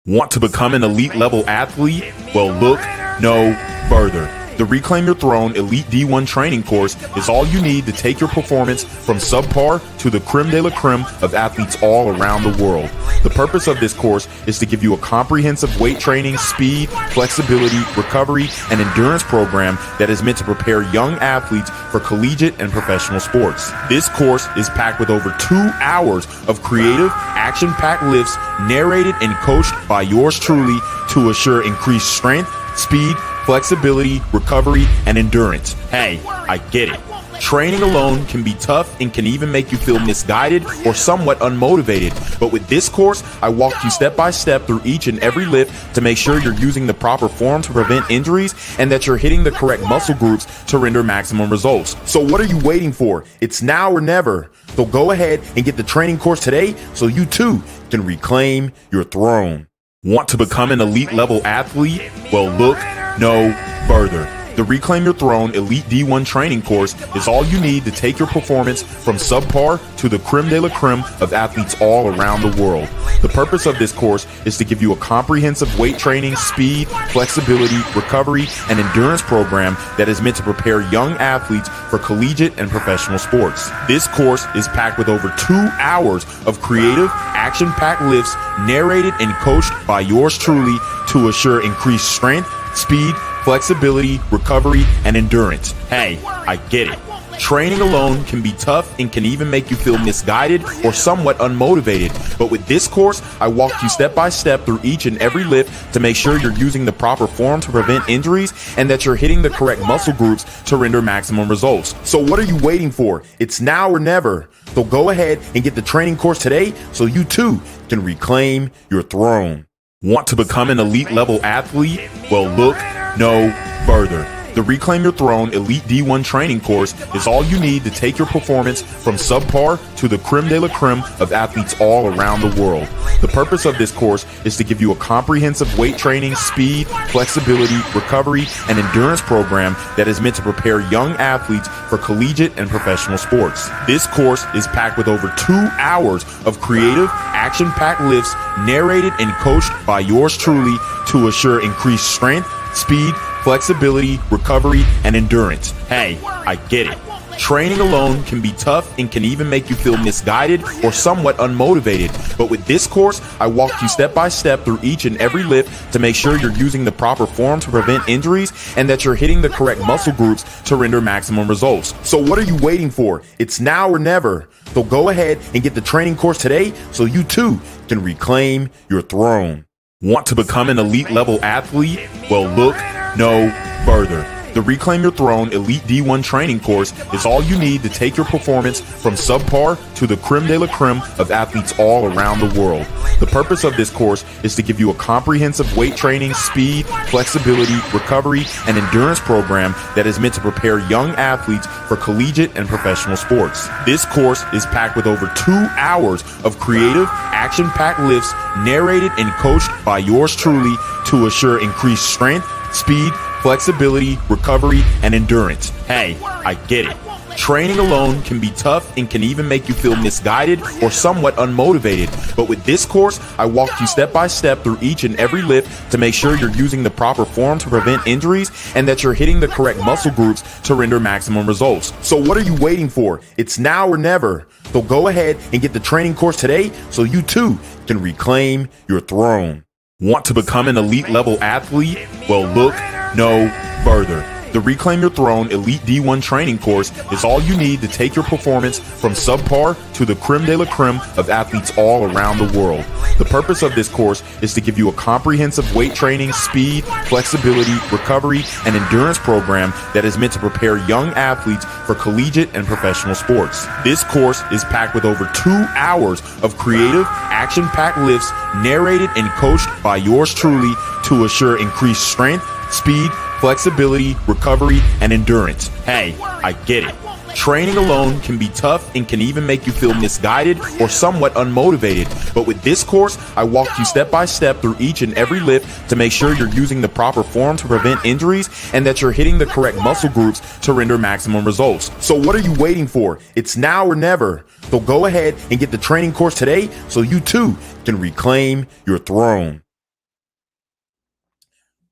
Want to become an elite level athlete? Well, look no further. The Reclaim Your Throne Elite D1 training course is all you need to take your performance from subpar to the creme de la creme of athletes all around the world. The purpose of this course is to give you a comprehensive weight training, speed, flexibility, recovery, and endurance program that is meant to prepare young athletes for collegiate and professional sports. This course is packed with over 2 hours of creative, action-packed lifts narrated and coached by yours truly to assure increased strength, speed, flexibility, recovery, and endurance. Hey, I get it. Training alone can be tough and can even make you feel misguided or somewhat unmotivated. But with this course, I walk you step by step through each and every lift to make sure you're using the proper form to prevent injuries and that you're hitting the correct muscle groups to render maximum results. So what are you waiting for? It's now or never. So go ahead and get the training course today so you too can reclaim your throne. Want to become an elite level athlete? Well, look no further. The Reclaim Your Throne Elite D1 training course is all you need to take your performance from subpar to the creme de la creme of athletes all around the world. The purpose of this course is to give you a comprehensive weight training, speed, flexibility, recovery, and endurance program that is meant to prepare young athletes for collegiate and professional sports. This course is packed with over 2 hours of creative, action-packed lifts narrated and coached by yours truly to assure increased strength, speed, flexibility, recovery, and endurance. Hey, I get it. Training alone can be tough and can even make you feel misguided or somewhat unmotivated. But with this course, I walk you step by step through each and every lift to make sure you're using the proper form to prevent injuries and that you're hitting the correct muscle groups to render maximum results. So what are you waiting for? It's now or never. So go ahead and get the training course today so you too can reclaim your throne. Want to become an elite level athlete? Well, look no further. The Reclaim Your Throne Elite D1 training course is all you need to take your performance from subpar to the creme de la creme of athletes all around the world. The purpose of this course is to give you a comprehensive weight training, speed, flexibility, recovery, and endurance program that is meant to prepare young athletes for collegiate and professional sports. This course is packed with over 2 hours of creative, action-packed lifts narrated and coached by yours truly to assure increased strength, speed, flexibility, recovery, and endurance. Hey, I get it. Training alone can be tough and can even make you feel misguided or somewhat unmotivated. But with this course, I walk you step by step through each and every lift to make sure you're using the proper form to prevent injuries and that you're hitting the correct muscle groups to render maximum results. So what are you waiting for? It's now or never. So go ahead and get the training course today so you too can reclaim your throne. Want to become an elite level athlete? Well, look no further. The Reclaim Your Throne Elite D1 training course is all you need to take your performance from subpar to the creme de la creme of athletes all around the world. The purpose of this course is to give you a comprehensive weight training, speed, flexibility, recovery, and endurance program that is meant to prepare young athletes for collegiate and professional sports. This course is packed with over 2 hours of creative, action-packed lifts narrated and coached by yours truly to assure increased strength, speed, flexibility, recovery, and endurance. Hey, I get it. Training alone can be tough and can even make you feel misguided or somewhat unmotivated. But with this course, I walk you step by step through each and every lift to make sure you're using the proper form to prevent injuries and that you're hitting the correct muscle groups to render maximum results. So what are you waiting for? It's now or never. So go ahead and get the training course today so you too can reclaim your throne. Want to become an elite level athlete? Well, look no further. The Reclaim Your Throne Elite D1 training course is all you need to take your performance from subpar to the creme de la creme of athletes all around the world. The purpose of this course is to give you a comprehensive weight training, speed, flexibility, recovery, and endurance program that is meant to prepare young athletes for collegiate and professional sports. This course is packed with over 2 hours of creative, action-packed lifts narrated and coached by yours truly to assure increased strength, speed, flexibility, recovery, and endurance. Hey, I get it. Training alone can be tough and can even make you feel misguided or somewhat unmotivated. But with this course, I walk you step by step through each and every lift to make sure you're using the proper form to prevent injuries and that you're hitting the correct muscle groups to render maximum results. So what are you waiting for? It's now or never. So go ahead and get the training course today so you too can reclaim your throne.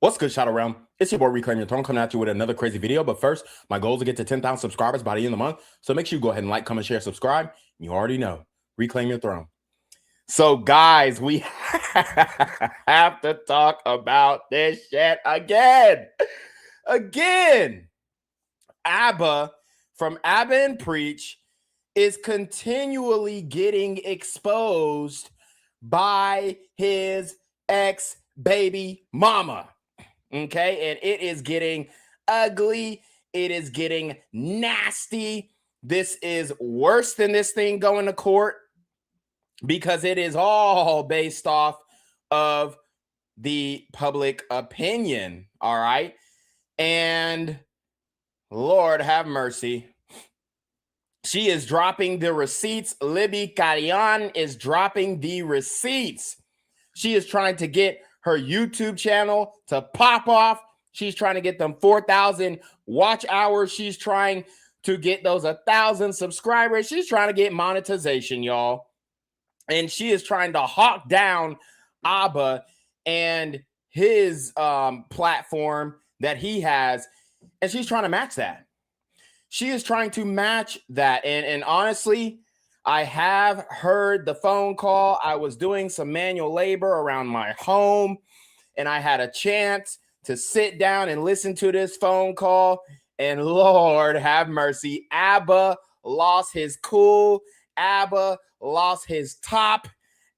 What's good, Shadow Realm? It's your boy Reclaim Your Throne coming at you with another crazy video. But first, my goal is to get to 10,000 subscribers by the end of the month. So make sure you go ahead and like, comment, share, subscribe. You already know. Reclaim your throne. So guys, we have to talk about this shit again. ABBA from ABBA and Preach is continually getting exposed by his ex-baby mama. Okay, and it is getting ugly. It is getting nasty. This is worse than this thing going to court because it is all based off of the public opinion. All right. And Lord have mercy. She is dropping the receipts. Libby Carrion is dropping the receipts. She is trying to get her YouTube channel to pop off. She's trying to get them 4,000 watch hours. She's trying to get those 1,000 subscribers. She's trying to get monetization, y'all. And she is trying to hawk down ABBA and his platform that he has. And she's trying to match that. She is trying to match that. And honestly, I have heard the phone call. I was doing some manual labor around my home, and I had a chance to sit down and listen to this phone call. And Lord have mercy, ABBA lost his cool. ABBA lost his top.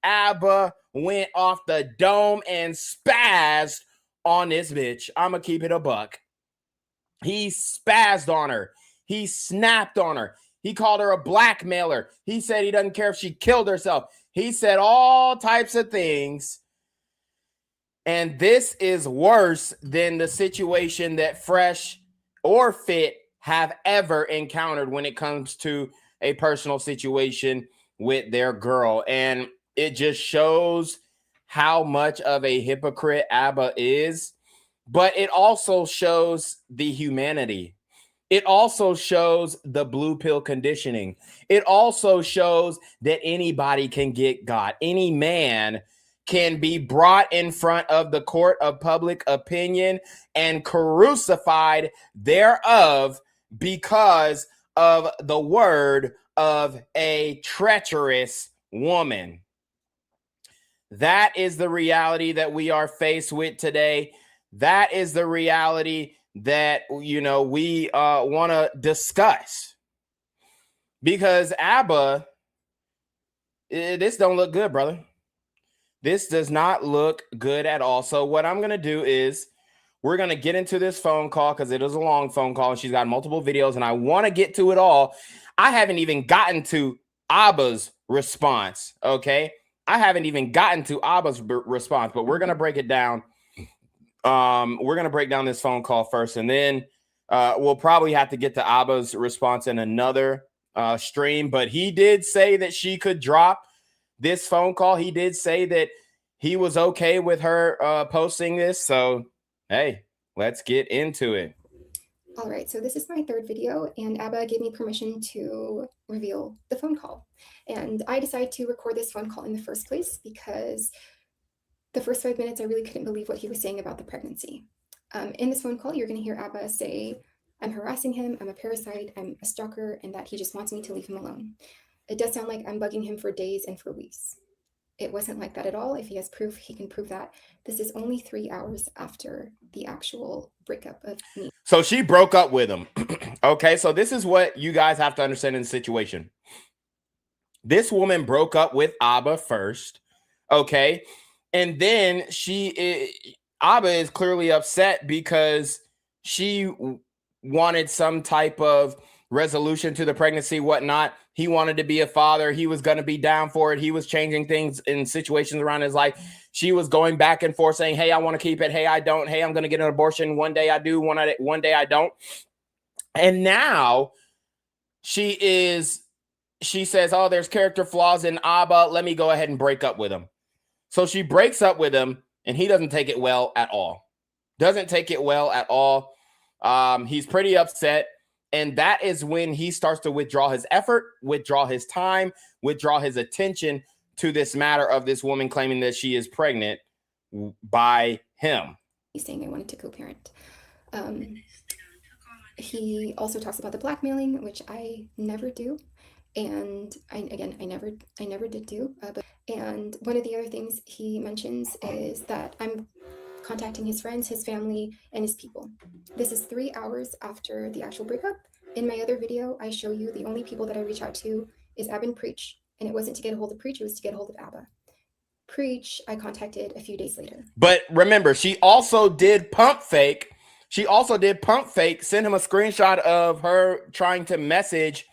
ABBA went off the dome and spazzed on this bitch. I'm going to keep it a buck. He spazzed on her. He snapped on her. He called her a blackmailer. He said he doesn't care if she killed herself. He said all types of things. And this is worse than the situation that Fresh or Fit have ever encountered when it comes to a personal situation with their girl. And it just shows how much of a hypocrite ABBA is. But it also shows the humanity. It also shows the blue pill conditioning. It also shows that anybody can get got. Any man can be brought in front of the court of public opinion and crucified thereof because of the word of a treacherous woman. That is the reality that we are faced with today. That is the reality that, you know, we want to discuss, because ABBA, this don't look good, brother. This does not look good at all. So what I'm going to do is we're going to get into this phone call because it is a long phone call and she's got multiple videos and I want to get to it all. I haven't even gotten to ABBA's response. Okay. I haven't even gotten to ABBA's response, but we're going to break it down. We're going to break down this phone call first, and then we'll probably have to get to ABBA's response in another stream. But he did say that she could drop this phone call. He did say that he was okay with her posting this. So, hey, let's get into it. All right, so this is my third video, and ABBA gave me permission to reveal the phone call. And I decided to record this phone call in the first place because the first 5 minutes, I really couldn't believe what he was saying about the pregnancy. In this phone call, you're going to hear ABBA say, I'm harassing him, I'm a parasite, I'm a stalker, and that he just wants me to leave him alone. It does sound like I'm bugging him for days and for weeks. It wasn't like that at all. If he has proof, he can prove that. This is only 3 hours after the actual breakup of me. So she broke up with him. Okay, so this is what you guys have to understand in the situation. This woman broke up with ABBA first, okay? And then ABBA is clearly upset because she wanted some type of resolution to the pregnancy, whatnot. He wanted to be a father. He was going to be down for it. He was changing things in situations around his life. She was going back and forth saying, hey, I want to keep it. Hey, I don't. Hey, I'm going to get an abortion. One day I do. One day I don't. And now she says, oh, there's character flaws in ABBA. Let me go ahead and break up with him. So she breaks up with him, and he doesn't take it well at all. Doesn't take it well at all. He's pretty upset. And that is when he starts to withdraw his effort, withdraw his time, withdraw his attention to this matter of this woman claiming that she is pregnant by him. saying I wanted to co-parent. He also talks about the blackmailing, which I never do. And I never did do. And one of the other things he mentions is that I'm contacting his friends, his family, and his people. This is 3 hours after the actual breakup. In my other video, I show you the only people that I reach out to is Abba and Preach. And it wasn't to get a hold of Preach, it was to get a hold of Abba. Preach, I contacted a few days later. But remember, she also did pump fake. Send him a screenshot of her trying to message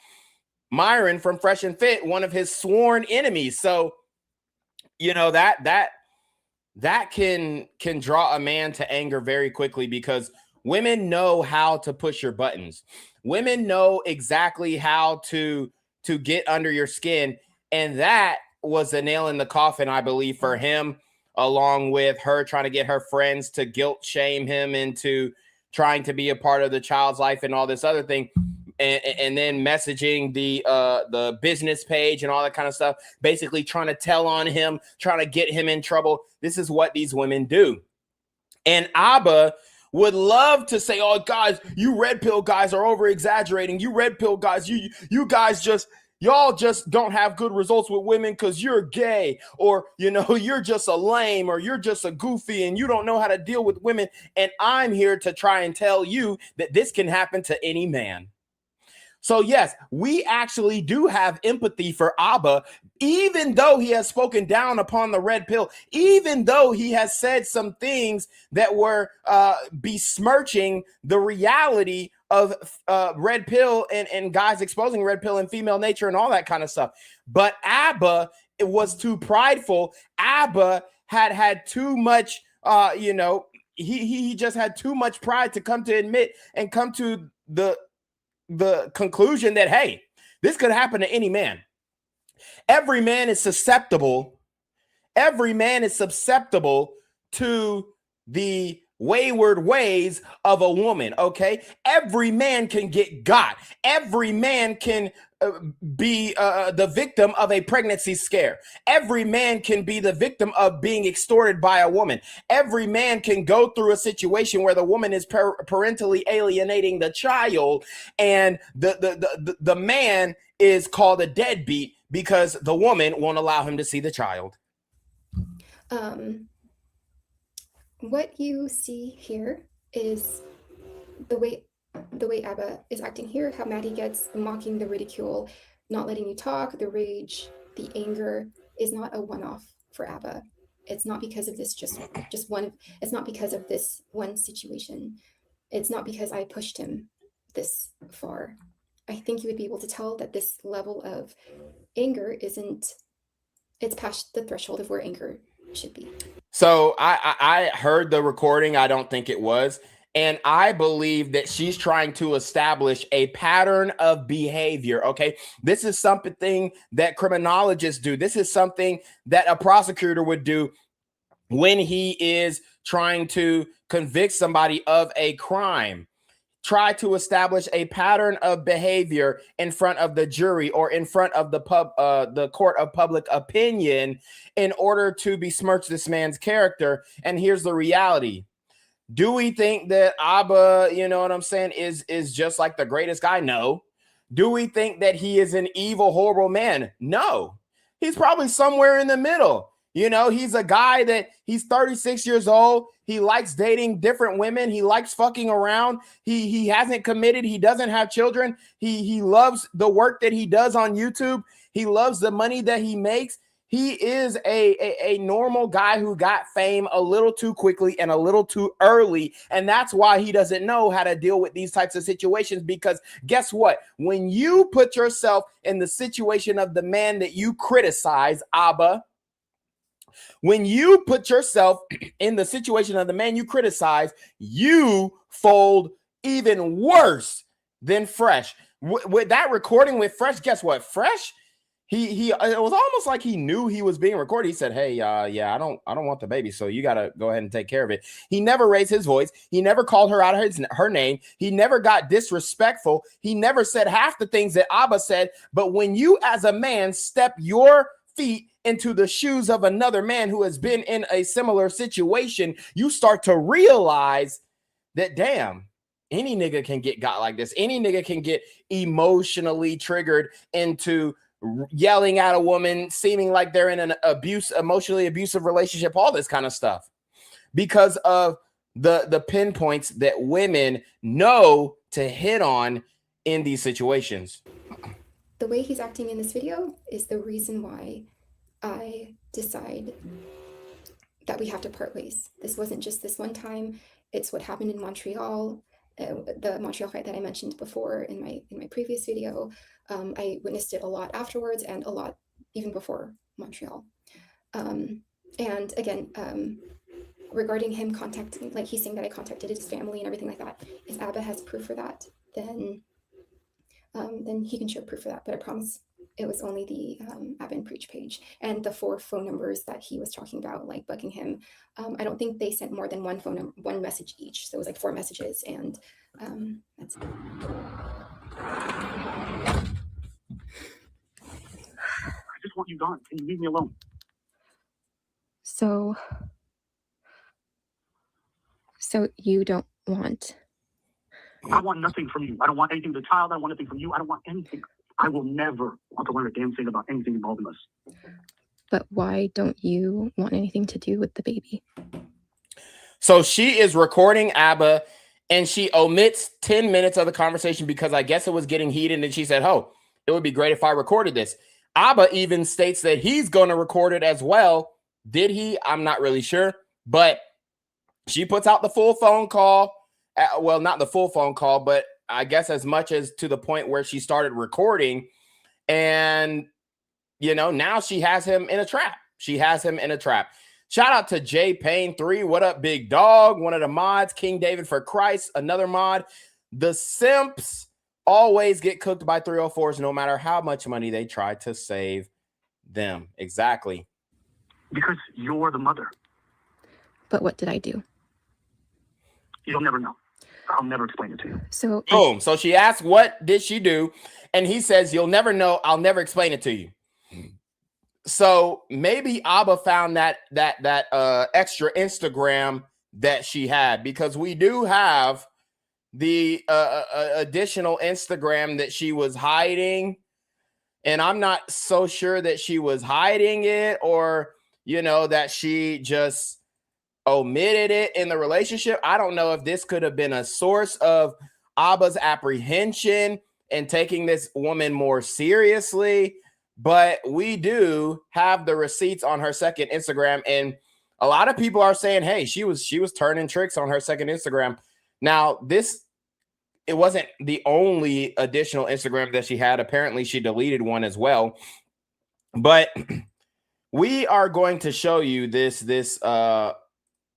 Myron from Fresh and Fit, one of his sworn enemies. So, you know, that can draw a man to anger very quickly, because women know how to push your buttons. Women know exactly how to get under your skin. And that was a nail in the coffin, I believe, for him, along with her trying to get her friends to guilt shame him into trying to be a part of the child's life and all this other thing. And then messaging the business page and all that kind of stuff, basically trying to tell on him, trying to get him in trouble. This is what these women do. And Abba would love to say, oh, guys, you red pill guys are over exaggerating. You red pill guys, you guys y'all just don't have good results with women because you're gay, or, you know, you're just a lame, or you're just a goofy and you don't know how to deal with women. And I'm here to try and tell you that this can happen to any man. So yes, we actually do have empathy for Abba, even though he has spoken down upon the red pill, even though he has said some things that were besmirching the reality of red pill and guys exposing red pill and female nature and all that kind of stuff. But Abba, it was too prideful. Abba had too much, he just had too much pride to come to admit and come to the conclusion that, hey, this could happen to any man. Every man is susceptible. Every man is susceptible to the wayward ways of a woman. Okay. Every man can get got. Every man can be the victim of a pregnancy scare. Every man can be the victim of being extorted by a woman. Every man can go through a situation where the woman is parentally alienating the child, and the man is called a deadbeat because the woman won't allow him to see the child. What you see here is the way Abba is acting here, how mad he gets, mocking, the ridicule, not letting you talk, the rage, the anger is not a one-off for Abba. It's not because of this just one. It's not because of this one situation. It's not because I pushed him this far. I think you would be able to tell that this level of anger it's past the threshold of where anger should be. So I heard the recording. I don't think it was. And I believe that she's trying to establish a pattern of behavior. Okay. This is something that criminologists do. This is something that a prosecutor would do when he is trying to convict somebody of a crime. Try to establish a pattern of behavior in front of the jury or in front of the court of public opinion in order to besmirch this man's character. And here's the reality. Do we think that Abba, you know what I'm saying, is just like the greatest guy? No. Do we think that he is an evil, horrible man? No. He's probably somewhere in the middle. You know, he's a guy that he's 36 years old. He likes dating different women. He likes fucking around. He hasn't committed. He doesn't have children. He loves the work that he does on YouTube. He loves the money that he makes. He is a normal guy who got fame a little too quickly and a little too early. And that's why he doesn't know how to deal with these types of situations, because guess what? When you put yourself in the situation of the man that you criticize, Abba, when you put yourself in the situation of the man you criticize, you fold even worse than Fresh. With that recording with Fresh, guess what? Fresh, he it was almost like he knew he was being recorded. He said, hey, yeah, I don't want the baby, so you got to go ahead and take care of it. He never raised his voice. He never called her out of her name. He never got disrespectful. He never said half the things that Abba said. But when you as a man step your feet into the shoes of another man who has been in a similar situation, you start to realize that, damn, any nigga can get got like this. Any nigga can get emotionally triggered into yelling at a woman, seeming like they're in an emotionally abusive relationship, all this kind of stuff, because of the pinpoints that women know to hit on in these situations. The way he's acting in this video is the reason why I decide that we have to part ways. This wasn't just this one time. It's what happened in Montreal, the Montreal fight that I mentioned before in my previous video. I witnessed it a lot afterwards and a lot even before Montreal. And again, regarding him contacting, like he's saying that I contacted his family and everything like that. If Abba has proof for that, then he can show proof for that. But I promise it was only the Abba and Preach page and the 4 phone numbers that he was talking about, like bugging him. I don't think they sent more than one message each. So it was like 4 messages, and that's it. I just want you gone. Can you leave me alone? So you don't want... I want nothing from you. I don't want anything with the child. I don't want anything from you. I don't want anything. I will never want to learn a damn thing about anything involving us. But why don't you want anything to do with the baby? So she is recording Abba, and she omits 10 minutes of the conversation because I guess it was getting heated, and she said, oh, it would be great if I recorded this. Abba even states that he's going to record it as well. Did he? I'm not really sure, but she puts out the full phone call. Well, not the full phone call, but I guess as much as to the point where she started recording. And, you know, now she has him in a trap. She has him in a trap. Shout out to J Payne 3. What up, big dog? One of the mods. King David for Christ, another mod. The simps always get cooked by 304s no matter how much money they try to save them. Exactly. Because you're the mother. But what did I do? You'll never know. I'll never explain it to you. So boom. So she asked, what did she do? And he says, you'll never know. I'll never explain it to you. So maybe Abba found that extra Instagram that she had, because we do have the additional Instagram that she was hiding. And I'm not so sure that she was hiding it, or, you know, that she just omitted it in the relationship. I don't know if this could have been a source of Abba's apprehension and taking this woman more seriously, but we do have the receipts on her second Instagram, and a lot of people are saying, hey, she was turning tricks on her second Instagram. Now, it wasn't the only additional Instagram that she had. Apparently she deleted one as well, but we are going to show you this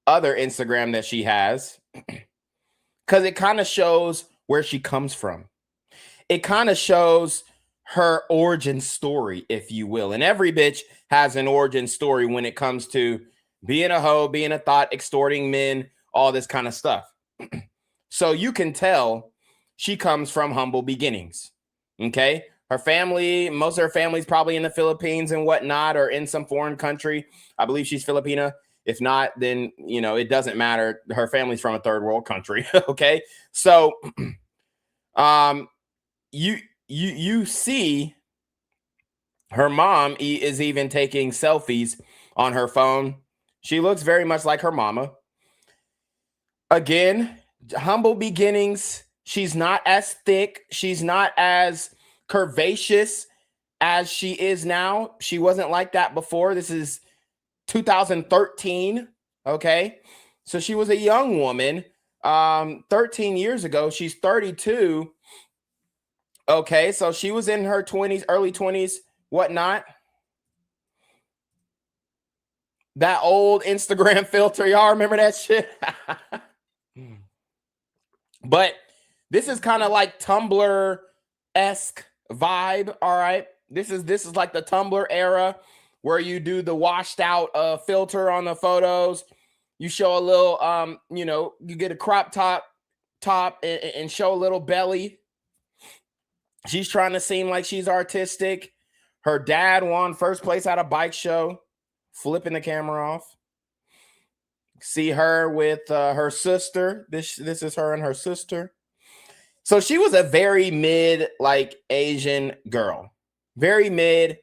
other Instagram that she has, because it kind of shows where she comes from. It kind of shows her origin story, if you will. And every bitch has an origin story when it comes to being a hoe, being a thought, extorting men, all this kind of stuff. So you can tell she comes from humble beginnings. Okay. Her family, most of her family's probably in the Philippines and whatnot, or in some foreign country. I believe she's Filipina. If not, then, you know, it doesn't matter. Her family's from a third world country. Okay. So, you see her mom is even taking selfies on her phone. She looks very much like her mama. Again, humble beginnings. She's not as thick. She's not as curvaceous as she is now. She wasn't like that before. This is 2013. Okay. So she was a young woman 13 years ago. She's 32. Okay. So she was in her 20s, early 20s, whatnot. That old Instagram filter. Y'all remember that shit? But this is kind of like Tumblr-esque vibe. All right. This is like the Tumblr era, where you do the washed out filter on the photos. You show a little, you know, you get a crop top and show a little belly. She's trying to seem like she's artistic. Her dad won first place at a bike show, flipping the camera off. See her with her sister. This is her and her sister. So she was a very mid, like, Asian girl. Very mid.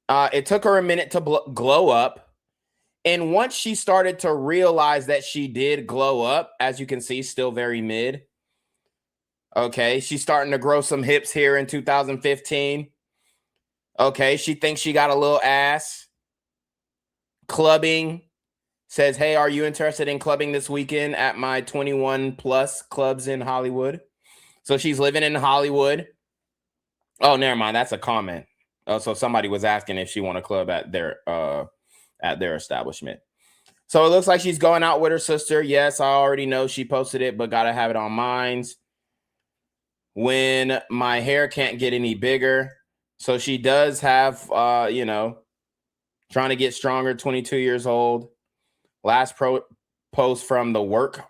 It took her a minute to glow up. And once she started to realize that she did glow up, as you can see, still very mid. Okay, she's starting to grow some hips here in 2015. Okay, she thinks she got a little ass. Clubbing. Says, hey, are you interested in clubbing this weekend at my 21 plus clubs in Hollywood? So she's living in Hollywood. Oh, never mind. That's a comment. Oh, so somebody was asking if she want to club at their establishment. So it looks like she's going out with her sister. Yes, I already know she posted it, but gotta have it on mines. When my hair can't get any bigger. So she does have, you know, trying to get stronger, 22 years old. Last post from the work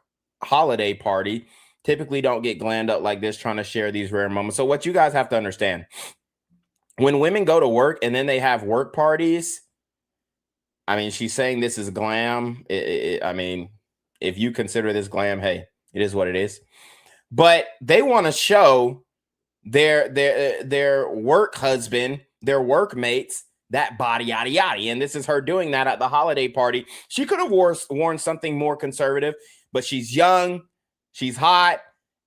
holiday party. Typically don't get glammed up like this, trying to share these rare moments. So what you guys have to understand, when women go to work and then they have work parties, I mean, she's saying this is glam. I mean, if you consider this glam, hey, it is what it is. But they want to show their work husband, their workmates, that body, yada, yada. And this is her doing that at the holiday party. She could have worn something more conservative, but she's young, she's hot,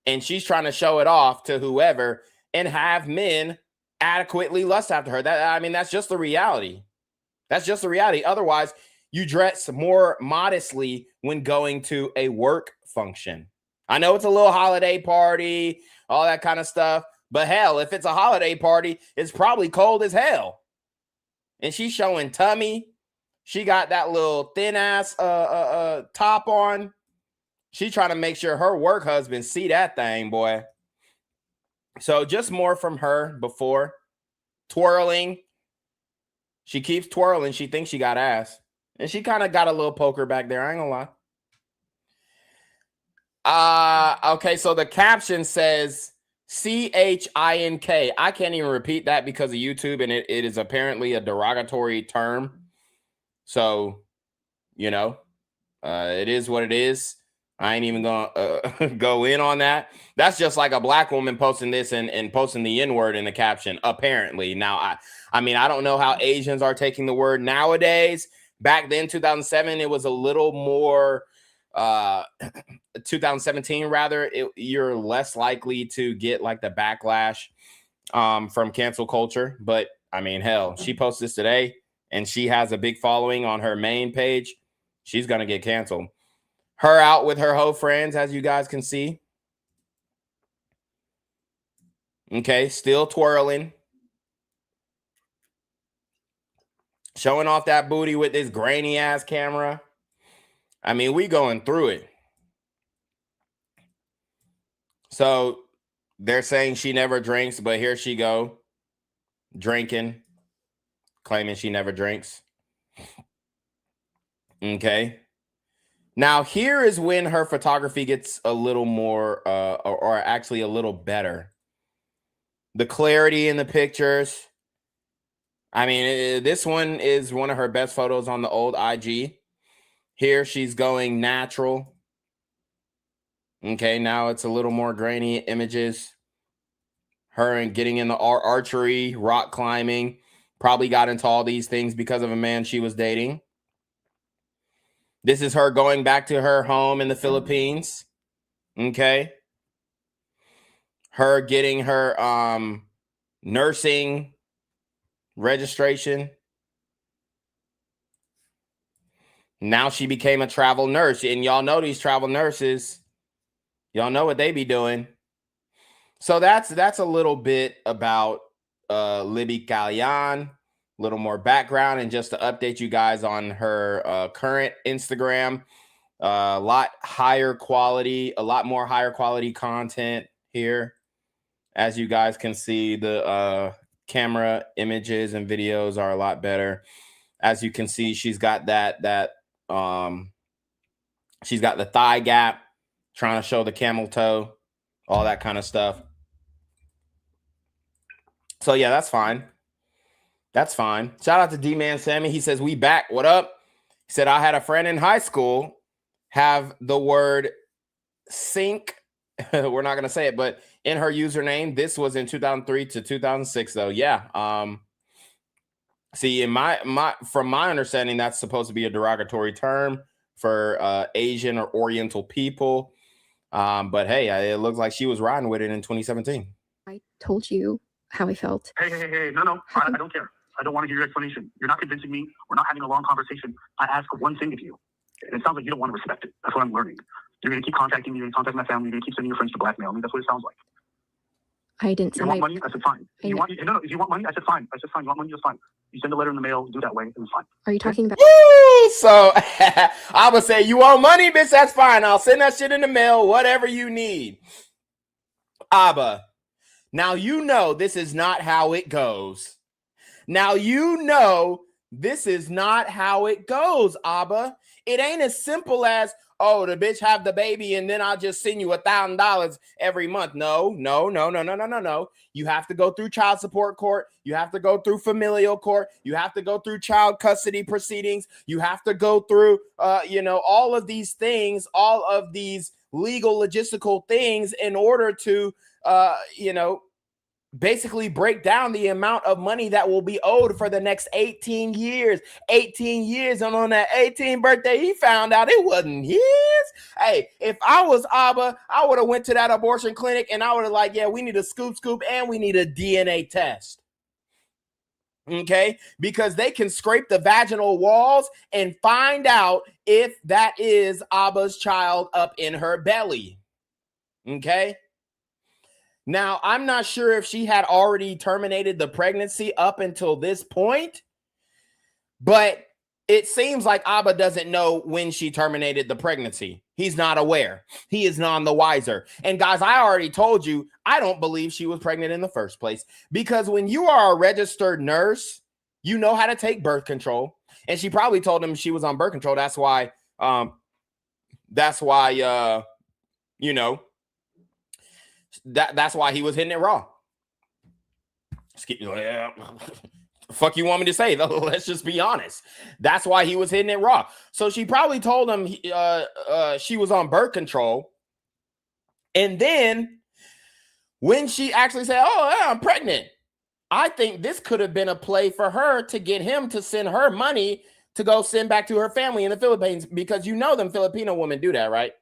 and she's trying to show it off to whoever and have men adequately lust after her. I mean, that's just the reality. That's just the reality. Otherwise, you dress more modestly when going to a work function. I know it's a little holiday party, all that kind of stuff, but hell, if it's a holiday party, it's probably cold as hell. And she's showing tummy. She got that little thin ass top on. She trying to make sure her work husband see that thing, boy. So just more from her before. Twirling. She keeps twirling. She thinks she got ass. And she kind of got a little poker back there. I ain't gonna lie. Okay, so the caption says CHINK. I can't even repeat that because of YouTube, and it is apparently a derogatory term. So, you know, it is what it is. I ain't even gonna go in on that. That's just like a black woman posting this and posting the N-word in the caption, apparently. Now, I mean, I don't know how Asians are taking the word nowadays. Back then, 2007, it was a little more, 2017 rather, you're less likely to get like the backlash from cancel culture. But I mean, hell, she posted this today and she has a big following on her main page. She's gonna get canceled. Her out with her hoe friends, as you guys can see. Okay, still twirling. Showing off that booty with this grainy ass camera. I mean, we going through it. So they're saying she never drinks, but here she go, drinking, claiming she never drinks. Okay. Now here is when her photography gets a little more, or actually a little better. The clarity in the pictures. I mean, this one is one of her best photos on the old IG. Here she's going natural. Okay, now it's a little more grainy images. Her and getting into archery, rock climbing. Probably got into all these things because of a man she was dating. This is her going back to her home in the Philippines. Okay. Her getting her nursing registration. Now she became a travel nurse. And y'all know these travel nurses. Y'all know what they be doing. So that's a little bit about Libby Callian. A little more background, and just to update you guys on her current Instagram. A lot higher quality, a lot more higher quality content here. As you guys can see, the camera images and videos are a lot better. As you can see, she's got she's got the thigh gap, trying to show the camel toe, all that kind of stuff. So yeah, that's fine. That's fine. Shout out to D-Man Sammy. He says, we back. What up? He said, I had a friend in high school have the word sink. We're not going to say it, but in her username. This was in 2003 to 2006, though. Yeah. See, in from my understanding, that's supposed to be a derogatory term for Asian or Oriental people. But hey, it looks like she was riding with it in 2017. I told you how I felt. Hey, no, I don't care. I don't want to hear your explanation. You're not convincing me. We're not having a long conversation. I ask one thing of you, and it sounds like you don't want to respect it. That's what I'm learning. You're going to keep contacting me. You're going to contact my family. You're going to keep sending your friends to blackmail me. That's what it sounds like. I didn't You say want money? I said fine. If you want money? I said fine. You want money? That's fine. You send a letter in the mail. Do that way, and it's fine. Are you talking about? Woo! So I would say, you want money, bitch? That's fine. I'll send that shit in the mail. Whatever you need. Abba. Now you know this is not how it goes. Now you know this is not how it goes, Abba. It ain't as simple as, oh, the bitch have the baby and then I'll just send you $1,000 every month. No. You have to go through child support court. You have to go through familial court. You have to go through child custody proceedings. You have to go through, all of these things, all of these legal logistical things in order to, basically break down the amount of money that will be owed for the next 18 years. 18 years, and on that 18th birthday, he found out it wasn't his. Hey, if I was Abba, I would have went to that abortion clinic and I would have like, yeah, we need a scoop, and we need a DNA test. Okay, because they can scrape the vaginal walls and find out if that is Abba's child up in her belly. Okay. Now, I'm not sure if she had already terminated the pregnancy up until this point, but it seems like Abba doesn't know when she terminated the pregnancy. He's not aware. He is none the wiser. And guys, I already told you, I don't believe she was pregnant in the first place, because when you are a registered nurse, you know how to take birth control. And she probably told him she was on birth control. That's why, that's why he was hitting it raw. Fuck you want me to say, though? Let's just be honest. That's why he was hitting it raw. So she probably told him she was on birth control. And then when she actually said, oh, yeah, I'm pregnant, I think this could have been a play for her to get him to send her money to go send back to her family in the Philippines, because you know them Filipino women do that, right?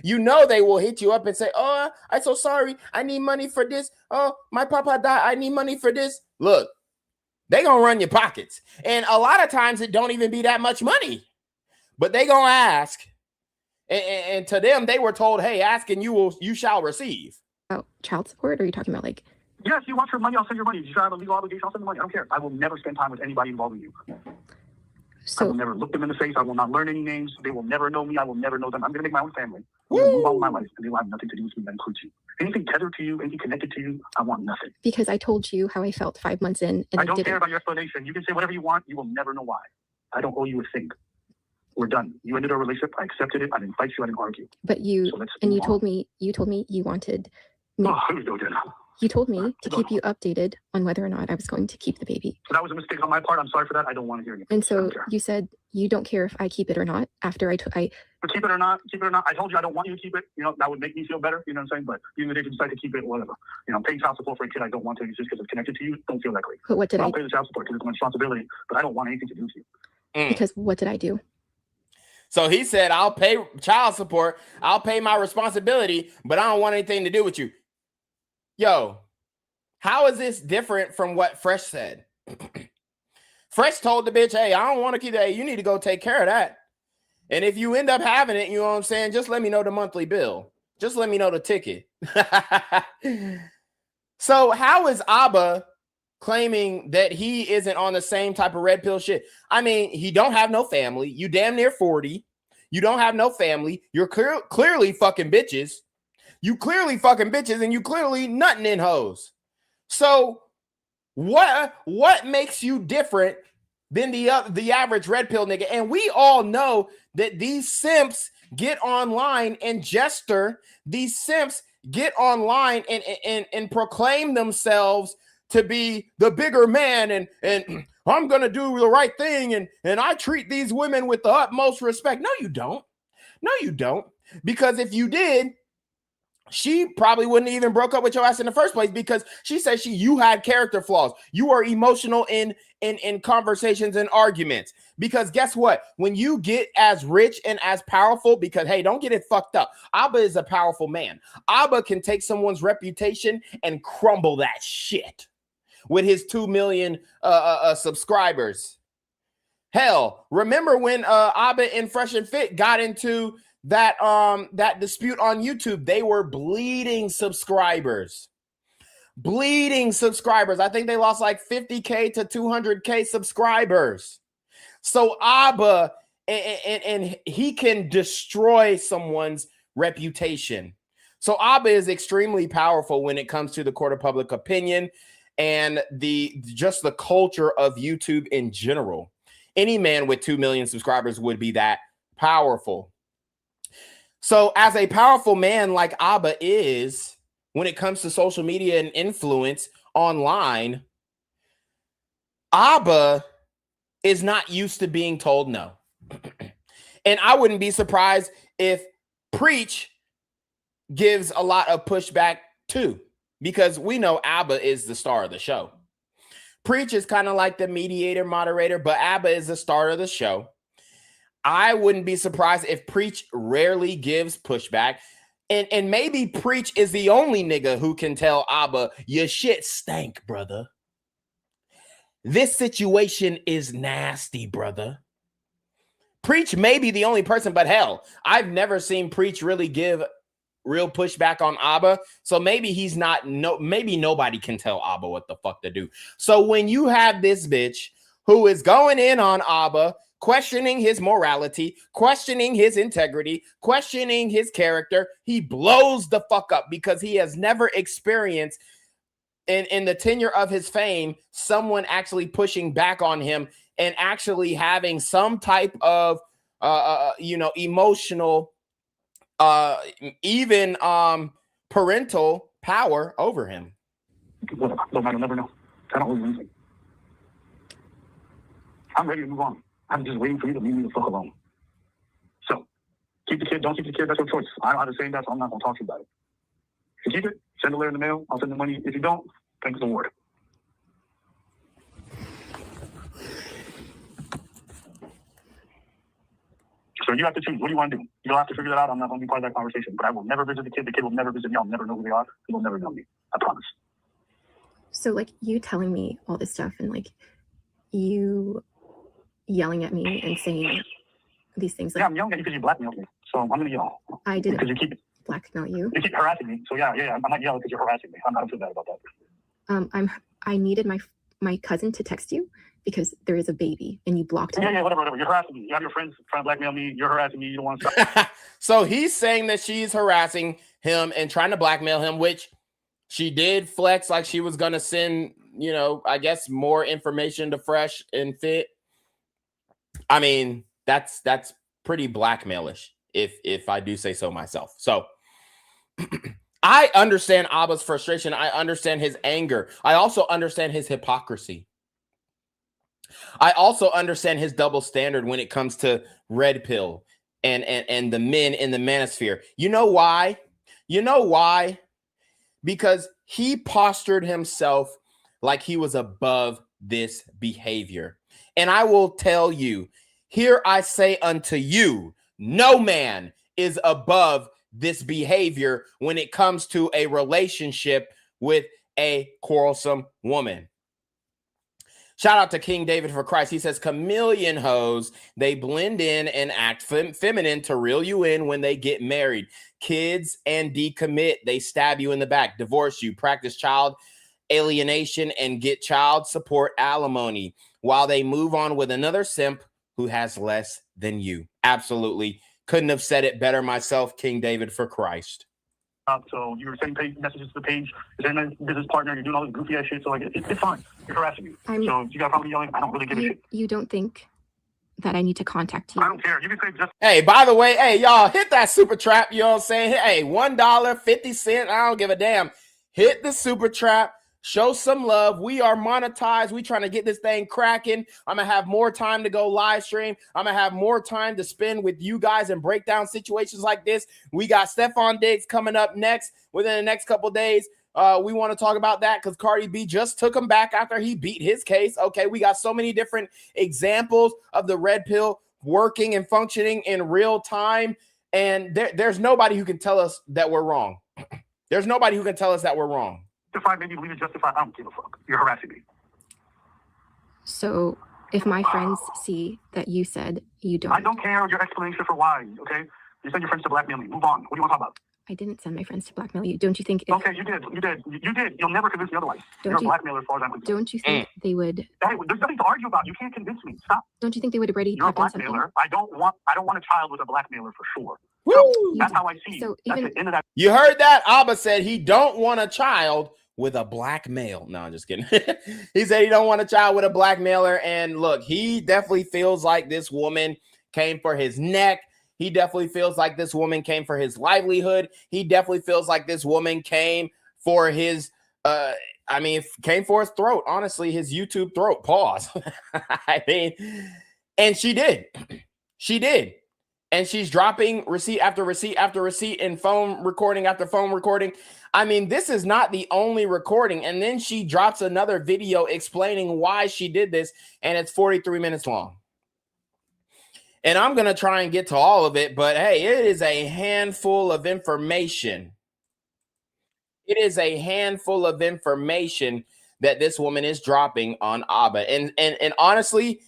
You know they will hit you up and say, oh, I'm so sorry. I need money for this. Oh, my papa died. I need money for this. Look, they gonna run your pockets. And a lot of times it don't even be that much money. But they gonna ask. And to them, they were told, hey, ask and you shall receive. About child support? Or are you talking about like... Yes, you want your money, I'll send your money. If you have a legal obligation, I'll send the money. I don't care. I will never spend time with anybody involved with you. I will never look them in the face. I will not learn any names. They will never know me. I will never know them. I'm going to make my own family. I'm going to move on with my life, and they will have nothing to do with me. That includes you. Anything tethered to you, anything connected to you, I want nothing. Because I told you how I felt 5 months in, and I don't care about your explanation. You can say whatever you want. You will never know why. I don't owe you a thing. We're done. You ended our relationship. I accepted it. I didn't fight you. I didn't argue. But you told me you wanted me. Oh, here we go, Jen. You told me to keep you updated on whether or not I was going to keep the baby. So that was a mistake on my part. I'm sorry for that. I don't want to hear you. And so you said you don't care if I keep it or not after I But keep it or not. I told you I don't want you to keep it. That would make me feel better. You know what I'm saying? But even if you decide to keep it, whatever. Paying child support for a kid I don't want to, just because it's connected to you, don't feel that great. But what did I'll pay the child support because it's my responsibility, but I don't want anything to do with you. Because what did I do? So he said, I'll pay child support. I'll pay my responsibility, but I don't want anything to do with you. Yo. How is this different from what Fresh said? Fresh told the bitch, hey, I don't want to keep that. You need to go take care of that. And if you end up having it, you know what I'm saying? Just let me know the monthly bill. Just let me know the ticket. So how is Abba claiming that he isn't on the same type of red pill shit? I mean, he don't have no family. You damn near 40. You don't have no family. You're clearly fucking bitches. You clearly fucking bitches, and you clearly nutting in hoes. So what makes you different than the average red pill nigga? And we all know that these simps get online and jester. These simps get online and proclaim themselves to be the bigger man and I'm going to do the right thing and I treat these women with the utmost respect. No, you don't. No, you don't. Because if you did, she probably wouldn't even broke up with your ass in the first place, because she said you had character flaws. You are emotional in conversations and arguments. Because guess what? When you get as rich and as powerful, because hey, don't get it fucked up. Abba is a powerful man. Abba can take someone's reputation and crumble that shit with his 2 million subscribers. Hell, remember when Abba and Fresh and Fit got into that dispute on YouTube? They were bleeding subscribers. I think they lost like 50K to 200K subscribers. So Abba, and he can destroy someone's reputation. So Abba is extremely powerful when it comes to the court of public opinion and just the culture of YouTube in general. Any man with 2 million subscribers would be that powerful. So as a powerful man like Abba is, when it comes to social media and influence online, Abba is not used to being told no. And I wouldn't be surprised if Preach gives a lot of pushback too, because we know Abba is the star of the show. Preach is kind of like the mediator, moderator, but Abba is the star of the show. I wouldn't be surprised if Preach rarely gives pushback. And maybe Preach is the only nigga who can tell Abba, your shit stank, brother. This situation is nasty, brother. Preach may be the only person, but hell, I've never seen Preach really give real pushback on Abba. So maybe he's not, maybe nobody can tell Abba what the fuck to do. So when you have this bitch who is going in on Abba, questioning his morality, questioning his integrity, questioning his character, he blows the fuck up, because he has never experienced in the tenure of his fame someone actually pushing back on him and actually having some type of emotional even parental power over him. Whatever. Don't matter. Never know. I don't lose anything. I'm ready to move on. I'm just waiting for you to leave me the fuck alone. So, keep the kid, don't keep the kid, that's your choice. I don't have to say that, so I'm not going to talk to you about it. If you keep it, send a letter in the mail, I'll send the money. If you don't, thanks the Lord. So you have to choose. What do you want to do? You'll have to figure that out. I'm not going to be part of that conversation. But I will never visit the kid. The kid will never visit me. I'll never know who they are. He will never know me. I promise. So like you telling me all this stuff and like you yelling at me and saying these things. Like, yeah, I'm yelling at you because you blackmailed me. So I'm going to yell. I didn't because you keep blackmail you. You keep harassing me. So yeah, I'm not yelling because you're harassing me. I'm not feel bad about that. I needed my cousin to text you because there is a baby and you blocked me. Yeah, whatever. You're harassing me. You have your friends trying to blackmail me. You're harassing me. You don't want to stop. So he's saying that she's harassing him and trying to blackmail him, which she did flex like she was going to send, I guess more information to Fresh and Fit. I mean, that's pretty blackmailish if I do say so myself. So I understand Abba's frustration. I understand his anger. I also understand his hypocrisy. I also understand his double standard when it comes to Red Pill and the men in the manosphere. You know why? Because he postured himself like he was above this behavior. And I will tell you, here I say unto you, no man is above this behavior when it comes to a relationship with a quarrelsome woman. Shout out to King David for Christ. He says, chameleon hoes, they blend in and act feminine to reel you in when they get married. Kids and decommit, they stab you in the back, divorce you, practice child alienation, and get child support alimony while they move on with another simp who has less than you. Absolutely. Couldn't have said it better myself, King David for Christ. So you were sending messages to the page, you're saying that business partner, you're doing all this goofy ass shit, so like it's fine. You're harassing me. So you got probably yelling, I don't really give a shit. You don't think that I need to contact you? I don't care. You can say just Hey, by the way, hey, y'all, hit that super trap, you know what I'm saying? Hey, $1.50, I don't give a damn. Hit the super trap. Show some love. We are monetized. We trying to get this thing cracking. I'm going to have more time to go live stream. I'm going to have more time to spend with you guys and break down situations like this. We got Stephon Diggs coming up next within the next couple days. We want to talk about that because Cardi B just took him back after he beat his case. Okay, we got so many different examples of the red pill working and functioning in real time. And there's nobody who can tell us that we're wrong. There's nobody who can tell us that we're wrong. Justified, maybe believe it justified. I don't give a fuck. You're harassing me. So if my friends see that you said you don't. I don't care your explanation for why, okay? You send your friends to blackmail me. Move on. What do you want to talk about? I didn't send my friends to blackmail you. Don't you think? Okay, you did. You'll never convince me otherwise. You're a blackmailer as far as I'm concerned. Don't you think they would? Hey, there's nothing to argue about. You can't convince me. Stop. Don't you think they would already? You're a blackmailer. I don't want a child with a blackmailer for sure. Woo! That's how I see So you. That's even, the end of that. You heard that? Abba said he don't want a child with a black male. No, I'm just kidding. He said he don't want a child with a blackmailer. And look, he definitely feels like this woman came for his neck. He definitely feels like this woman came for his livelihood. He definitely feels like this woman came for his, came for his throat. Honestly, his YouTube throat. Pause. And she did. She did. And she's dropping receipt after receipt after receipt and phone recording after phone recording. I mean, this is not the only recording. And then she drops another video explaining why she did this. And it's 43 minutes long. And I'm going to try and get to all of it. But hey, it is a handful of information. It is a handful of information that this woman is dropping on Abba. And honestly,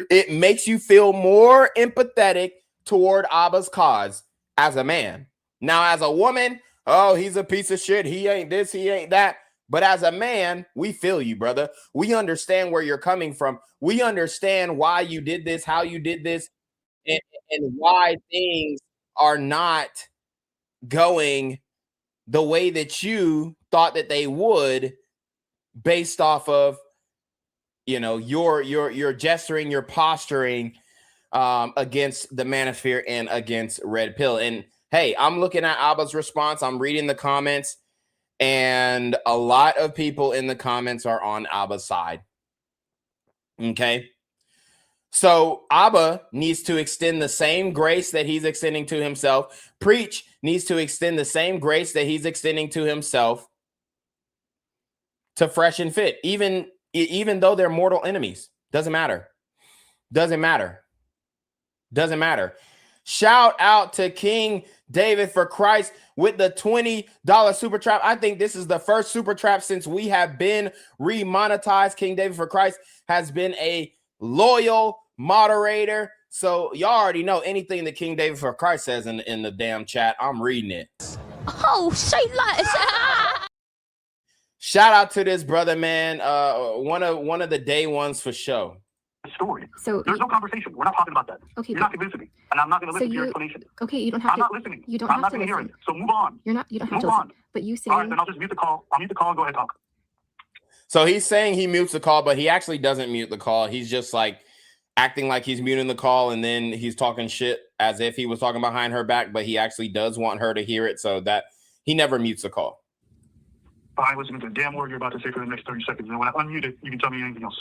it makes you feel more empathetic toward Abba's cause as a man. Now, as a woman, oh, he's a piece of shit. He ain't this, he ain't that. But as a man, we feel you, brother. We understand where you're coming from. We understand why you did this, how you did this, and why things are not going the way that you thought that they would based off of, you know, your gesturing, your posturing against the manosphere and against red pill. And hey, I'm looking at Abba's response. I'm reading the comments, and a lot of people in the comments are on Abba's side. Okay. So Abba needs to extend the same grace that he's extending to himself. Preach needs to extend the same grace that he's extending to himself to Fresh and Fit, even though they're mortal enemies. Doesn't matter. Doesn't matter. Doesn't matter. Shout out to King David for Christ with the $20 super trap. I think this is the first super trap since we have been remonetized. King David for Christ has been a loyal moderator. So y'all already know anything that King David for Christ says in the damn chat. I'm reading it. Oh, say less. Shout out to this brother, man. One of the day ones for show. Story. So there's no conversation. We're not talking about that. Okay. You're not convincing me, and I'm not going to listen to your explanation. Okay, you don't have to. I'm not listening. You don't I'm have not to going to hear listen. it. So move on. You don't have move to on. listen. But you say. All right, then I'll just mute the call. I'll mute the call and go ahead and talk. So he's saying he mutes the call, but he actually doesn't mute the call. He's just like acting like he's muting the call, and then he's talking shit as if he was talking behind her back, but he actually does want her to hear it, so that he never mutes the call. I'm listening to the damn word you're about to say for the next 30 seconds, and when I unmute it, you can tell me anything else.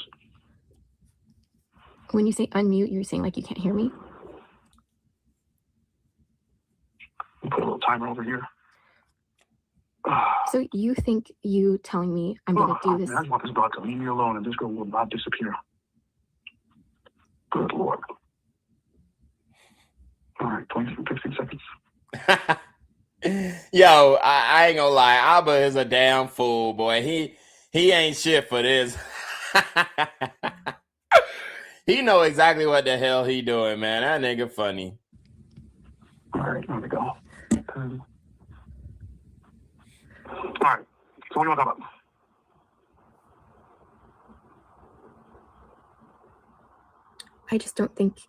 When you say unmute, you're saying like you can't hear me? We'll put a little timer over here. So you think you telling me I'm going to do this? Man, I just want this dog to leave me alone, and this girl will not disappear. Good Lord. All right, 15 seconds. Yo, I ain't gonna lie. Abba is a damn fool, boy. He ain't shit for this. He know exactly what the hell he doing, man. That nigga funny. All right, here we go. All right, so what do you want to talk about? I just don't think,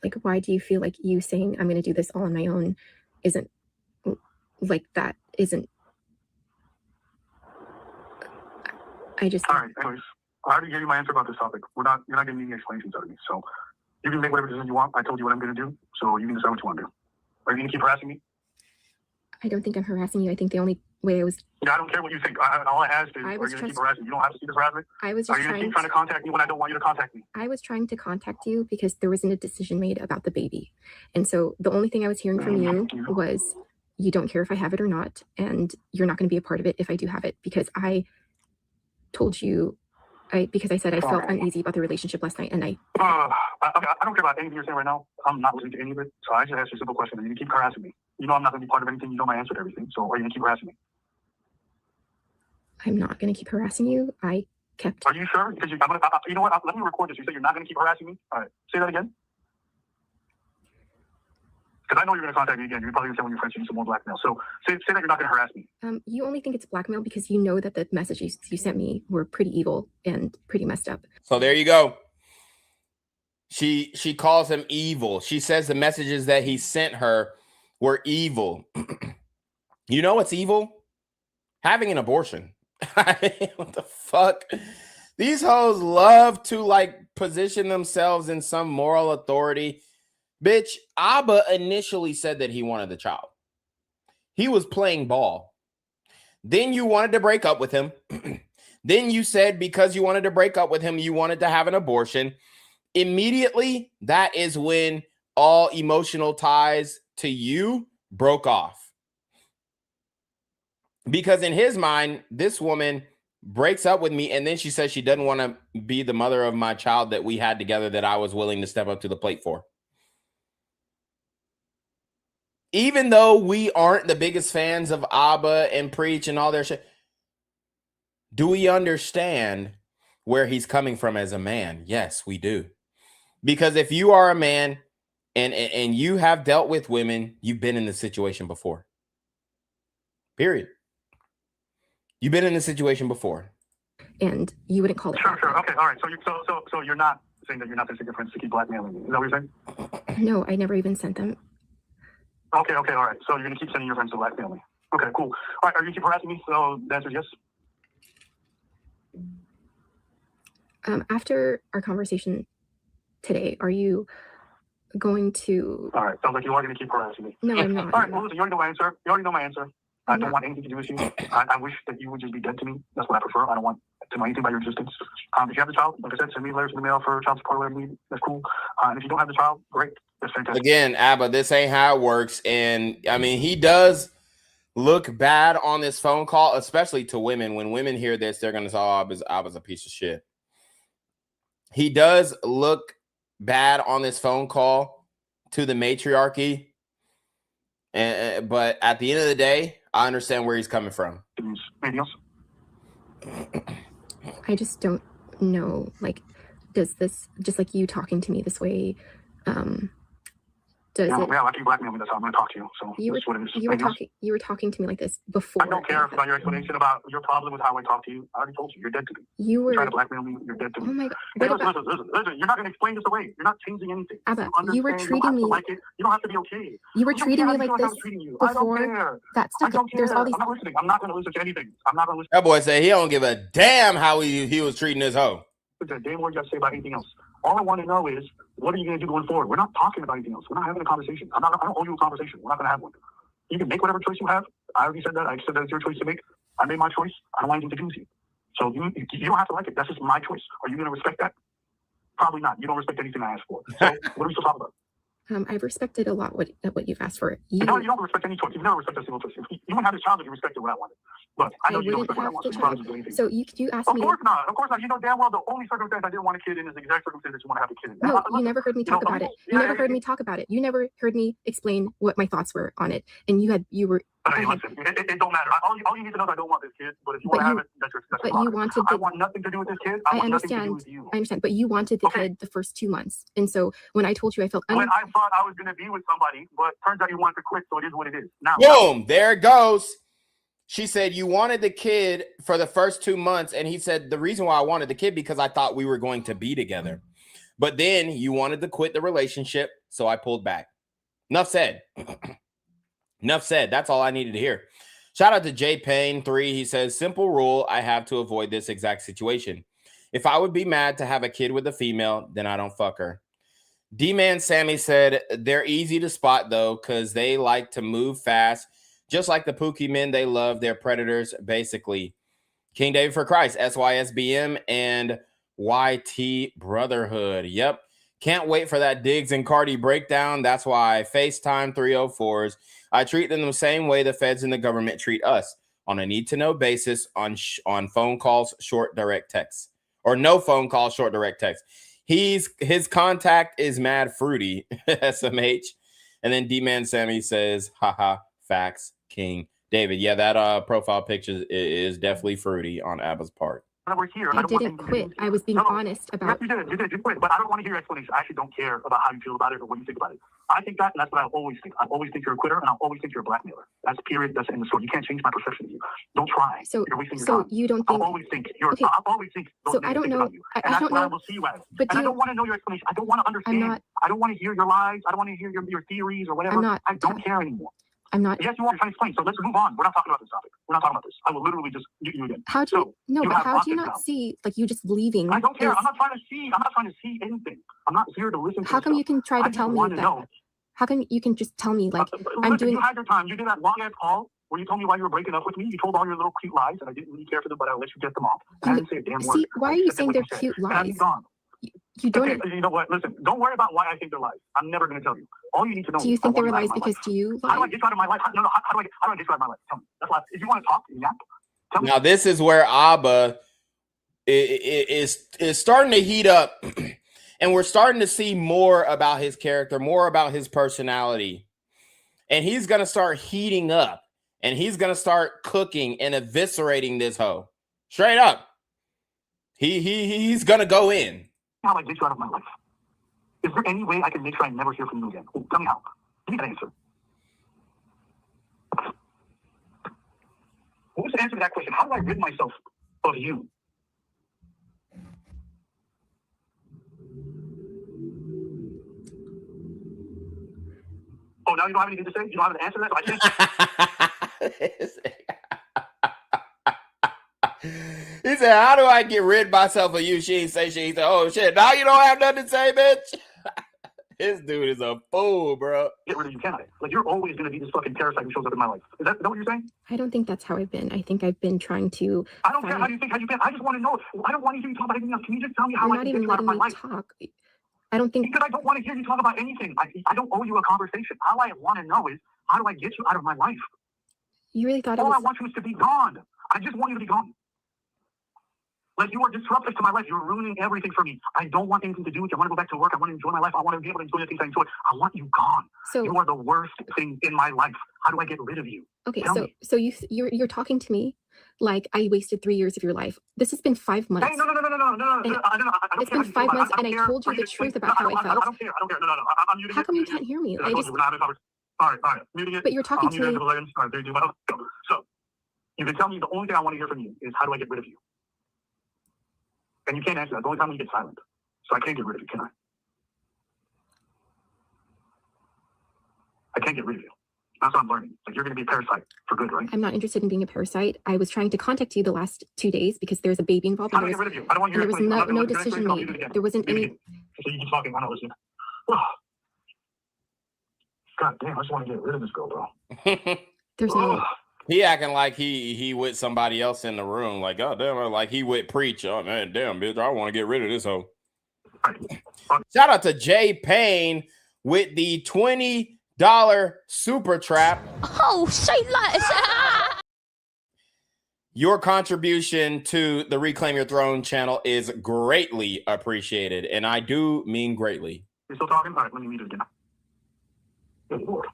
like, why do you feel like you saying I'm going to do this all on my own isn't, like, that isn't, I just... All right, anyways, I already gave you my answer about this topic. You're not getting any explanations out of me, so you can make whatever decision you want. I told you what I'm going to do, so you can decide what you want to do. Are you going to keep harassing me? I don't think I'm harassing you. I think the only way I was. Yeah, I don't care what you think. All I asked is, are you going to keep harassing me? You don't have to keep harassing me. I was Are just you going to keep trying to contact me when I don't want you to contact me? I was trying to contact you because there wasn't a decision made about the baby. And so the only thing I was hearing from you was you don't care if I have it or not, and you're not going to be a part of it if I do have it, because I told you, because I said I felt uneasy about the relationship last night, and I don't care about anything you're saying right now. I'm not listening to any of it. So I just asked you a simple question, and you keep harassing me. You know I'm not going to be part of anything. You know my answer to everything. So are you going to keep harassing me? I'm not going to keep harassing you. I kept. Are you sure? Because you know what? Let me record this. You said you're not going to keep harassing me. All right, say that again. Because I know you're going to contact me again. You're probably going to tell your friends you need some more blackmail. So say that you're not going to harass me. You only think it's blackmail because you know that the messages you sent me were pretty evil and pretty messed up. So there you go. She calls him evil. She says the messages that he sent her were evil. You know what's evil? Having an abortion. What the fuck? These hoes love to like position themselves in some moral authority. Bitch, Abba initially said that he wanted the child. He was playing ball. Then you wanted to break up with him. Then you said because you wanted to break up with him, you wanted to have an abortion. Immediately, that is when all emotional ties to you broke off. Because in his mind, this woman breaks up with me, and then she says she doesn't want to be the mother of my child that we had together that I was willing to step up to the plate for. Even though we aren't the biggest fans of Abba and Preach and all their shit, do we understand where he's coming from as a man? Yes, we do. Because if you are a man and you have dealt with women, you've been in this situation before. Period. You've been in this situation before. And you wouldn't call it. Sure. Okay, all right. So you're not saying that you're not going to take your friends to keep blackmailing me. Is that what you're saying? No, I never even sent them. Okay, all right. So you're going to keep sending your friends to blackmail me. Okay, cool. All right, are you keep harassing me? So the answer is yes. After our conversation today, are you going to... All right, sounds like you are going to keep harassing me. No, I'm not. All right, well, listen, you already know my answer. I don't want anything to do with you. I wish that you would just be dead to me. That's what I prefer. I don't want to know anything about your existence. If you have the child, like I said, send me letters in the mail for child support, whatever you need. That's cool. And if you don't have the child, great. That's fantastic. Again, Abba, this ain't how it works. And I mean, he does look bad on this phone call, especially to women. When women hear this, they're going to say, oh, Abba's a piece of shit. He does look bad on this phone call to the matriarchy. But at the end of the day, I understand where he's coming from. Anything else? I just don't know. Like, does this, just like you talking to me this way, does it? Yeah, like you blackmail me. That's how I'm going to talk to you. So you were talking to me like this before. I don't care about your explanation about your problem with how I talk to you. I already told you. You're dead to me. You were trying to blackmail me. You're dead to me. Oh my God. Listen. You're not going to explain this away. You're not changing anything. Abba, you were treating me like it. You don't have to be okay. You were treating me like this I don't care. That stuff. There's all these. I'm not listening. I'm not going to listen to anything. I'm not going to listen. That boy said he don't give a damn how he was treating this hoe. Damn what you got to say about anything else. All I want to know is, what are you going to do going forward? We're not talking about anything else. We're not having a conversation. I don't owe you a conversation. We're not going to have one. You can make whatever choice you have. I already said that. I said that it's your choice to make. I made my choice. I don't want anything to do with you. So you don't have to like it. That's just my choice. Are you going to respect that? Probably not. You don't respect anything I asked for. So what are we still talking about? I've respected a lot what you've asked for. You don't respect any choice. You've never respected a single choice. You wouldn't have this child if you respected what I wanted. But I know you don't respect what I want. So you asked me. Of course not. You know damn well the only circumstance I didn't want a kid in is the exact circumstance that you want to have a kid in. No, you never heard me talk about it. You never heard me talk about it. You never heard me explain what my thoughts were on it. And you were. Hey, listen, it don't matter. All you need to know is I don't want this kid. But if you want to have it, that's your But you wanted. I want nothing to do with this kid. I want nothing to do with you. I understand. But you wanted the kid the first 2 months, and so when I told you, I felt. When I thought I was going to be with somebody, but turns out you wanted to quit, so it is what it is. Now, boom, there it goes. She said you wanted the kid for the first 2 months, and he said the reason why I wanted the kid because I thought we were going to be together. But then you wanted to quit the relationship, so I pulled back. Enough said. Enough said. That's all I needed to hear. Shout out to J Payne 3. He says, simple rule I have to avoid this exact situation. If I would be mad to have a kid with a female, then I don't fuck her. D-Man Sammy said, they're easy to spot, though, because they like to move fast. Just like the Pookie men, they love their predators, basically. King David for Christ, SYSBM, and YT Brotherhood. Yep. Can't wait for that Diggs and Cardi breakdown. That's why I FaceTime 304s. I treat them the same way the feds and the government treat us, on a need-to-know basis, on phone calls, short direct texts, or no phone calls, short direct text. His contact is mad fruity, SMH. And then D-Man Sammy says, haha, facts, King David. Yeah, that profile picture is definitely fruity on Abba's part. We're here. I didn't quit. I was being honest about. Yes, you did. You quit. But I don't want to hear your explanation. I actually don't care about how you feel about it or what you think about it. I think that, and that's what I always think. I always think you're a quitter, and I always think you're a blackmailer. That's period. That's in the story. You can't change my perception of you. Don't try. So, you're wasting your so time. you don't think? I'll always think you're. Okay. I'll always think. So I don't know. You. I that's don't what know. I will see you as. But and I don't want to know your explanation. I don't want to understand. I don't want to hear your lies. I don't want to hear your theories or whatever. I don't care anymore. I'm not. Yes, you are trying to explain. So let's move on. We're not talking about this topic. We're not talking about this. I will literally just mute you again. How do you? No, but how do you not see, like, you just leaving? I don't care. I'm not trying to see. I'm not trying to see anything. I'm not here to listen to. How come you can try to tell me that? How come you can just tell me, like, I'm doing? You had your time. You did that long ass call where you told me why you were breaking up with me. You told all your little cute lies, and I didn't really care for them, but I'll let you get them off. I didn't say a damn word. See, why are you saying they're cute lies? You don't. Okay, you know what? Listen, don't worry about why I think they're lies. I'm never going to tell you. All you need to know. Do you think they were lies because do you lie? How do I get you out of my life? How do I get you out of my life? Tell me. That's why. If you want to talk, tell me. Now this is where Abba is starting to heat up, and we're starting to see more about his character, more about his personality, and he's going to start heating up, and he's going to start cooking and eviscerating this hoe straight up. He's going to go in. How do I get you out of my life? Is there any way I can make sure I never hear from you again? Tell me how. Give me an answer. Who's the answer to that question? How do I rid myself of you? Oh, now you don't have anything to say? You don't have an answer to that? So I can't. He said, how do I get rid myself of you? She ain't say shit. He said, oh shit, now you don't have nothing to say, bitch. This dude is a fool, bro. Get rid of you, can I? Like, you're always going to be this fucking parasite who shows up in my life. Is that what you're saying? I don't think that's how I've been. I think I've been trying to. I don't care how you think, how you can. I just want to know. I don't want to hear you talk about anything else. Can you just tell me how I can get you out of my life? Talk. I don't think. Because I don't want to hear you talk about anything. I don't owe you a conversation. All I want to know is, how do I get you out of my life? You really thought all I want you is to be gone. I just want you to be gone. Like, you are disruptive to my life. You're ruining everything for me. I don't want anything to do with you. I want to go back to work. I want to enjoy my life. I want to be able to enjoy the things I enjoy. I want you gone. So you are the worst thing in my life. How do I get rid of you? Okay, so you're talking to me like I wasted 3 years of your life. This has been 5 months. Hey, no. It's been 5 months, and I told you the truth about how I felt. I don't care. No. I'm muting it. How come you can't hear me? I just. All right. Muting it. But you're talking to me. So you can tell me the only thing I want to hear from you is, how do I get rid of you? And you can't answer that. The only time you get silent. So I can't get rid of you, can I? I can't get rid of you. That's what I'm learning. Like, you're going to be a parasite for good, right? I'm not interested in being a parasite. I was trying to contact you the last 2 days because there's a baby involved. How do I get rid of you? I don't want you to explain. There was no decision made. There wasn't any. So you keep talking. I'm not listening. God damn, I just want to get rid of this girl, bro. There's no. He acting like he with somebody else in the room. Like, oh, damn, like he with Preach. Oh, man, damn, bitch, I want to get rid of this hoe. Shout out to Jay Payne with the $20 super trap. Oh, say less. Your contribution to the Reclaim Your Throne channel is greatly appreciated, and I do mean greatly. You're still talking? All right, let me meet it again. Good Lord.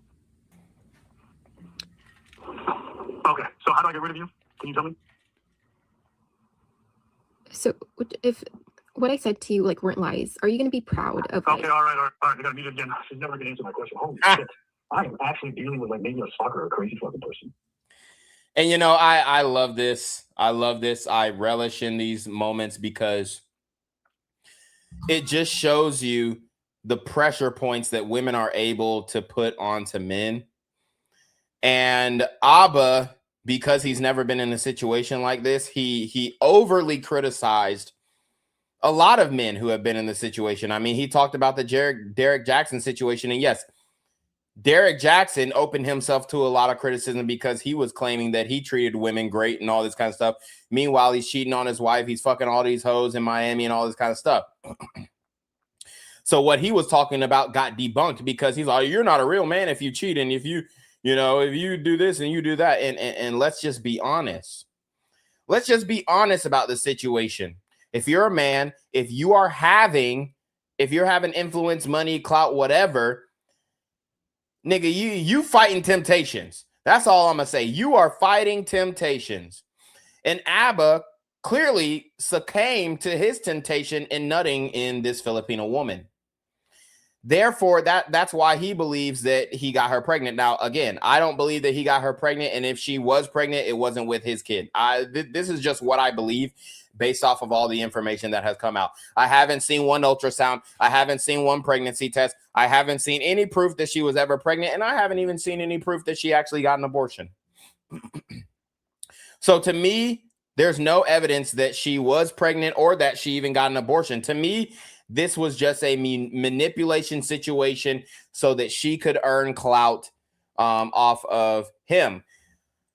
Okay, so how do I get rid of you? Can you tell me? So if what I said to you like weren't lies, are you going to be proud of? Okay, all right. I gotta meet it again. She's never gonna answer my question. Holy shit! I am actually dealing with like maybe a stalker or a crazy fucking person. And you know, I love this. I love this. I relish in these moments because it just shows you the pressure points that women are able to put onto men. And Abba, because he's never been in a situation like this, he overly criticized a lot of men who have been in the situation. I mean, he talked about the Derek Jackson situation. And yes, Derek Jackson opened himself to a lot of criticism because he was claiming that he treated women great and all this kind of stuff. Meanwhile, he's cheating on his wife. He's fucking all these hoes in Miami and all this kind of stuff. So what he was talking about got debunked because he's like, you're not a real man if you cheat and if you do this and you do that. And let's just be honest. Let's just be honest about the situation. If you're a man, if you're having influence, money, clout, whatever, nigga, you fighting temptations. That's all I'm gonna say. You are fighting temptations. And Abba clearly succumbed to his temptation in nutting in this Filipino woman. Therefore, that's why he believes that he got her pregnant. Now, again, I don't believe that he got her pregnant. And if she was pregnant, it wasn't with his kid. This is just what I believe based off of all the information that has come out. I haven't seen one ultrasound. I haven't seen one pregnancy test. I haven't seen any proof that she was ever pregnant. And I haven't even seen any proof that she actually got an abortion. So to me, there's no evidence that she was pregnant or that she even got an abortion. To me, this was just a manipulation situation so that she could earn clout off of him.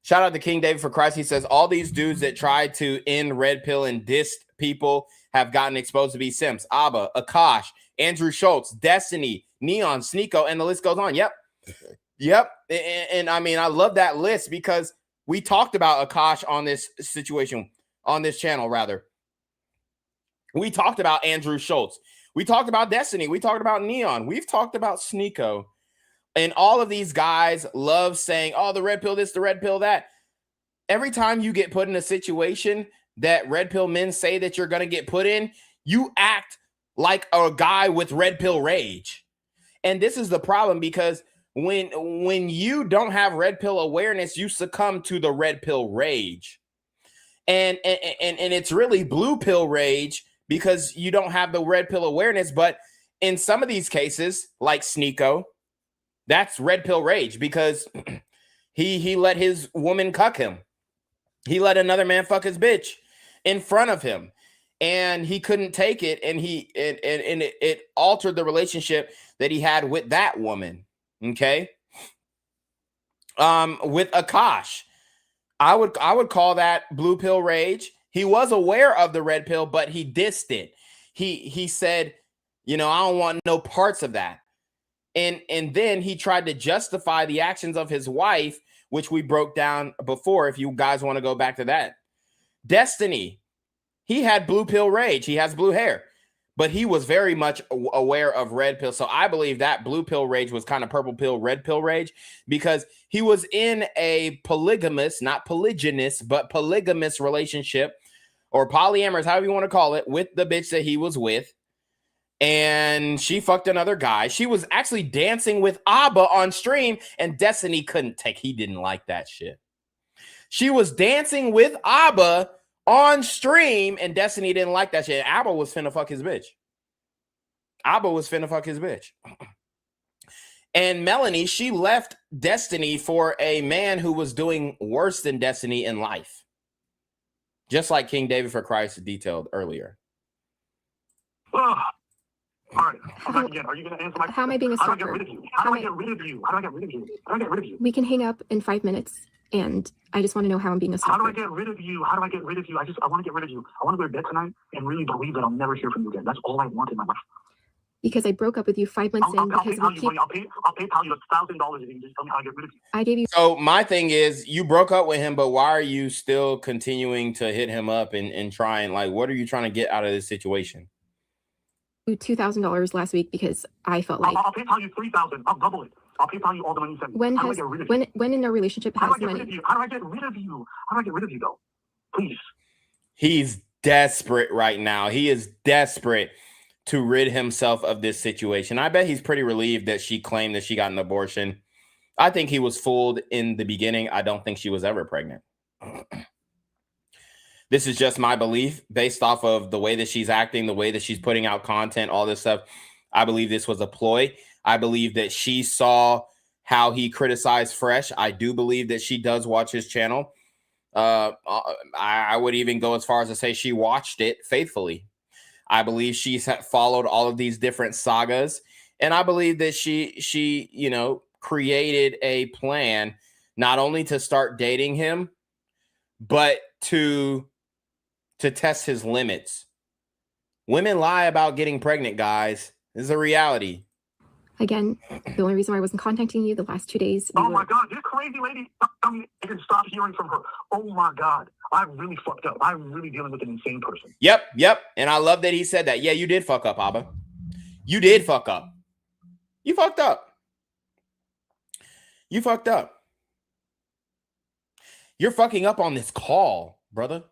Shout out to King David for Christ. He says, all these dudes that tried to end Red Pill and dissed people have gotten exposed to be simps. Abba, Akash, Andrew Schultz, Destiny, Neon, Sneeko, and the list goes on. Yep. And I mean, I love that list because we talked about Akash on this situation, on this channel, rather. We talked about Andrew Schultz. We talked about Destiny. We talked about Neon. We've talked about Sneeko. And all of these guys love saying, oh, the red pill this, the red pill that. Every time you get put in a situation that red pill men say that you're going to get put in, you act like a guy with red pill rage. And this is the problem because when you don't have red pill awareness, you succumb to the red pill rage. And it's really blue pill rage because you don't have the red pill awareness. But in some of these cases, like Sneeko, that's red pill rage because he let his woman cuck him. He let another man fuck his bitch in front of him. And he couldn't take it. And it altered the relationship that he had with that woman. Okay. With Akash, I would call that blue pill rage. He was aware of the red pill, but he dissed it. He said, I don't want no parts of that. And then he tried to justify the actions of his wife, which we broke down before, if you guys want to go back to that. Destiny, he had blue pill rage. He has blue hair, but he was very much aware of red pill. So I believe that blue pill rage was kind of purple pill, red pill rage, because he was in a polygamous, not polygynous, but polygamous relationship or polyamorous, however you want to call it, with the bitch that he was with. And she fucked another guy. She was actually dancing with Abba on stream, and Destiny couldn't take. He didn't like that shit. She was dancing with Abba on stream, and Destiny didn't like that shit. Abba was finna fuck his bitch. And Melanie, she left Destiny for a man who was doing worse than Destiny in life. Just like King David for Christ detailed earlier. All right. Again, are you going to answer my question? How am I being a stalker? How do I get rid of you? How do I get rid of you? How do I get rid of you? How do I get rid of you? We can hang up in 5 minutes, and I just want to know how I'm being a stalker. How do I get rid of you? How do I get rid of you? I want to get rid of you. I want to go to bed tonight and really believe that I'll never hear from you again. That's all I want in my life. Because I broke up with you 5 months in. I'll PayPal you $1,000 if you just tell me how to get rid of you. I gave you. So my thing is, you broke up with him, but why are you still continuing to hit him up and trying? Like, what are you trying to get out of this situation? $2,000 last week because I felt like I'll PayPal you $3,000. I'll double it. I'll PayPal you all the money you send me. When in a relationship has money? How do I get rid of you? How do I get rid of you though? Please. He's desperate right now. He is desperate to rid himself of this situation. I bet he's pretty relieved that she claimed that she got an abortion. I think he was fooled in the beginning. I don't think she was ever pregnant. This is just my belief based off of the way that she's acting, the way that she's putting out content, all this stuff. I believe this was a ploy. I believe that she saw how he criticized Fresh. I do believe that she does watch his channel. I would even go as far as to say she watched it faithfully. I believe she's followed all of these different sagas. And I believe that she created a plan not only to start dating him, but to test his limits. Women lie about getting pregnant, guys. This is a reality. Again, the only reason why I wasn't contacting you the last 2 days. Oh my God, this crazy lady. I can stop hearing from her. Oh my God, I really fucked up. I'm really dealing with an insane person. Yep. And I love that he said that. Yeah, you did fuck up, Abba. You did fuck up. You fucked up. You fucked up. You're fucking up on this call, brother.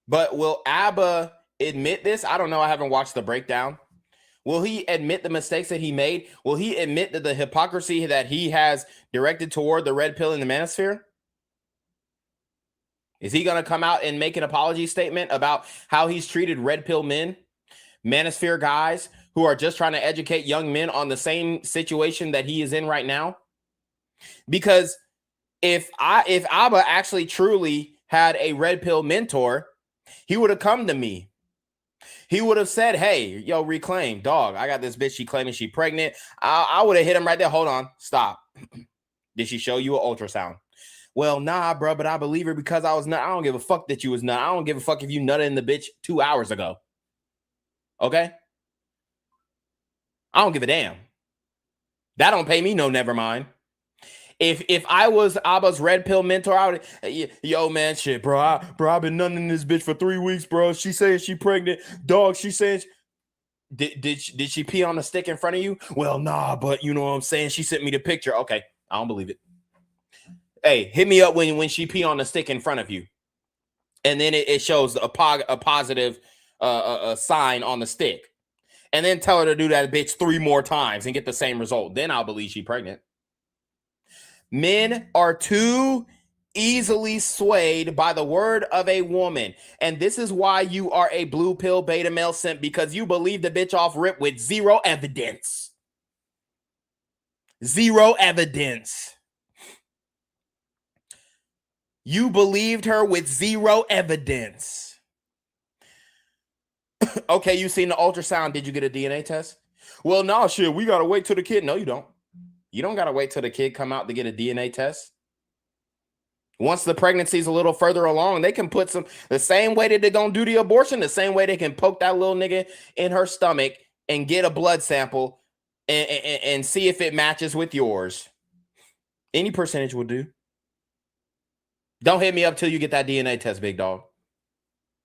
But will Abba admit this? I don't know. I haven't watched the breakdown. Will he admit the mistakes that he made? Will he admit that the hypocrisy that he has directed toward the red pill in the manosphere? Is he going to come out and make an apology statement about how he's treated red pill men, manosphere guys who are just trying to educate young men on the same situation that he is in right now? Because if Abba actually truly had a red pill mentor, he would have come to me. He would have said, hey, yo, Reclaim, dog, I got this bitch. She claiming she pregnant. I would have hit him right there. Hold on. Stop. Did she show you an ultrasound? Well, nah, bro, but I believe her because I was nut. I don't give a fuck that you was nut. I don't give a fuck if you nutted in the bitch 2 hours ago. Okay? I don't give a damn. That don't pay me no never mind. If I was Abba's red pill mentor, I would, yo, man, shit, bro, I've been nutting this bitch for 3 weeks, bro. She saying she pregnant. Dog, she saying, did she pee on the stick in front of you? Well, nah, but you know what I'm saying? She sent me the picture. Okay, I don't believe it. Hey, hit me up when she pee on the stick in front of you. And then it shows a positive sign on the stick. And then tell her to do that bitch 3 more times and get the same result. Then I'll believe she's pregnant. Men are too easily swayed by the word of a woman. And this is why you are a blue pill beta male simp, because you believe the bitch off rip with zero evidence. Zero evidence. You believed her with zero evidence. Okay, you seen the ultrasound. Did you get a DNA test? Well, no, shit, we got to wait till the kid. No, you don't. You don't got to wait till the kid come out to get a DNA test. Once the pregnancy is a little further along, they can put the same way that they're going to do the abortion, the same way they can poke that little nigga in her stomach and get a blood sample and see if it matches with yours. Any percentage will do. Don't hit me up till you get that DNA test, big dog.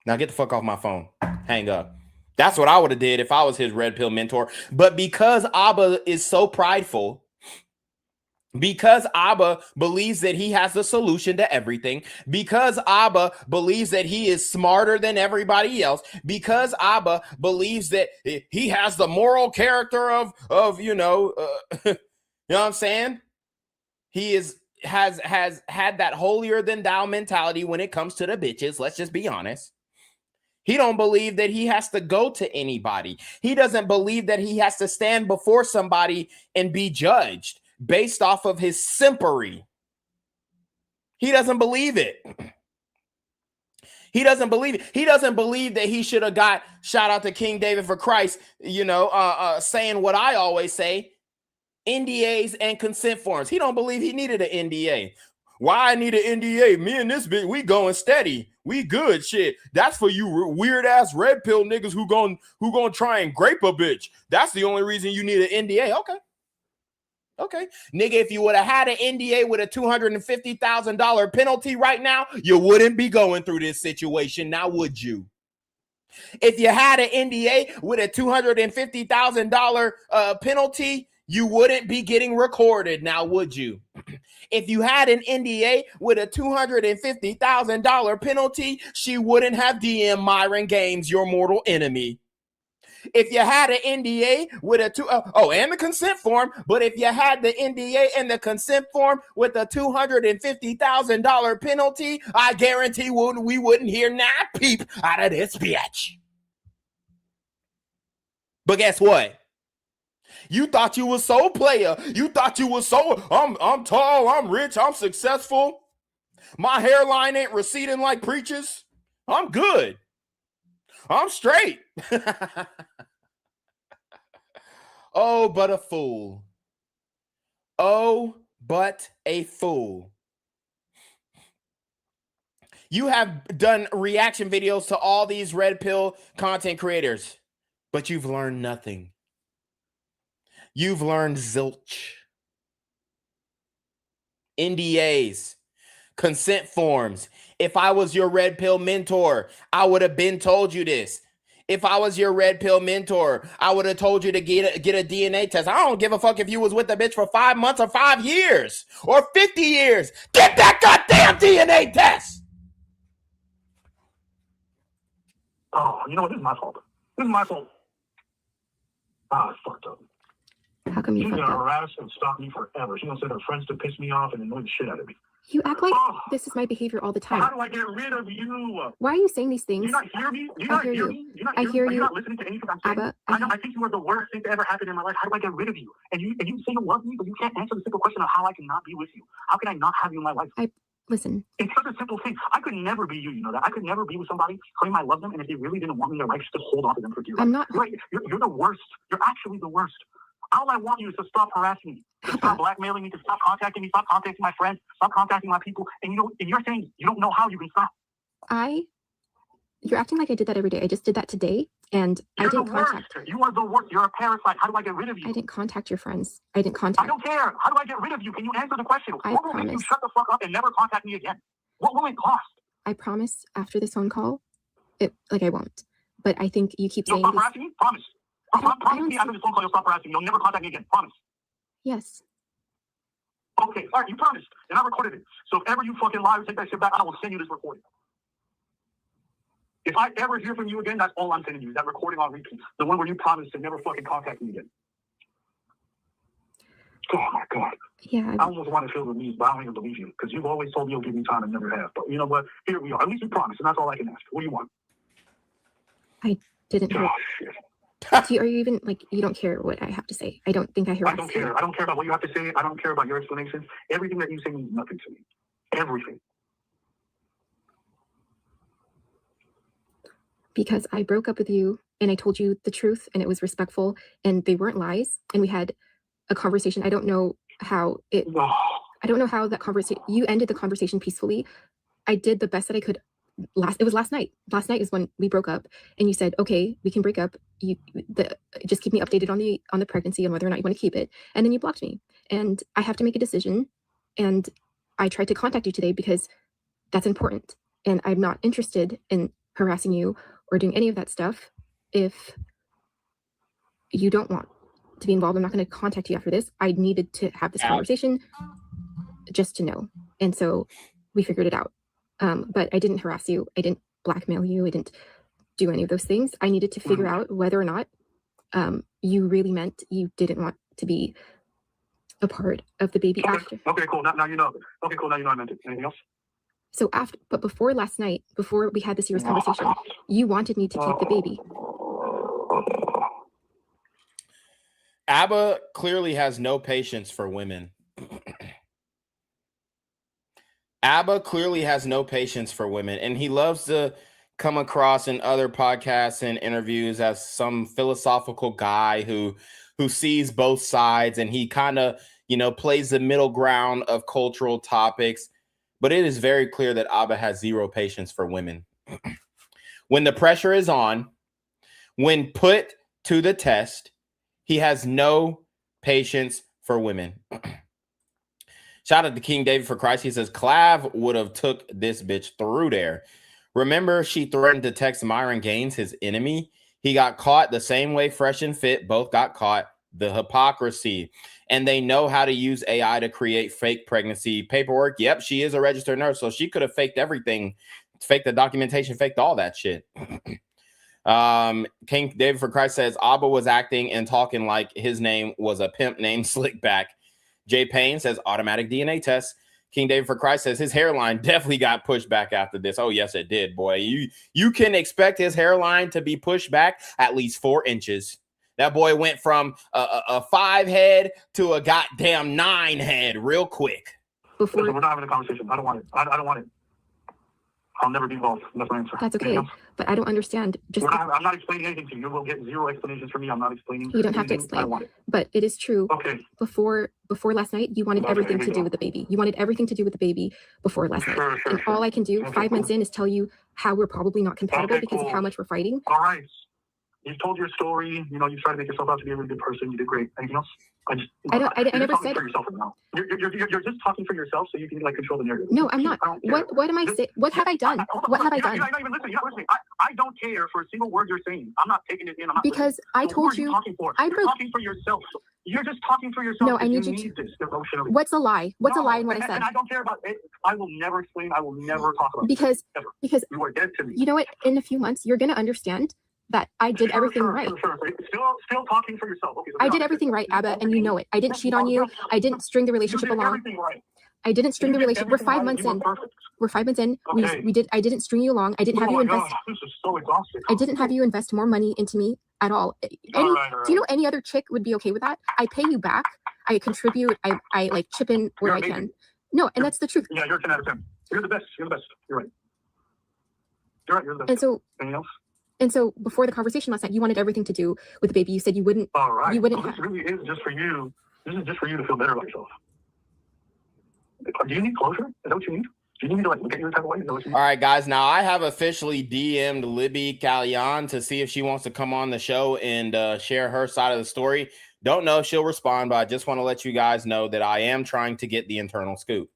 Now get the fuck off my phone. Hang up. That's what I would have did if I was his red pill mentor. But because Abba is so prideful, because Abba believes that he has the solution to everything, because Abba believes that he is smarter than everybody else, because Abba believes that he has the moral character of you know what I'm saying? He has had that holier than thou mentality when it comes to the bitches. Let's just be honest. He don't believe that he has to go to anybody. He doesn't believe that he has to stand before somebody and be judged based off of his simpery. He doesn't believe it. He doesn't believe it. He doesn't believe that he should have got, shout out to King David for Christ, saying what I always say, NDAs and consent forms. He don't believe he needed an NDA. Why I need an NDA? Me and this bitch, we going steady. We good shit. That's for you weird ass red pill niggas who gonna try and grape a bitch. That's the only reason you need an NDA. Okay. Nigga, if you would have had an NDA with a $250,000 penalty right now, you wouldn't be going through this situation. Now, would you? If you had an NDA with a $250,000 penalty, you wouldn't be getting recorded. Now, would you? If you had an NDA with a $250,000 penalty, she wouldn't have DM Myron Games, your mortal enemy. If you had an NDA with and the consent form, but if you had the NDA and the consent form with a $250,000 penalty, I guarantee we wouldn't hear not peep out of this bitch. But guess what? You thought you was so player. You thought you was so, I'm tall, I'm rich, I'm successful. My hairline ain't receding like preachers. I'm good. I'm straight. Oh, but a fool. Oh, but a fool. You have done reaction videos to all these red pill content creators, but you've learned nothing. You've learned zilch. NDAs, consent forms. If I was your red pill mentor, I would have been told you this. If I was your red pill mentor, I would have told you to get a DNA test. I don't give a fuck if you was with the bitch for 5 months or 5 years or 50 years. Get that goddamn DNA test. Oh, you know what? This is my fault. This is my fault. Ah, it's fucked up. How come you She's fucked gonna up? harass and stalk me forever. She's gonna send her friends to piss me off and annoy the shit out of me. You act like Oh. this is my behavior all the How time. do I get rid of you? Why are you saying these Do you things? not hear me? Do you I not hear hear you. me? Do you not I hear me? hear Are you you. not listening to anything I'm saying? Abba, I think you are the worst thing to ever happen in my life. How do I get rid of you? And you say you love me, but you can't answer the simple question of how I can not be with you. How can I not have you in my life? Listen, It's such a simple thing. I could never be you, you know that. I could never be with somebody, claim I love them, and if they really didn't want me in their life, just hold on to them for dear life. I'm not. You're the worst. You're actually the worst. All I want you is to stop harassing me, to stop blackmailing me, to stop contacting me, stop contacting my friends, stop contacting my people. And you're saying you don't know how you can stop. You're acting like I did that every day. I just did that today, and You're I didn't the worst. contact. You are the worst. You're a parasite. How do I get rid of you? I didn't contact your friends. I didn't I contact. don't care. How do I get rid of you? Can you answer the question? I What will make you promise. shut the fuck up and never contact me again? What will it cost? I promise after this phone call, I won't. But I think you keep You'll saying stop this. harassing me? Promise. I don't Promise me after this phone call you'll stop harassing me. You'll never contact me again. Promise. Yes. Okay, all right, you promised, and I recorded it. So if ever you fucking lie or take that shit back, I will send you this recording. If I ever hear from you again, that's all I'm sending you, that recording on repeat. The one where you promised to never fucking contact me again. Oh my God. Yeah. I almost want to feel relieved, but I don't even believe you, because you've always told me you'll give me time and never have. But you know what? Here we are. At least you promised, and that's all I can ask. What do you want? I didn't. Oh, shit. Are you even you don't care what I have to say? I don't think I harassed I don't care. I don't care about what you have to say. I don't care about your explanations. Everything that you say means nothing to me. Everything. Because I broke up with you and I told you the truth and it was respectful and they weren't lies and we had a conversation. I don't know how that conversation, you ended the conversation peacefully. I did the best that I could. It was last night. Last night is when we broke up and you said, okay, we can break up. Just keep me updated on the pregnancy and whether or not you want to keep it. And then you blocked me and I have to make a decision. And I tried to contact you today because that's important. And I'm not interested in harassing you or doing any of that stuff. If you don't want to be involved, I'm not going to contact you after this. I needed to have this conversation just to know. And so we figured it out. But I didn't harass you. I didn't blackmail you. I didn't do any of those things. I needed to figure out whether or not you really meant you didn't want to be a part of the baby after. Okay, cool. Now you know. Okay, cool. Now you know I meant it. Anything else? So but before last night, before we had this serious conversation, you wanted me to keep the baby. Abba clearly has no patience for women. Abba clearly has no patience for women, and he loves to come across in other podcasts and interviews as some philosophical guy who sees both sides, and he kind of, plays the middle ground of cultural topics. But it is very clear that Abba has zero patience for women. When the pressure is on, when put to the test, he has no patience for women. Shout out to King David for Christ. He says, Clav would have took this bitch through there. Remember, she threatened to text Myron Gaines, his enemy. He got caught the same way Fresh and Fit both got caught. The hypocrisy. And they know how to use AI to create fake pregnancy paperwork. Yep, she is a registered nurse, so she could have faked everything. Faked the documentation, faked all that shit. King David for Christ says, Abba was acting and talking like his name was a pimp named Slickback. Jay Payne says, automatic DNA test. King David for Christ says his hairline definitely got pushed back after this. Oh, yes, it did, boy. You can expect his hairline to be pushed back at least 4 inches. That boy went from a 5 head to a goddamn 9 head real quick. Listen, we're not having a conversation. I don't want it. I don't want it. I'll never be involved. That's my answer. That's okay. Anything else? But I don't understand. I'm not explaining anything to you. You will get 0 explanations from me. I'm not explaining. You don't have to anything. I explain. don't want it. But it is true. Okay. Before last night, you wanted Okay, everything here to we do go. with the baby. You wanted everything to do with the baby before last night. Sure, And all I can do Okay, 5 months cool. in is tell you how we're probably not compatible Okay, because of cool. how much we're fighting. All right. You've told your story. You know, you try to make yourself out to be a really good person. You did great. Anything else? I I never talking said for yourself now. You're just talking for yourself so you can like control the narrative. no, I'm not. I don't care. What am I saying? What have I done? What have I done? You're not even listening. You're not listening. I don't care for a single word you're saying. I'm not taking it in. I'm not Because listening. I So told who are you you talking for? I You're broke. talking for yourself. You're just talking for yourself. No, I need you need to. this emotionally. What's a lie? What's a No, lie in what I and said? I don't care about it. I will never explain. I will never talk about Because it. Ever. because You are dead to me. you know what? In a few months, you're gonna understand that I did everything right. Sure. Still talking for yourself. Okay, so I did everything right, Abba, and you know it. I didn't cheat on you. I didn't string the relationship You did along. everything right. I didn't string the You did relationship. We're everything 5 right. months You were in. perfect. We're 5 months in. Okay. We did. I didn't string you along. I didn't have Oh you my invest. gosh, this is so exhausting. I didn't have you invest more money into me at all. All right. Do you know any other chick would be okay with that? I pay you back. I contribute. I like chip in where You're I can. amazing. No, and that's the truth. Yeah, you're a 10 out of 10. You're the best. You're the best. You're right. You're the best. And so Anything else? before the conversation last night, you wanted everything to do with the baby. You said you wouldn't. All right. You wouldn't So have. this really is just for you. This is just for you to feel better about yourself. Do you need closure? Is that what you need? Do you need to like look at your type of way? Is that what you need? All right, guys. Now I have officially DM'd Libby Callion to see if she wants to come on the show and share her side of the story. Don't know if she'll respond, but I just want to let you guys know that I am trying to get the internal scoop.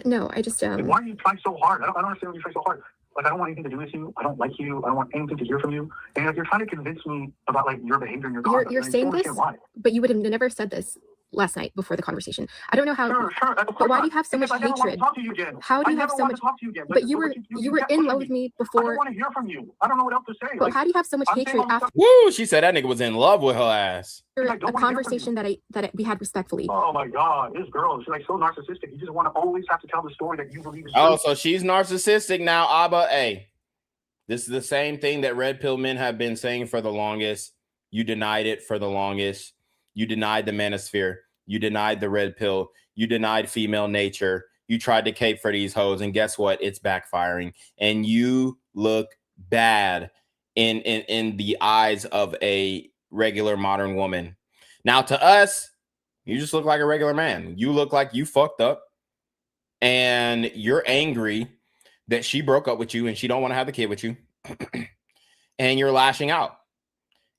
No, I just Like, why are you trying so hard? I don't understand why you try so hard. Like, I don't want anything to do with you. I don't like you. I don't want anything to hear from you. And like, you're trying to convince me about like your behavior and your conduct. You're and I saying don't this, understand why. but you would have never said this last night before the conversation. I don't know how. Sure. But why do you have so much Because I never want to hatred? talk to you again. How do you have so much? Talk to you again. But you were kept in pushing love with me I don't before. want to hear from you. I don't know what else to say. But Like, how do you have so much I'm saying hatred all this after Woo! She said that nigga was in love with her ass. I a don't wanna hear from conversation that we had respectfully? Oh my God, this girl is like so narcissistic. You just want to always have to tell the story that you believe is Oh, true. so she's narcissistic now, Abba. Hey, this is the same thing that red pill men have been saying for the longest. You denied it for the longest. You denied the manosphere. You denied the red pill. You denied female nature. You tried to cape for these hoes, and guess what? It's backfiring. And you look bad in the eyes of a regular modern woman. Now, to us, you just look like a regular man. You look like you fucked up, and you're angry that she broke up with you and she don't want to have the kid with you. And you're lashing out.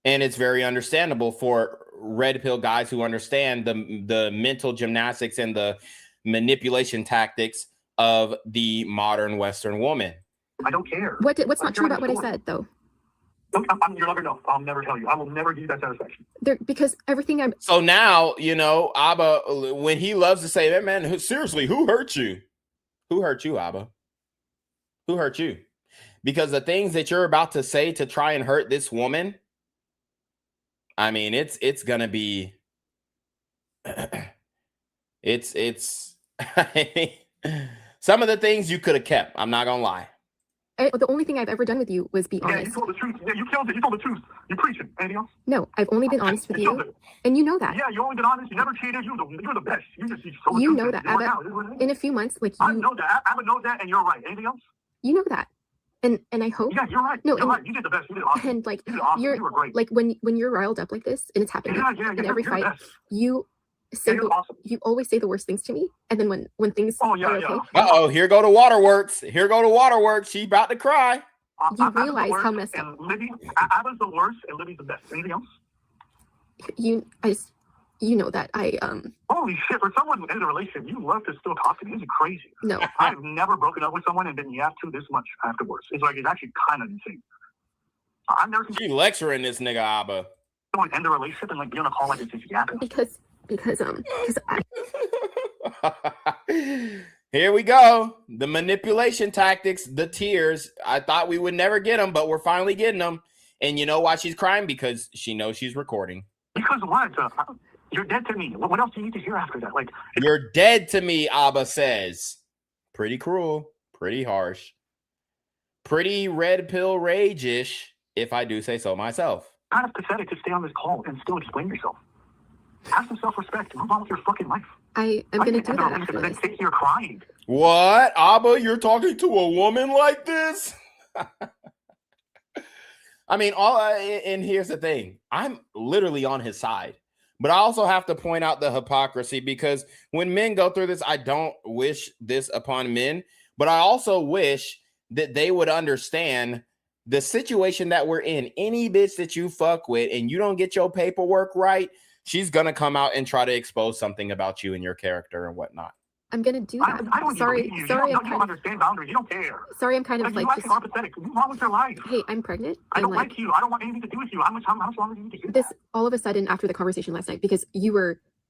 And it's very understandable for red pill guys who understand the mental gymnastics and the manipulation tactics of the modern Western woman. I don't care. What's not true about what I said, though? Look, you'll never know. I'll never tell you. I will never give you that satisfaction. Because everything I'm. So now, you know, Abba, when he loves to say that, man, seriously, who hurt you? Who hurt you, Abba? Who hurt you? Because the things that you're about to say to try and hurt this woman, I mean, it's gonna be, it's some of the things you could have kept. I'm not gonna lie. The only thing I've ever done with you was be Yeah, honest. you told the truth. Yeah, you killed it. You told the truth. You're preaching. Anything else? No, I've only been honest with You killed you, it. and you know that. Yeah, you only been honest. You never cheated. You're the best. You told the You truth. know that, You work Abba. out. It is what it is. In a few months, like I you know that. Abba knows that, and you're right. Anything else? know that, and I hope. Yeah, you're right. No, you're right. You did the best. You did awesome. And like You did awesome. you're You were great. like when you're riled up like this and it's happening Yeah. in every you're the fight, best. you say You're awesome. you always say the worst things to me, and then when things Oh, yeah, are okay, yeah. Uh-oh, here go the waterworks. Here go the waterworks. She about to cry. you Abba's the realize how worst, messed up. and Libby, Abba's the worst, and Libby's the best. Anything else? You know that I Holy shit! For someone in a relationship, you love to still talk to me. This is crazy. no. I've never broken up with someone and been yapped to this much afterwards. It's actually kind of insane. I've never seen She lecturing this nigga, Abba. someone end a relationship and like be on a call like it's just yapping. because Here we go. The manipulation tactics, the tears. I thought we would never get them, but we're finally getting them. And you know why she's crying? Because she knows she's recording. Because what? You're dead to me. What else do you need to hear after that? Like, You're dead to me, Abba says. Pretty cruel, pretty harsh, pretty red pill rage-ish, if I do say so myself. kind of pathetic to stay on this call and still explain yourself. Have some self-respect. Move on with your fucking life. I'm going to do that after and then this. sit here crying. What? Abba, you're talking to a woman like this? I mean, and here's the thing. I'm literally on his side. But I also have to point out the hypocrisy, because when men go through this, I don't wish this upon men, but I also wish that they would understand the situation that we're in. Any bitch that you fuck with and you don't get your paperwork right, she's going to come out and try to expose something about you and your character and whatnot. I'm going to do that. I don't Sorry, you. sorry. You don't understand boundaries. You don't care. Sorry, I'm kind of you like just... are pathetic. Move on with your life. Hey, I'm pregnant. I don't like you. I don't want anything to do with you. How much longer do you need to hear this that? all of a sudden after the conversation last night, because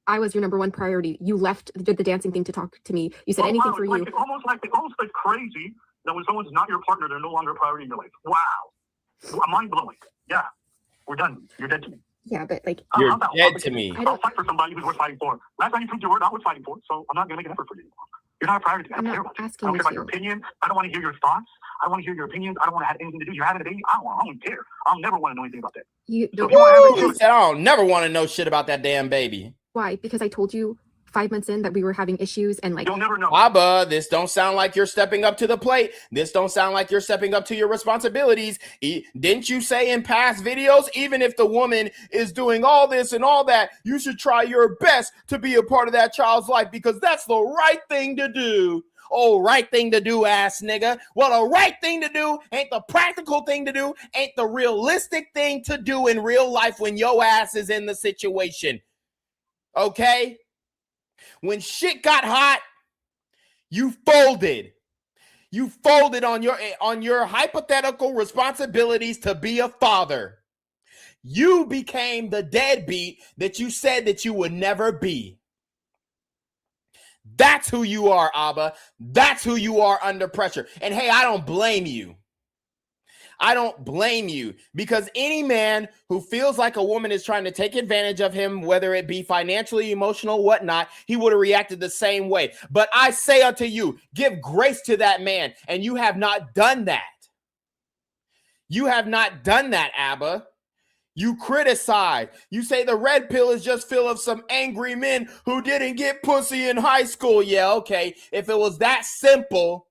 I was your number one priority. You left, did the dancing thing to talk to me. You said anything for you. It's almost like crazy that when someone's not your partner, they're no longer a priority in your life. Wow. Mind blowing. Yeah. We're done. You're dead to me. Yeah, but like you're dead to me. I'll fight for somebody who's worth fighting for. Last time you proved you were not worth fighting for, so I'm not going to make an effort for you anymore. You're not a priority. I don't care about you. I don't care about your opinion. I don't want to hear your thoughts. I don't want to hear your opinions. I don't want to have anything to do. You're having a baby. I don't care. I'll never want to know anything about that. He said, I don't never want to know shit about that damn baby. Why? Because I told you 5 months in that we were having issues, and like you'll never know. Abba, this don't sound like you're stepping up to the plate. This don't sound like you're stepping up to your responsibilities. Didn't you say in past videos, even if the woman is doing all this and all that, you should try your best to be a part of that child's life, because that's the right thing to do. Oh, right thing to do, ass nigga. Well, the right thing to do ain't the practical thing to do, ain't the realistic thing to do in real life when your ass is in the situation. Okay? When shit got hot, you folded. You folded on your hypothetical responsibilities to be a father. You became the deadbeat that you said that you would never be. That's who you are, Abba. That's who you are under pressure. And hey, I don't blame you. I don't blame you, because any man who feels like a woman is trying to take advantage of him, whether it be financially, emotional, whatnot, he would have reacted the same way. But I say unto you, give grace to that man. And you have not done that. You have not done that, Abba. You criticize. You say the red pill is just full of some angry men who didn't get pussy in high school. Yeah, okay. If it was that simple,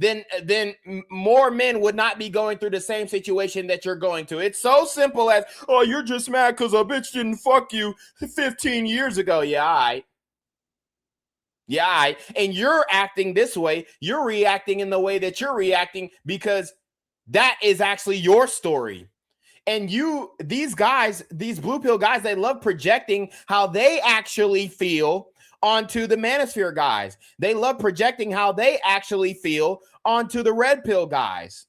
then more men would not be going through the same situation that you're going to. It's so simple as, oh, you're just mad because a bitch didn't fuck you 15 years ago. Yeah, all right. Yeah, all right. And you're acting this way. You're reacting in the way that you're reacting because that is actually your story. And these guys, these blue pill guys, they love projecting how they actually feel onto the manosphere guys. They love projecting how they actually feel onto the red pill guys.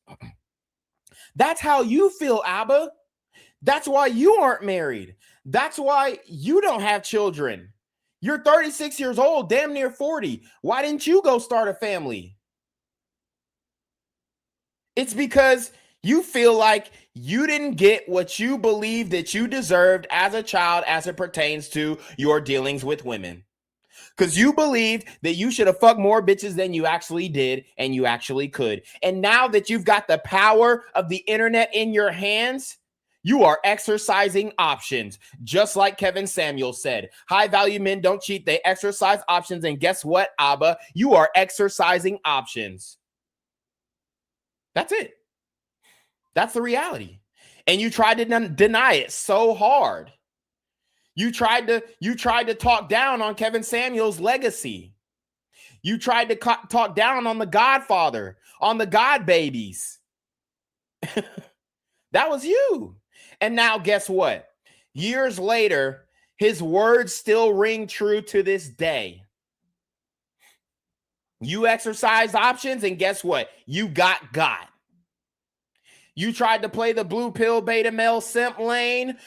That's how you feel, Abba. That's why you aren't married. That's why you don't have children. You're 36 years old, damn near 40. Why didn't you go start a family? It's because you feel like you didn't get what you believe that you deserved as a child as it pertains to your dealings with women. Because you believed that you should have fucked more bitches than you actually did and you actually could. And now that you've got the power of the internet in your hands, you are exercising options. Just like Kevin Samuel said, high value men don't cheat. They exercise options. And guess what, Abba? You are exercising options. That's it. That's the reality. And you tried to deny it so hard. You tried to talk down on Kevin Samuel's legacy. You tried to talk down on the Godfather, on the God babies. That was you. And now guess what? Years later, his words still ring true to this day. You exercised options, and guess what? You got. You tried to play the blue pill beta male simp lane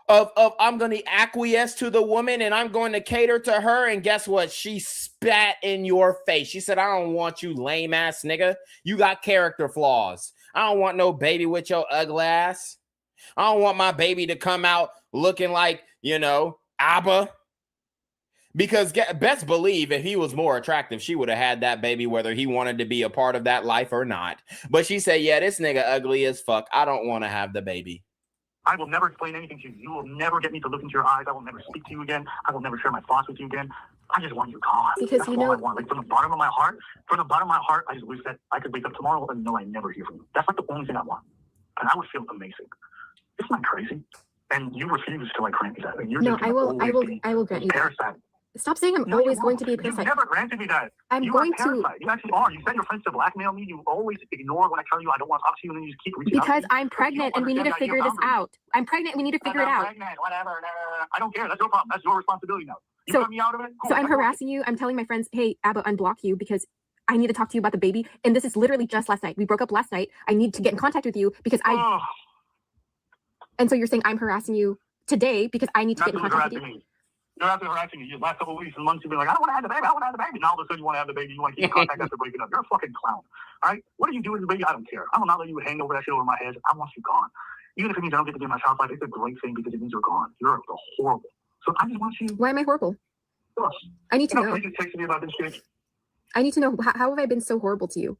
of I'm going to acquiesce to the woman and I'm going to cater to her. And guess what? She spat in your face. She said, I don't want you lame ass nigga. You got character flaws. I don't want no baby with your ugly ass. I don't want my baby to come out looking like, Abba. Because best believe if he was more attractive, she would have had that baby, whether he wanted to be a part of that life or not. But she said, yeah, this nigga ugly as fuck. I don't want to have the baby. I will never explain anything to you. You will never get me to look into your eyes. I will never speak to you again. I will never share my thoughts with you again. I just want you gone. Because that's you all know, I want. Like from the bottom of my heart, I just wish that I could wake up tomorrow and know I never hear from you. That's like the only thing I want, and I would feel amazing. Isn't that crazy? And you refuse to like grant me that. And you're no, just I will grant you that. parasite. Stop saying I'm always going to be a parasite. You never granted me that. I'm you going are a parasite. You actually are. You send your friends to blackmail me. You always ignore when I tell you I don't want to talk to you, and then you just keep reaching out. Because I'm pregnant and we need to figure this out. I'm pregnant and we need to figure it out. Pregnant, whatever. I don't care. That's your problem. That's your responsibility now. You cut me out of it. Cool. So I'm harassing you. I'm telling my friends, hey, Abba, unblock you because I need to talk to you about the baby. And this is literally just last night. We broke up last night. I need to get in contact with you because And so you're saying I'm harassing you today because I need to get in contact with you. You're after harassing me. The last couple of weeks and months, you've been like, I don't want to have the baby. I want to have the baby. Now all of a sudden you want to have the baby. You want to keep contact after breaking up. You're a fucking clown. All right? What do you do with the baby? I don't care. I will not let you hang over that shit over my head. I want you gone. Even if it means I don't get to be in my child's life, it's a great thing because it means you're gone. You're horrible. So I just want you. Why am I horrible? I need to know. You just texted me about this shit. I need to know, how have I been so horrible to you?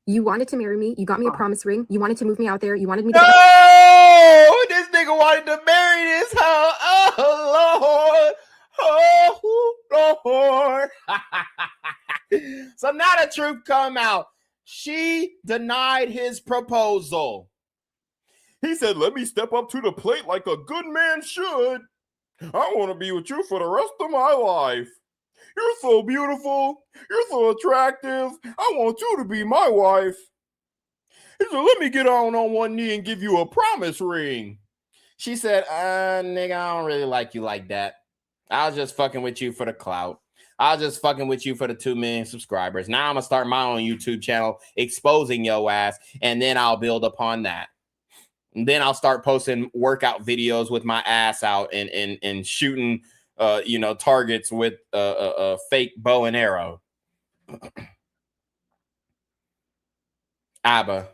You wanted to marry me. You got me a promise ring. You wanted to move me out there. You wanted me to... Oh, this nigga wanted to marry this hoe. Oh, Lord. Oh, Lord. So now the truth come out. She denied his proposal. He said, let me step up to the plate like a good man should. I want to be with you for the rest of my life. You're so beautiful. You're so attractive. I want you to be my wife. He said, let me get on one knee and give you a promise ring. She said, nigga, I don't really like you like that. I was just fucking with you for the clout. I was just fucking with you for the 2 million subscribers. Now I'm going to start my own YouTube channel exposing your ass, and then I'll build upon that. And then I'll start posting workout videos with my ass out and shooting targets with a fake bow and arrow. Abba,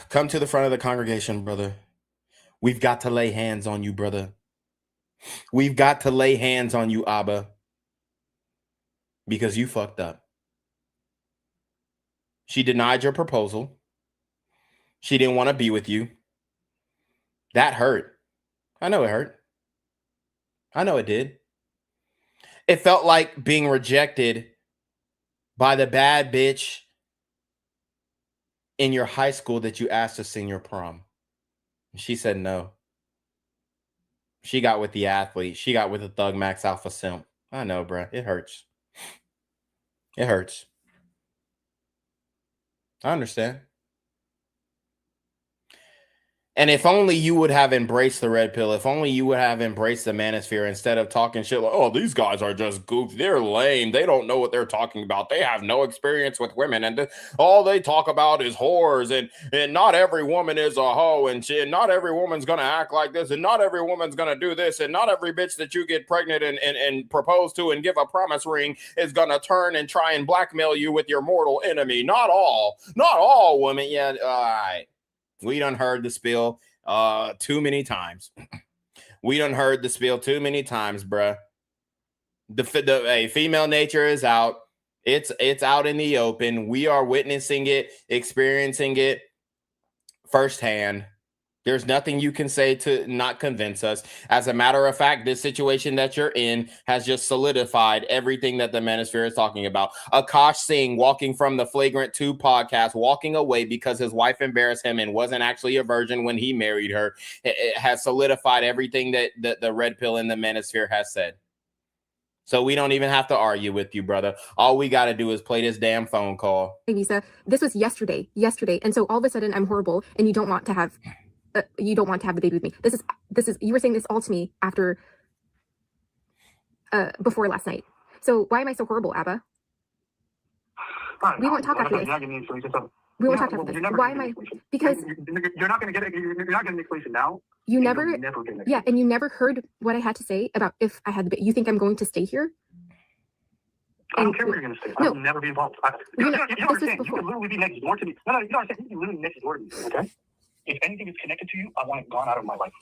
come to the front of the congregation, brother. We've got to lay hands on you, brother. We've got to lay hands on you, Abba, because you fucked up. She denied your proposal. She didn't want to be with you. That hurt. I know it hurt. I know it did. It felt like being rejected by the bad bitch in your high school that you asked to sing your prom. She said no. She got with the athlete. She got with the Thug Max Alpha Simp. I know, bro. It hurts. It hurts. I understand. And if only you would have embraced the red pill, if only you would have embraced the manosphere instead of talking shit like, oh, these guys are just goofy. They're lame. They don't know what they're talking about. They have no experience with women. And all they talk about is whores. And not every woman is a hoe. And not every woman's going to act like this. And not every woman's going to do this. And not every bitch that you get pregnant and propose to and give a promise ring is going to turn and try and blackmail you with your mortal enemy. Not all women. Yeah, all right. We done heard the spiel too many times. We done heard the spiel too many times, bruh. The female nature is out. It's out in the open. We are witnessing it, experiencing it firsthand. There's nothing you can say to not convince us. As a matter of fact, this situation that you're in has just solidified everything that the manosphere is talking about. Akash Singh walking from the Flagrant 2 podcast, walking away because his wife embarrassed him and wasn't actually a virgin when he married her. It has solidified everything that the red pill in the manosphere has said. So we don't even have to argue with you, brother. All we got to do is play this damn phone call. Hey, Lisa, this was yesterday. And so all of a sudden I'm horrible and you don't want to have the baby with me. This is you were saying this all to me after before last night. So why am I so horrible, Abba? We won't talk after this. We won't talk after this. Why am I? Because you're not going to get it. You're not getting the explanation now. You never and you never heard what I had to say about if I had the baby. You think I'm going to stay here? I don't care where you're going to stay. I will never be involved. You don't understand. You can literally be next door to me. No, you don't understand. You can literally be next door to me. Okay. If anything is connected to you, I want it gone out of my life.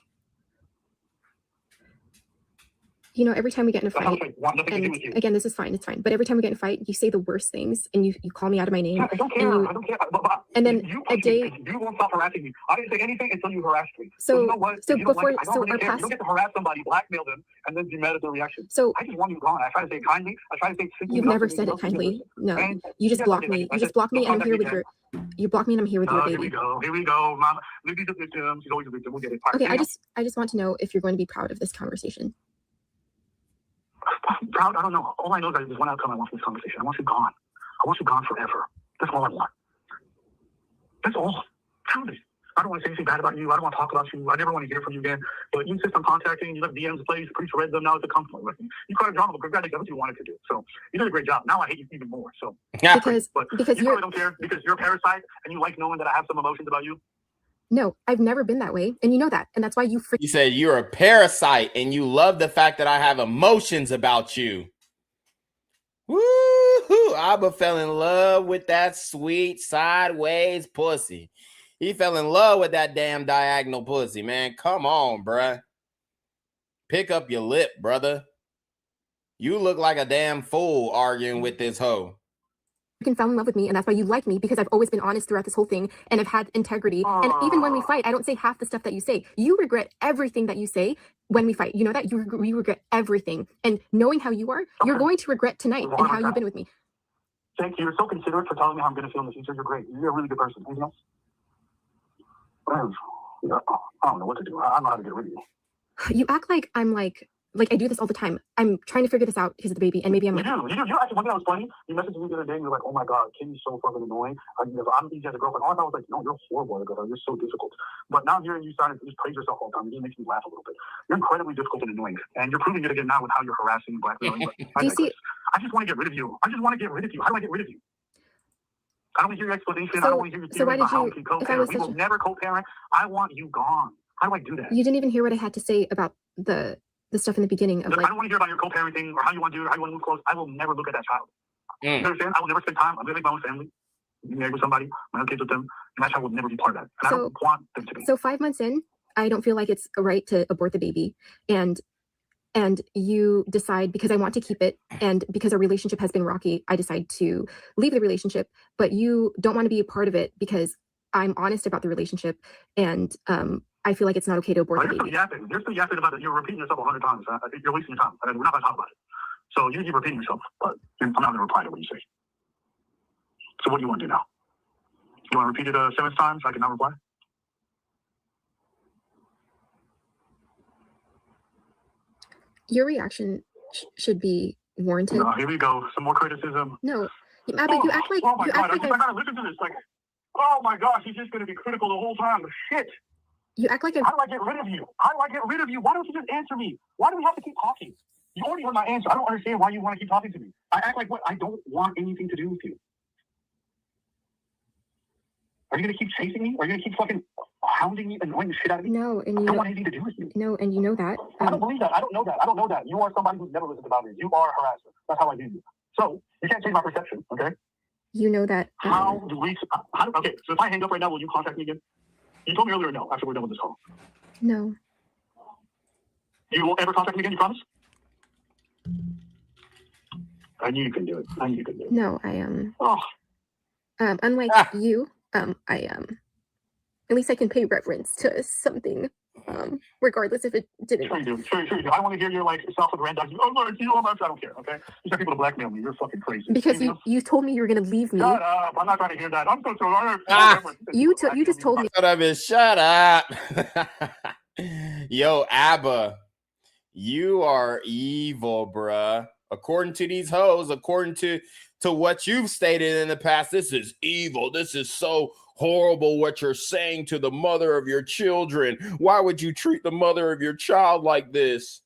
You know, every time we get in a That fight, sounds like want nothing to do and with you. again, this is fine, it's fine. But every time we get in a fight, you say the worst things and you call me out of my name. Yeah, I don't care. And, I don't care. But and then you, a day. you won't stop harassing me. I didn't say anything until you harassed me. So you know what? so If you don't before like it, I don't so really our care. past. You don't get to harass somebody, blackmail them, and then be mad at their reaction. So I just want you gone. I try to say it kindly. I try to say simply. you've never said it kindly. No, And you just yes, I block did. me. I You said, just block me, "Don't and I'm contact here me with again." your. You block me, and I'm here with your Here we baby. go. Here we go. Mama, Libby's a victim. She's always a victim. We'll get it. All right, Okay, anything I just want to know if you're going to be proud of this conversation. I'm proud. I don't know. All I know is that there's one outcome I want from this conversation. I want you gone. I want you gone forever. That's all I want. That's all. Truly. I don't want to say anything bad about you. I don't want to talk about you. I never want to hear from you again. But you insist on contacting. You left DMs place. Pretty read them. Now it's a compliment with me. You caught a drama, but that's what you wanted to do. So you did a great job. Now I hate you even more. So Because but you probably you're don't care because you're a parasite and you like knowing that I have some emotions about you. no, I've never been that way, and you know that, and that's why you freak. You said you're a parasite and you love the fact that I have emotions about you. Woo-hoo! Abba fell in love with that sweet sideways pussy. He fell in love with that damn diagonal pussy, man. Come on, bruh. Pick up your lip, brother. You look like a damn fool arguing with this hoe. You fell in love with me, and that's why you like me, because I've always been honest throughout this whole thing, and I've had integrity. And even when we fight, I don't say half the stuff that you say. You regret everything that you say when we fight. You know that? You regret everything. And knowing how you are, you're going to regret tonight and how you've been with me. Thank you. You're so considerate for telling me how I'm going to feel in the future. You're great. You're a really good person. Anything else? I don't know what to do. I don't know how to get rid of you. You act like I'm like I do this all the time. I'm trying to figure this out because of the baby, and maybe I'm like, You actually, one thing that was funny, you messaged me the other day and you're like, oh my God, Kimmy's so fucking annoying. I'm easy as a girlfriend. All I thought was like, no, you're horrible as a girlfriend. You're so difficult. But now hearing you starting to just praise yourself all the time, it makes me laugh a little bit. You're incredibly difficult and annoying. And you're proving it again now with how you're harassing and blackmailing. But do you see? I just want to get rid of you. I just want to get rid of you. How do I get rid of you? I don't want to hear your explanation. I don't want to hear your theory about how we can co-parent. We will never co-parent. I want you gone. How do I do that? You didn't even hear what I had to say about the stuff in the beginning of Look, like. I don't want to hear about your co-parenting or how you want to do it, how you want to move close. I will never look at that child. You understand? I will never spend time. I'm going to make my own family. Be married with somebody, my own kids with them, and that child will never be part of that. And I don't want them to be. So 5 months in, I don't feel like it's right to abort the baby, and you decide, because I want to keep it, and because our relationship has been rocky, I decide to leave the relationship. But you don't want to be a part of it because I'm honest about the relationship, and I feel like it's not okay to abort the baby. You're still yapping about it. You're repeating yourself 100 times. You're wasting your time. We're not going to talk about it. So you keep repeating yourself, but I'm not going to reply to what you say. So what do you want to do now? You want to repeat it 7 times so I can not reply? Your reaction should be warranted. Here we go. Some more criticism. No, Abba, you act like. Oh my you God! act like I gotta listen to this. Like, oh my gosh, he's just gonna be critical the whole time. Shit. You act like. How do I get rid of you? How do I get rid of you? Why don't you just answer me? Why do we have to keep talking? You already heard my answer. I don't understand why you want to keep talking to me. I act like what? I don't want anything to do with you. Are you gonna keep chasing me? Are you gonna keep fucking hounding me, annoying the shit out of me? No, and I you don't want anything to do with you. No, and you know that. I don't believe that. I don't know that. I don't know that. You are somebody who's never listened to boundaries. You are a harasser. That's how I view you. So you can't change my perception, okay? You know that. Okay, so if I hang up right now, will you contact me again? You told me earlier no, after we're done with this call. No. You won't ever contact me again, you promise? I knew you can do it. I knew you could do it. No, I am. Oh. Unlike you, I at least I can pay reverence to something, regardless if it didn't. Sure you do. Sure you do. I want to hear your like self-aggrandizing. Oh, look, you almost. I don't care. Okay, you got people to blackmail me. You're fucking crazy. Because you told me you were gonna leave me. Shut up! I'm not trying to hear that. I'm so sorry. You just told me. Shut up and shut up. Yo, Abba, you are evil, bruh. According to these hoes, according to what you've stated in the past, this is evil. This is so horrible what you're saying to the mother of your children. Why would you treat the mother of your child like this?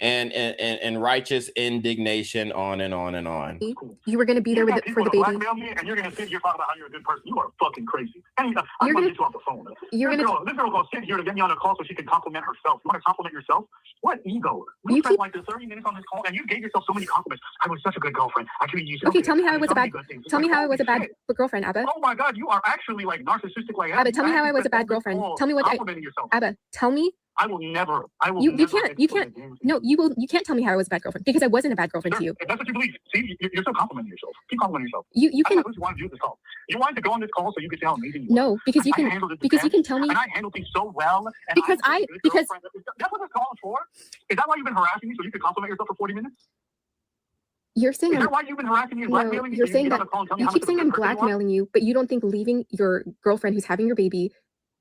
And righteous indignation, on and on and on. You were going to be there for the baby. Blackmail me and you're going to sit here talking about how you're a good person. You are fucking crazy. And I'm going to get you off the phone. This girl going to sit here to get me on a call so she can compliment herself. You want to compliment yourself? What ego? We spent like 30 minutes on this call and you gave yourself so many compliments. I was such a good girlfriend. I treated you so okay, tell me how I was a bad. Tell me how I was a bad girlfriend, Abba. Oh my God, you are actually like narcissistic like Abba, tell me how I was a bad girlfriend. Tell me what complimenting yourself. Abba, tell me I will never. You can't. No, you can't tell me how I was a bad girlfriend because I wasn't a bad girlfriend to you. If that's what you believe, see, you're still complimenting yourself. Keep complimenting yourself. You can. That's what you want to do this call. You wanted to go on this call so you could see how amazing you are. No, because you can tell me. And I handle things so well. And because that's what this call is for. Is that why you've been harassing me so you could compliment yourself for 40 minutes? You're saying is that why you've been harassing me and blackmailing me? You're saying that you keep saying I'm blackmailing you, but you don't think leaving your girlfriend who's having your baby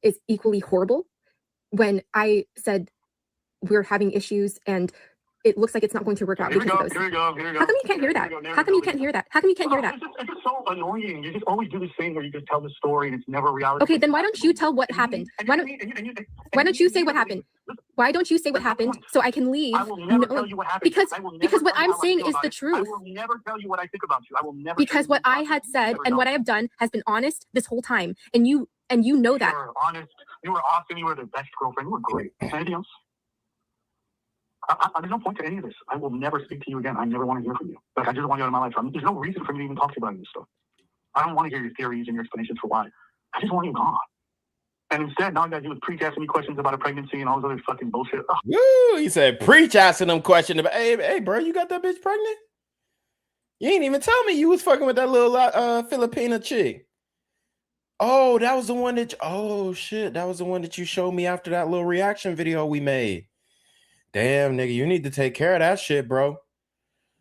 is equally horrible? When I said we're having issues and it looks like it's not going to work out. Here we go. How come you can't hear that? How come you can't hear that? How come you can't hear that? It's just so annoying. You just always do this thing where you just tell the story and it's never reality. Okay, then why don't you tell what happened? Why don't you say what happened? Why don't you say what happened so I can leave? I will never tell you what happened. Because what I'm saying is the truth. I will never tell you what I think about you. I will never. Because what I had said and what I have done has been honest this whole time, and you know that. You were honest. You were awesome. You were the best girlfriend. You were great. Anything else? There's no point to any of this. I will never speak to you again. I never want to hear from you. Like, I just want you out of my life. There's no reason for me to even talk to you about this stuff. I don't want to hear your theories and your explanations for why. I just want you gone. And instead, now you guys do is preach asking me questions about a pregnancy and all this other fucking bullshit. Ugh. Woo! He said, preach asking them questions about, hey, bro, you got that bitch pregnant? You ain't even tell me you was fucking with that little Filipina chick. Oh, that was the one that, oh shit, that was the one that you showed me after that little reaction video we made. Damn, nigga, you need to take care of that shit, bro.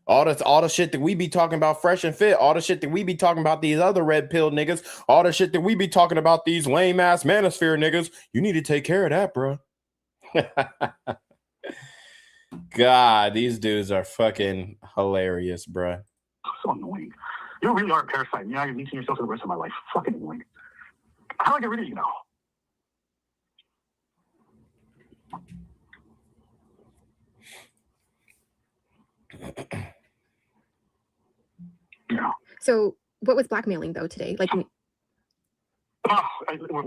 All the shit that we be talking about fresh and fit, all the shit that we be talking about these other red pill niggas, all the shit that we be talking about these lame ass manosphere niggas, you need to take care of that, bro. God, these dudes are fucking hilarious, bro. So annoying. You really are a parasite. You're leeching yourself for the rest of my life. Fucking annoying. How do I get rid of you now? Yeah. So what was blackmailing though today? Like, we're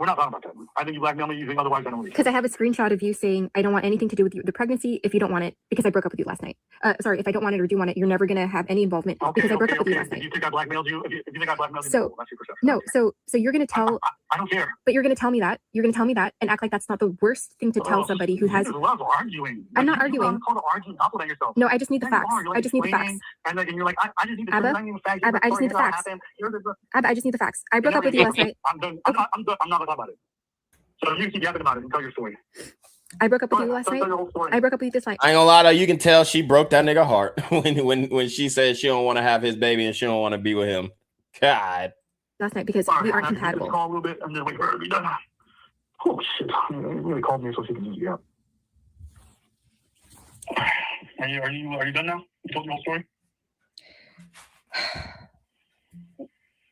not talking about that. I think you blackmailed me using otherwise I don't. Because I have a screenshot of you saying I don't want anything to do with the pregnancy if you don't want it because I broke up with you last night. Sorry, if I don't want it or do want it, you're never gonna have any involvement because I broke up with you last night. If you think I blackmailed you, if you think I blackmailed you, so that's your perception. No, so you're gonna tell. I don't care. But you're gonna tell me that. You're gonna tell me that and act like that's not the worst thing to tell somebody who has. You love arguing. I'm not arguing. Compliment yourself. No, I just need the facts. I just need the facts. And you're like, I just need the facts. Abba, I just need the facts. Abba, I just need the facts. I broke up with you last night. I'm done. I'm not gonna talk about it. So you keep yapping about it and tell your story. I broke up with you last night. I broke up with you this night. I ain't gonna lie though, you can tell she broke that nigga heart when she said she don't want to have his baby and she don't want to be with him. God. Last night because we aren't compatible. Call a little bit and then wait for her to be done. Oh shit! He really called me so she can just yap. Are you done now? You told me the whole story.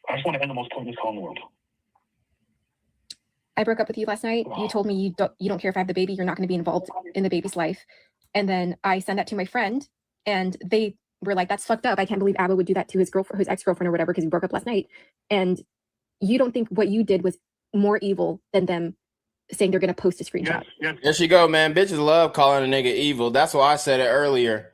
I just want to end the most pointless call in the world. I broke up with you last night. You told me you don't care if I have the baby. You're not going to be involved in the baby's life. And then I sent that to my friend, and they were like, "That's fucked up. I can't believe Abba would do that to his girlfriend, his ex-girlfriend, or whatever, because we broke up last night." And you don't think what you did was more evil than them saying they're going to post a screenshot? Yes. There she go, man. Bitches love calling a nigga evil. That's why I said it earlier.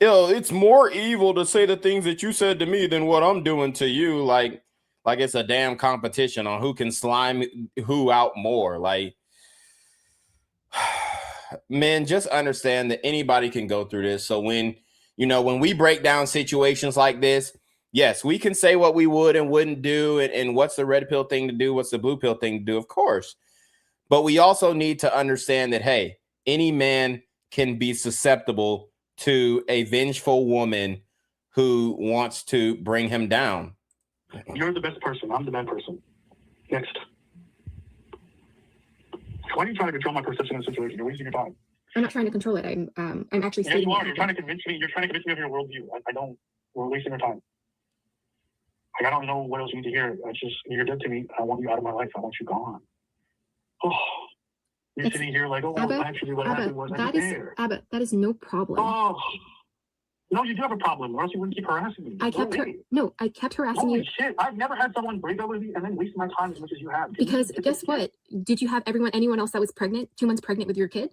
Yo, it's more evil to say the things that you said to me than what I'm doing to you. Like it's a damn competition on who can slime who out more. Like, man, just understand that anybody can go through this. So when we break down situations like this, yes, we can say what we would and wouldn't do, and what's the red pill thing to do, what's the blue pill thing to do, of course. But we also need to understand that, hey, any man can be susceptible to a vengeful woman who wants to bring him down. You're the best person. I'm the bad person. Next. Why are you trying to control my perception of the situation? You're wasting your time. I'm not trying to control it. I'm actually stating. You are. You're trying to convince me. You're trying to convince me of your worldview. I don't. We're wasting our time. I don't know what else you need to hear. You're dead to me. I want you out of my life. I want you gone. Oh, you're sitting here like, Abba, actually, what happened was Abba, that is no problem. Oh. No, you do have a problem, or else you wouldn't keep harassing me. I kept harassing Holy you. Shit, I've never had someone break up with me and then waste my time as much as you have. Because guess what? Did you have anyone else that was pregnant, 2 months pregnant with your kid?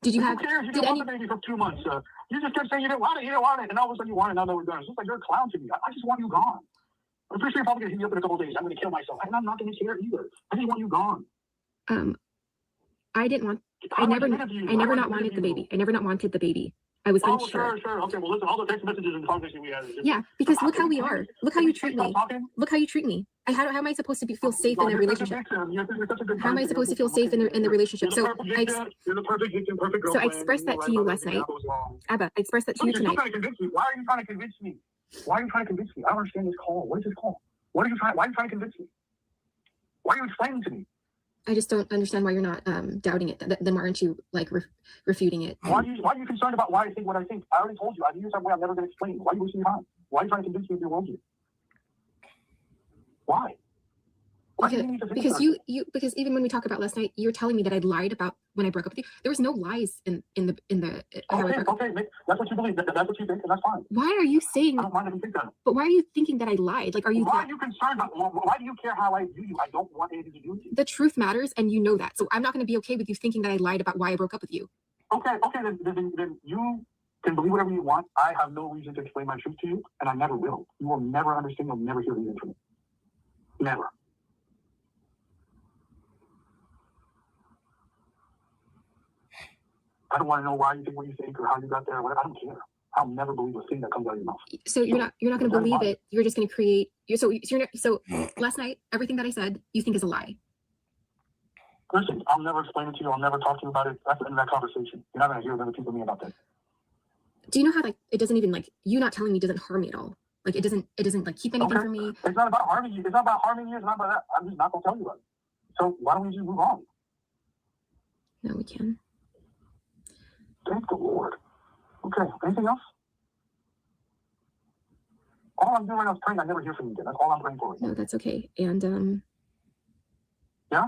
Did you have? Who cares? You didn't want the baby for 2 months. You just kept saying you didn't want it, and all of a sudden you want it. Now that we're done, it's just like you're a clown to me. I just want you gone. I'm pretty sure you're probably gonna hit me up in a couple of days. I'm gonna kill myself, and I'm not gonna care either. I just want you gone. I didn't want. I never not wanted the baby. I never not wanted the baby. I was unsure. Sure. Okay, well, listen, all the text messages and conversation we had. Yeah, because look how we are. Look how you treat me. Look how you treat me. How am I supposed to feel safe in a relationship? How am I supposed to feel safe in the relationship? So I expressed that to you last night. Abba, I expressed that to you tonight. Why are you trying to convince me? Why are you trying to convince me? I don't understand this call. What is this call? Why are you trying to convince me? Why are you explaining to me? I just don't understand why you're not doubting it. Then why aren't you like refuting it? Why are you concerned about why I think what I think? I already told you. I use that way. I'm never going to explain. Why are you wasting your time? Why are you trying to convince me of your worldview? Why? Because even when we talk about last night, you're telling me that I lied about when I broke up with you. There was no lies in the Okay, that's what you believe. That's what you think, and that's fine. Why are you saying? I don't mind if you think that. But why are you thinking that I lied? Like, are you? Why are you concerned about? Why do you care how I view you? I don't want anything to do with you. The truth matters, and you know that. So I'm not going to be okay with you thinking that I lied about why I broke up with you. Okay, then you can believe whatever you want. I have no reason to explain my truth to you, and I never will. You will never understand. You'll never hear reason from me. Never. I don't want to know why you think what you think or how you got there. Or whatever. I don't care. I'll never believe a thing that comes out of your mouth. So you're not going to believe it. You're just going to create. So last night, everything that I said, you think is a lie. Listen, I'll never explain it to you. I'll never talk to you about it. That's the end of that conversation. You're not going to hear other people me about that. Do you know how like it doesn't even like you not telling me doesn't harm me at all? Like it doesn't like keep anything from me. It's not about harming you. It's not about harming you. It's not about that. I'm just not going to tell you about it. So why don't we just move on? No, we can. Thank the Lord. Okay. Anything else? All I'm doing right now is praying I never hear from you again. That's all I'm praying for. No, that's okay. And yeah.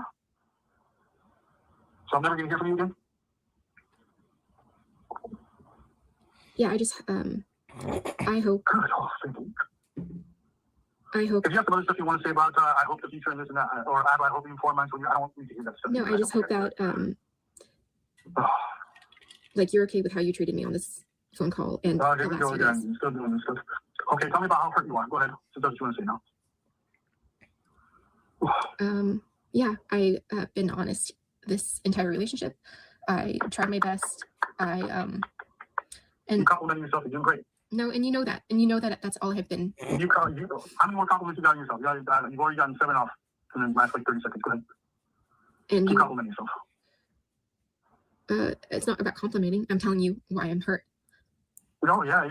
So I'm never gonna hear from you again. Yeah, I just I hope. Good. Oh, thank you. I hope. If you have some other stuff you want to say about, I hope the future and this and that, or I hope you inform mine, so I don't want you to hear that stuff. No, I just hope that like you're okay with how you treated me on this phone call and here we go again. Still doing this stuff. Okay, tell me about how hurt you are. Go ahead. So that's what you want to say now. Yeah, I have been honest this entire relationship. I tried my best. And you complimenting yourself. You're doing great. No, and you know that that's all I have been. How many more compliments you got yourself? You've already gotten 7 off in the last like 30 seconds. Go ahead. And keep complimenting yourself. It's not about complimenting. I'm telling you why I'm hurt. No, yeah.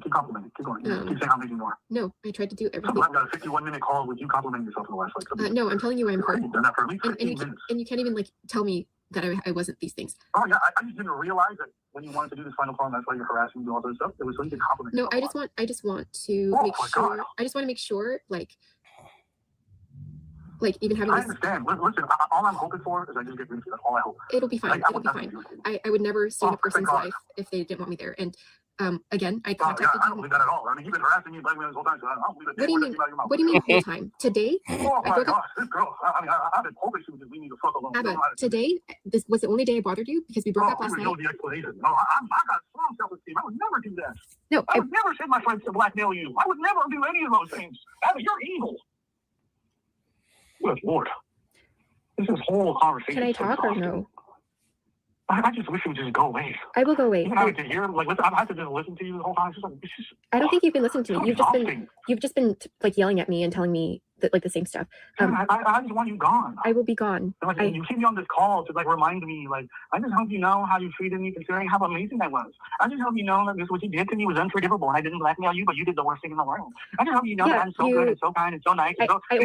Keep complimenting. Keep going. Keep saying how amazing you are. No, I tried to do everything. I've got a 51-minute call with you complimenting yourself in the last like. No, I'm telling you why I'm hurt. You've done that for at least 15 minutes. And you can't even like tell me that I wasn't these things. Oh yeah, I just didn't realize that when you wanted to do this final call, and that's why you're harassing me and all that stuff. It was so you could compliment. No, I just want to make sure. I just want to make sure, like even having. I understand. Listen, all I'm hoping for is I just get rid of you. That's all I hope. It'll be fine. It'll be fine. I would never stay in a person's life if they didn't want me there. And again, I contacted you. I don't believe that at all. I mean, you've been harassing me and blaming me this whole time, so I don't believe that. What do you mean the whole time? Today? Oh my gosh, this girl. I mean, I've been hoping she would just leave me the fuck alone. Abba, today, this was the only day I bothered you because we broke up last night. No, the explanation. No, I got strong self-esteem. I would never do that. No, I would never send my friends to blackmail you. I would never do any of those things. Abba, you're evil. Good Lord. This whole conversation. Can I talk or no? I just wish it would just go away. I will go away. Even I can hear, like, I have to just listen to you the whole time. I don't think you've been listening to me. You've just been like yelling at me and telling me that, like the same stuff. I just want you gone. I will be gone. Like, you keep me on this call to like remind me, like, I just hope you know how you treated me, considering how amazing I was. I just hope you know that what you did to me was unforgivable, and I didn't blackmail you, but you did the worst thing in the world. I just hope you know that I'm so good and so kind and so nice. That's all you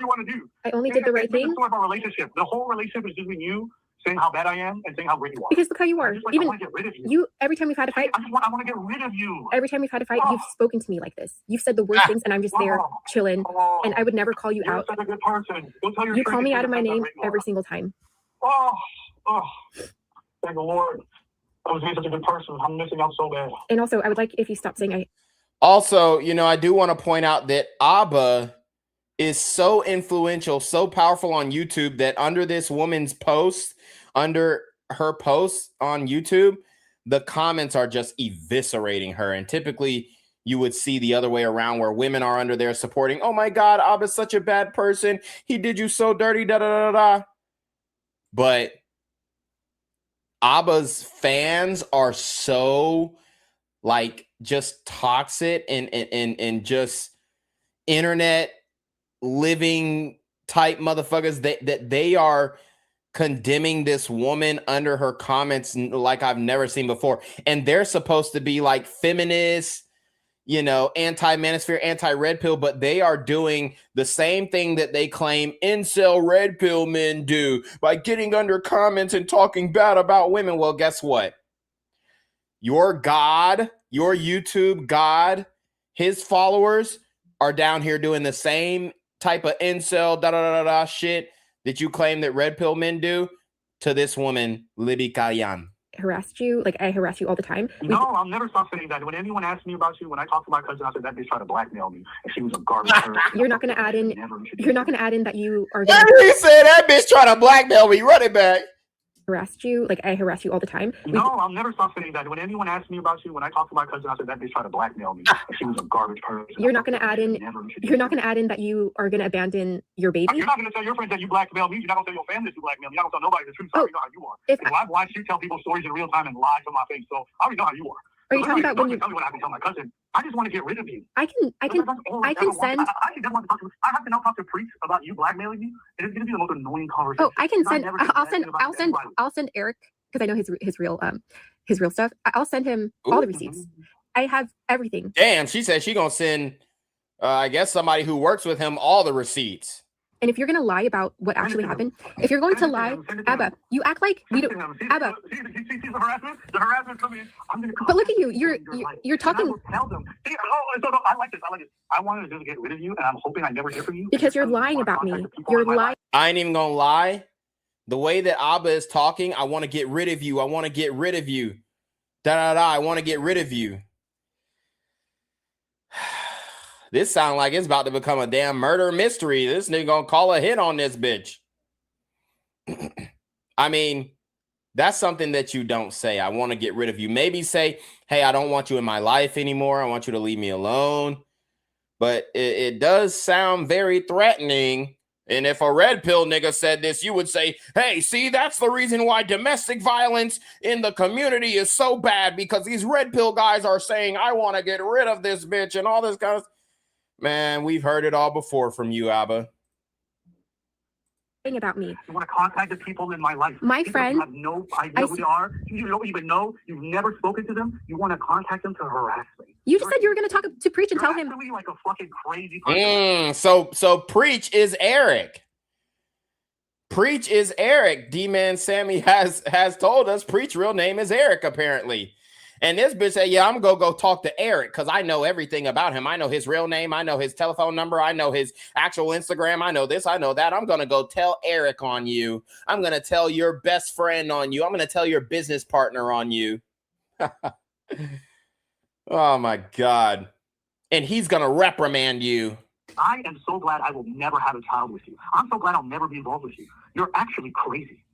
want to do. I only did the right thing. It's about relationship. The whole relationship is just with you saying how bad I am and saying how great you are. Because look how you are. I want to get rid of you. Every time we've had a fight, I want to get rid of you. Every time we've had a fight, you've spoken to me like this. You've said the worst things, and I'm just there chilling. And I would never call you out. Such a good person. You call me out of my name every single time. Oh, thank the Lord. I was being such a good person. I'm missing out so bad. And also, I would like if you stop saying I. Also, I do want to point out that Abba is so influential, so powerful on YouTube that under this woman's post, under her posts on YouTube, the comments are just eviscerating her. And typically you would see the other way around where women are under there supporting, oh my God, Abba's such a bad person. He did you so dirty, da da da da. But Abba's fans are so like just toxic and just internet living type motherfuckers that they are condemning this woman under her comments like I've never seen before. And they're supposed to be like feminists, you know, anti-manosphere, anti-red pill, but they are doing the same thing that they claim incel red pill men do by getting under comments and talking bad about women. Well, guess what? Your God, your YouTube God, his followers are down here doing the same type of incel shit that you claim that red pill men do to this woman, Libby Kayan. Harassed you, like I harass you all the time. No, I'll never stop saying that. When anyone asks me about you, when I talk to my cousin, I said that bitch tried to blackmail me, and she was a garbage person. You're not going to add in. You're not going to add in that you are. He said that bitch trying to blackmail me. Run it back. Harassed you, like I harass you all the time. No, I'll never stop saying that. When anyone asks me about you, when I talk to my cousin, I said that bitch tried to blackmail me, and she was a garbage person. You're not going to add in. You're not going to add in that you are going to abandon your baby. You're not going to tell your friends that you blackmail me. You're not going to tell your family that you blackmail me. You're not going to tell nobody the truth. I already know how you are. And I've watched you tell people stories in real time and lie to my face, so I already know how you are. Are you talking about when you tell me what I can tell my cousin? I just want to get rid of you. I can send. I have to now talk to Preach about you blackmailing me. It is going to be the most annoying conversation. Oh, I can send. I'll send Eric, because I know his real stuff. I'll send him all the receipts. I have everything. Damn, she said she gonna send, I guess somebody who works with him all the receipts. And if you're gonna lie about what actually happened, if you're going to lie, Abba, you act like we don't. Abba, the harassment coming in. I'm gonna. But look at you. You're talking. Tell them. I like this. I wanted to just get rid of you, and I'm hoping I never hear from you because you're lying about me. You're lying. I ain't even gonna lie. The way that Abba is talking, I want to get rid of you. I want to get rid of you. I want to get rid of you. This sounds like it's about to become a damn murder mystery. This nigga gonna call a hit on this bitch. I mean, that's something that you don't say. I want to get rid of you. Maybe say, hey, I don't want you in my life anymore. I want you to leave me alone. But it does sound very threatening. And if a red pill nigga said this, you would say, hey, see, that's the reason why domestic violence in the community is so bad, because these red pill guys are saying, I want to get rid of this bitch and all this kind of. Man, we've heard it all before from you, Abba. About me. You want to contact the people in my life. My friend. You have no idea who they are. You don't even know. You've never spoken to them. You want to contact them to harass me. You just said you were going to talk to Preach and tell him. You're like a fucking crazy person. So Preach is Eric. Preach is Eric. D-Man Sammy has told us Preach real name is Eric, apparently. And this bitch said, yeah, I'm going to go talk to Eric because I know everything about him. I know his real name. I know his telephone number. I know his actual Instagram. I know this. I know that. I'm going to go tell Eric on you. I'm going to tell your best friend on you. I'm going to tell your business partner on you. Oh, my God. And he's going to reprimand you. I am so glad I will never have a child with you. I'm so glad I'll never be involved with you. You're actually crazy.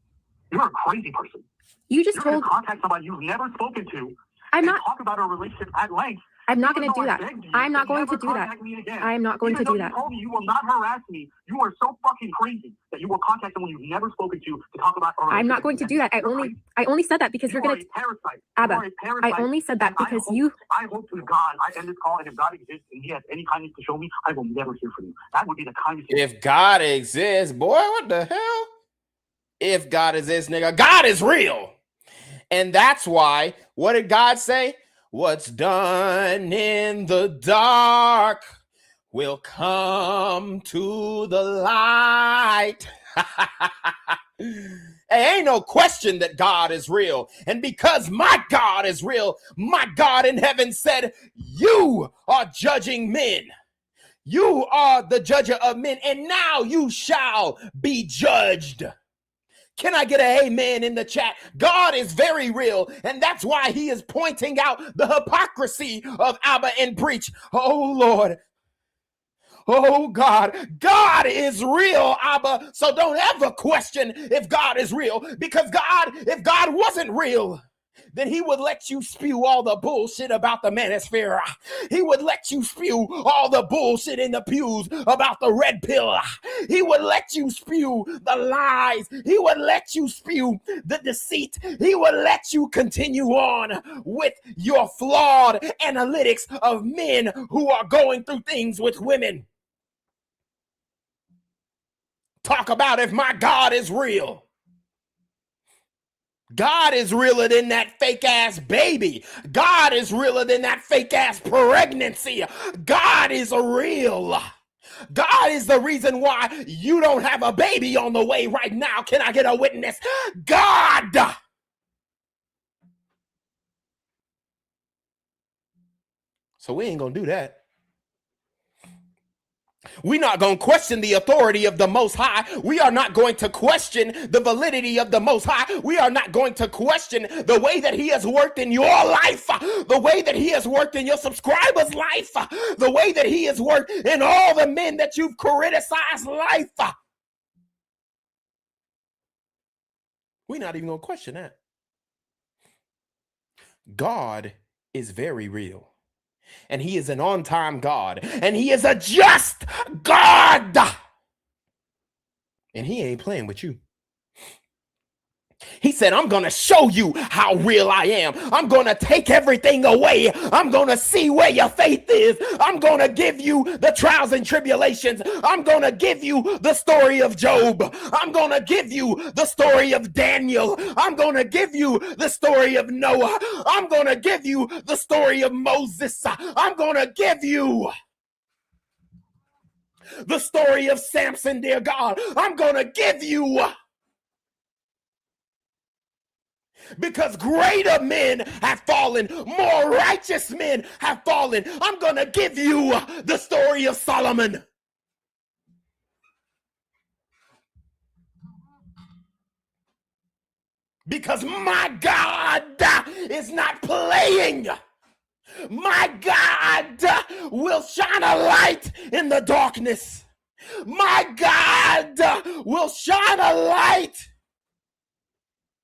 You're a crazy person. You just told to contact somebody you've never spoken to. I'm not talk about our relationship at length. I'm not going to do that. I'm not going to do that. I'm not going to do that. You told me you will not harass me. You are so fucking crazy that you will contact someone you've never spoken to talk about our relationship. I'm not going to do that. I only said that because you're going to parasite. Abba, I only said that because I hope to God I end this call, and if God exists and he has any kindness to show me, I will never hear from you. That would be the kindest. If God exists, boy, what the hell? If God exists, nigga, God is real. And that's why, what did God say? What's done in the dark will come to the light. Hey, ain't no question that God is real. And because my God is real, my God in heaven said, you are judging men. You are the judger of men, and now you shall be judged. Can I get an amen in the chat? God is very real, and that's why he is pointing out the hypocrisy of Abba and Preach. Oh, Lord. Oh, God. God is real, Abba, so don't ever question if God is real, because if God wasn't real, then he would let you spew all the bullshit about the manosphere. He would let you spew all the bullshit in the pews about the red pill. He would let you spew the lies. He would let you spew the deceit. He would let you continue on with your flawed analytics of men who are going through things with women. Talk about if my God is real. God is realer than that fake ass baby. God is realer than that fake ass pregnancy. God is real. God is the reason why you don't have a baby on the way right now. Can I get a witness? God. So we ain't gonna do that. We're not going to question the authority of the Most High. We are not going to question the validity of the Most High. We are not going to question the way that he has worked in your life, the way that he has worked in your subscribers' life, the way that he has worked in all the men that you've criticized life. We're not even going to question that. God is very real. And he is an on-time God. And he is a just God. And he ain't playing with you. He said, I'm going to show you how real I am. I'm going to take everything away. I'm going to see where your faith is. I'm going to give you the trials and tribulations. I'm going to give you the story of Job. I'm going to give you the story of Daniel. I'm going to give you the story of Noah. I'm going to give you the story of Moses. I'm going to give you the story of Samson, dear God. I'm going to give you, because greater men have fallen, more righteous men have fallen. I'm going to give you the story of Solomon. Because my God is not playing. My God will shine a light in the darkness. My God will shine a light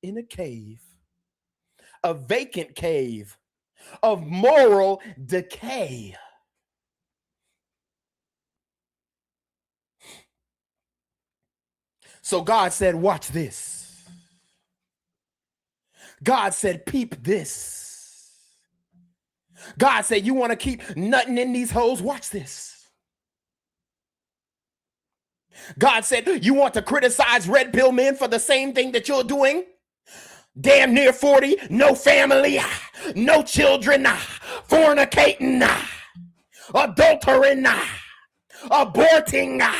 in a cave. A vacant cave of moral decay. So God said, watch this. God said, peep this. God said, you want to keep nutting in these holes? Watch this. God said, you want to criticize red pill men for the same thing that you're doing? Damn near 40, no family, no children, fornicating, adultering, aborting.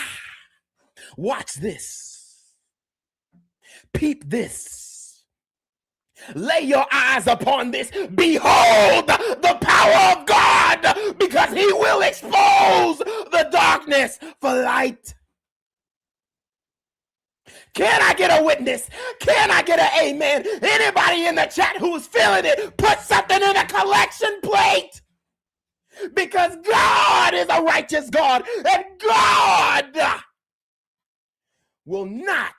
Watch this. Peep this. Lay your eyes upon this. Behold the power of God, because he will expose the darkness for light. Can I get a witness? Can I get an amen? Anybody in the chat who's feeling it, put something in a collection plate. Because God is a righteous God, and God will not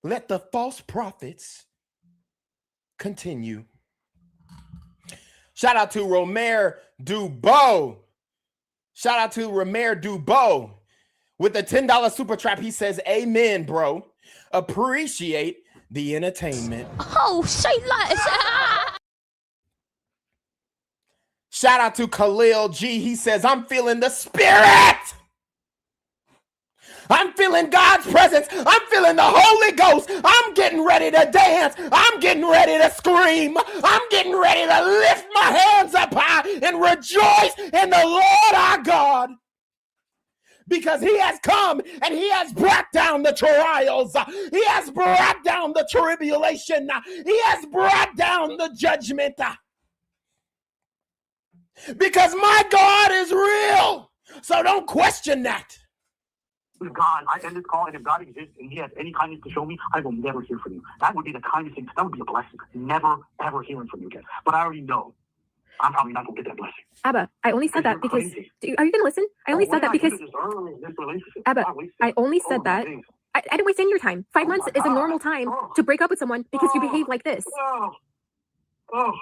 let the false prophets continue. Shout out to Romer Dubois. Shout out to Romer Dubois. With the $10 super trap, he says, amen, bro. Appreciate the entertainment. Oh, shit like Shout out to Khalil G. He says, I'm feeling the spirit. I'm feeling God's presence. I'm feeling the Holy Ghost. I'm getting ready to dance. I'm getting ready to scream. I'm getting ready to lift my hands up high and rejoice in the Lord our God. Because he has come and he has brought down the trials. He has brought down the tribulation. He has brought down the judgment. Because my God is real. So don't question that. If God, I end this call, and if God exists and he has any kindness to show me, I will never hear from you. That would be the kindest thing. That would be a blessing. Never, ever hearing from you again. But I already know I'm probably not going to get that blessing. Abba, I only said that because... are you going to listen? I only said that because... Abba, I only said that... I didn't waste any of your time. 5 months is a normal time to break up with someone because you behave like this. Oh,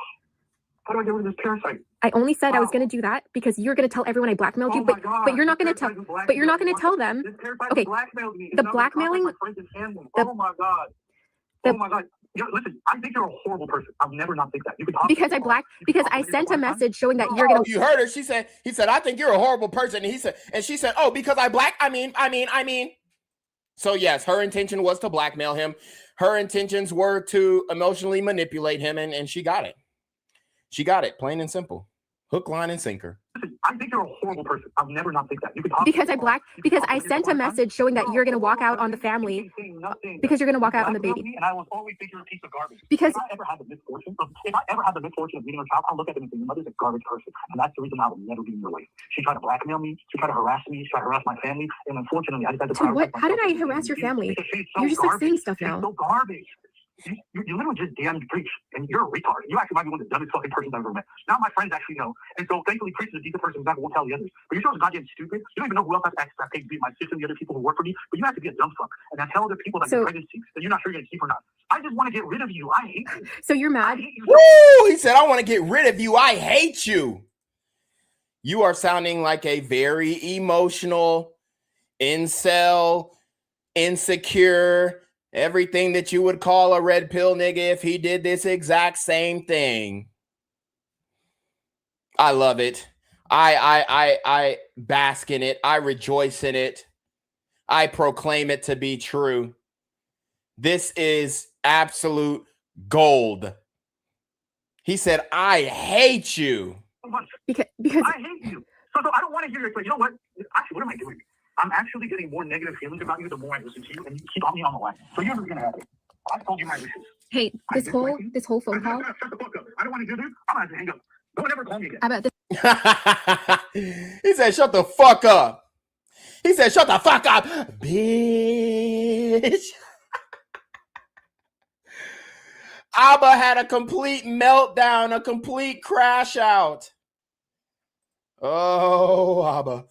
how do I get rid of this parasite? I only said I was going to do that because you're going to tell everyone I blackmailed you, but you're not going to tell. But you're not going to tell them. Okay, the blackmailing. Oh my god. Oh my god. Listen, I think you're a horrible person. I'll never not think that. You can talk because I sent a message showing that you're gonna. You heard her. He said, I think you're a horrible person. And she said, oh, because I mean. So yes, her intention was to blackmail him. Her intentions were to emotionally manipulate him, and she got it. She got it, plain and simple. Hook, line, and sinker. Listen, I think you're a horrible person. I'll never not think that. You can talk because I sent a message showing that you're gonna walk out on the family. Because you're gonna walk out on the baby. And I will always think you're a piece of garbage. Because if I ever had the misfortune of meeting a child, I'll look at them and think your mother's a garbage person, and that's the reason I will never be in your life. She tried to blackmail me. She tried to harass me. She tried to harass my family, and unfortunately, I decided to. So what? How did I harass your family? You're just like saying stuff now. She's so garbage. You literally just damned Preach, and you're a retard. You actually might be one of the dumbest fucking persons I've ever met. Now my friends actually know, and so thankfully Preach is a decent person that won't tell the others. But you're so goddamn stupid. You don't even know who else has access to pay my sister and the other people who work for me. But you have to be a dumb fuck and then tell other people that you're pregnant that you're not sure you're gonna keep or not. I just want to get rid of you. I hate you. So you're mad? Woo! He said, I want to get rid of you. I hate you. You are sounding like a very emotional, incel, insecure, everything that you would call a red pill nigga if he did this exact same thing. I love it. I bask in it. I rejoice in it. I proclaim it to be true. This is absolute gold. He said, I hate you. Because I hate you. So I don't want to hear it, but you know what? Actually, what am I doing? I'm actually getting more negative feelings about you the more I listen to you, and you keep on me on the line. So here's what's gonna happen. I told you my wishes. Hey, this whole phone call. Shut the fuck up. I don't want to do this. I'm gonna have to hang up. Don't ever call me again. How about this? He said, shut the fuck up. He said, shut the fuck up, bitch. Abba had a complete meltdown, a complete crash out. Oh, Abba.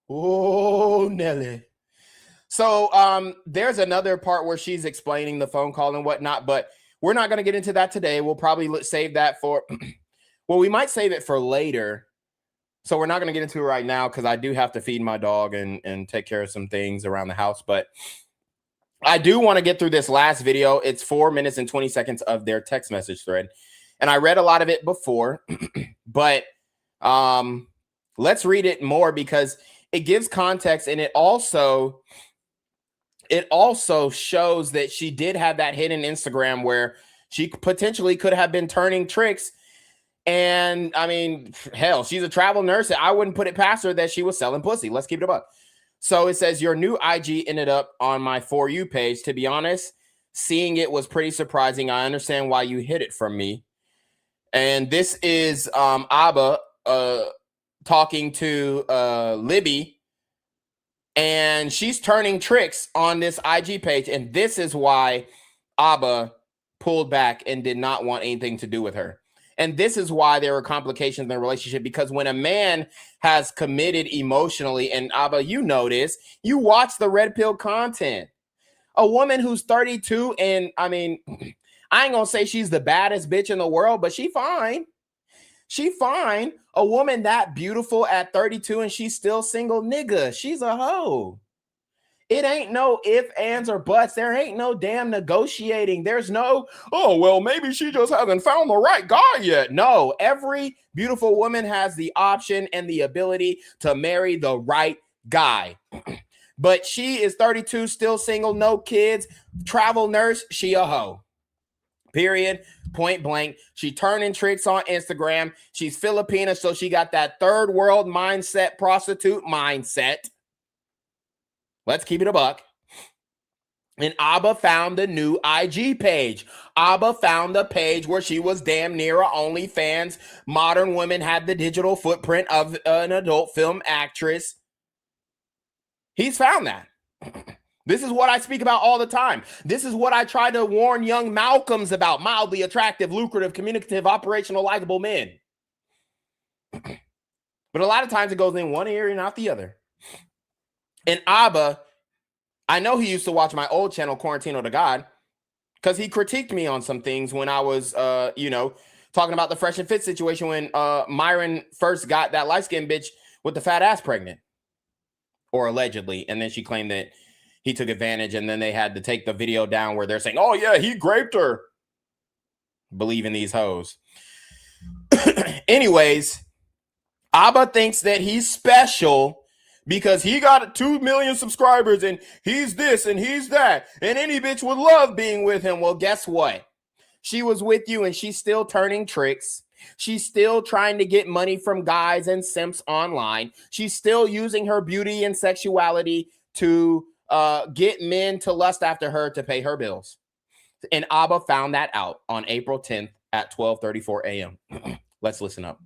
Oh, Nelly. So there's another part where she's explaining the phone call and whatnot, but we're not going to get into that today. We'll probably save that for, well, we might save it for later. So we're not going to get into it right now because I do have to feed my dog and take care of some things around the house. But I do want to get through this last video. It's 4 minutes and 20 seconds of their text message thread. And I read a lot of it before, but let's read it more because it gives context, and it also shows that she did have that hidden Instagram where she potentially could have been turning tricks. And I mean, hell, she's a travel nurse. I wouldn't put it past her that she was selling pussy. Let's keep it up. So it says your new IG ended up on my For You page. To be honest, seeing it was pretty surprising. I understand why you hid it from me. And this is Abba talking to Libby, and she's turning tricks on this IG page. And this is why Abba pulled back and did not want anything to do with her. And this is why there were complications in the relationship, because when a man has committed emotionally, and Abba, you know this, you watch the red pill content. A woman who's 32, and I mean, I ain't gonna say she's the baddest bitch in the world, but she fine. She fine. A woman that beautiful at 32 and she's still single, nigga, she's a hoe. It ain't no ifs, ands, or buts. There ain't no damn negotiating. There's no, oh, well, maybe she just hasn't found the right guy yet. No, every beautiful woman has the option and the ability to marry the right guy. But she is 32, still single, no kids, travel nurse, she a hoe. Period. Point blank. She turning tricks on Instagram. She's Filipina, so she got that third world mindset, prostitute mindset. Let's keep it a buck. And Abba found the new IG page. Abba found the page where she was damn near a OnlyFans. Modern women had the digital footprint of an adult film actress. He's found that. This is what I speak about all the time. This is what I try to warn young Malcolms about. Mildly attractive, lucrative, communicative, operational, likable men. But a lot of times it goes in one ear and out the other. And Abba I know he used to watch my old channel, Quarantino to God, because he critiqued me on some things when I was, talking about the Fresh and Fit situation when Myron first got that light-skinned bitch with the fat ass pregnant, or allegedly. And then she claimed that he took advantage, and then they had to take the video down where they're saying, oh, yeah, he raped her. Believe in these hoes. Anyways, Abba thinks that he's special because he got 2 million subscribers and he's this and he's that. And any bitch would love being with him. Well, guess what? She was with you and she's still turning tricks. She's still trying to get money from guys and simps online. She's still using her beauty and sexuality to get men to lust after her to pay her bills. And Abba found that out on April 10th at 12:34 a.m. Let's listen up.